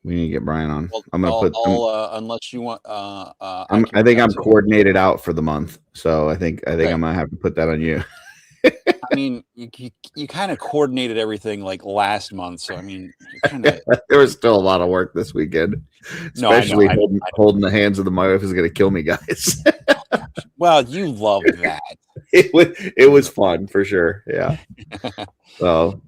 We need to get Brian on. Well, I'm gonna unless you want. I think I'm coordinated out for the month, so I think I'm gonna have to put that on you. I mean, you kind of coordinated everything like last month, so I mean, there was still a lot of work this weekend, especially holding the hands of the my wife is gonna kill me, guys. Well, you love that. It was fun for sure. Yeah. So.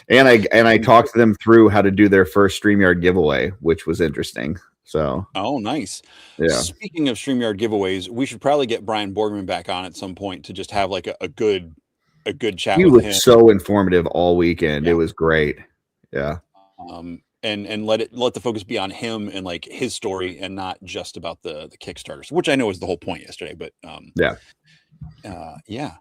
And I talked to them through how to do their first StreamYard giveaway, which was interesting. So, oh, nice. Yeah. Speaking of StreamYard giveaways, we should probably get Brian Borgman back on at some point to just have like a good chat. He with was him. so informative all weekend. Yeah. It was great. Yeah. And let the focus be on him and like his story and not just about the Kickstarters, which I know is the whole point yesterday. But yeah.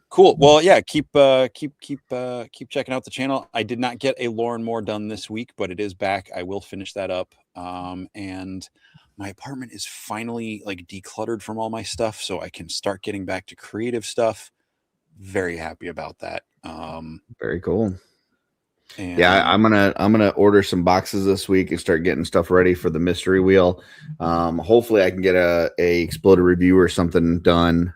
Cool. Well, yeah, keep checking out the channel. I did not get a Lauren Moore done this week, but it is back. I will finish that up. And my apartment is finally like decluttered from all my stuff, so I can start getting back to creative stuff. Very happy about that. Very cool. And yeah, I'm gonna order some boxes this week and start getting stuff ready for the mystery wheel. Hopefully I can get a Exploded review or something done.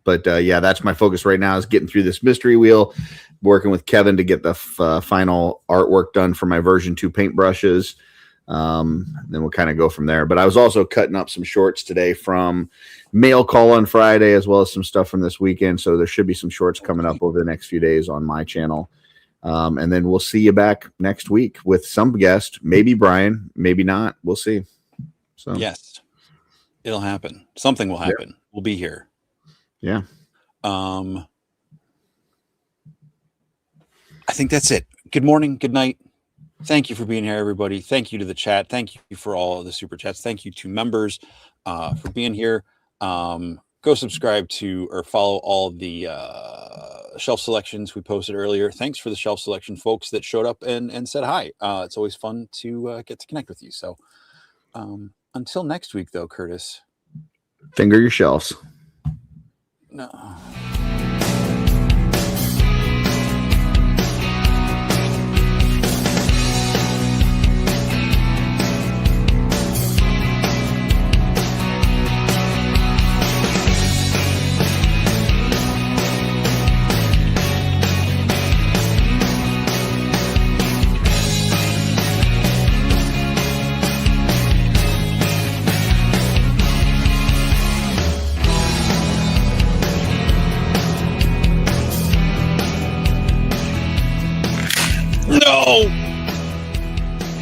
But yeah, that's my focus right now is getting through this mystery wheel, working with Kevin to get the final artwork done for my version 2 paintbrushes. Then we'll kind of go from there. But I was also cutting up some shorts today from Mail Call on Friday, as well as some stuff from this weekend. So there should be some shorts coming up over the next few days on my channel. And then we'll see you back next week with some guest, maybe Brian, maybe not. We'll see. So yes, it'll happen. Something will happen. Yeah. We'll be here. Yeah. I think that's it. Good morning. Good night. Thank you for being here, everybody. Thank you to the chat. Thank you for all of the super chats. Thank you to members for being here. Go subscribe to or follow all the shelf selections we posted earlier. Thanks for the shelf selection folks that showed up and said hi. It's always fun to get to connect with you. So until next week, though, Curtis. Finger your shelves. No. No!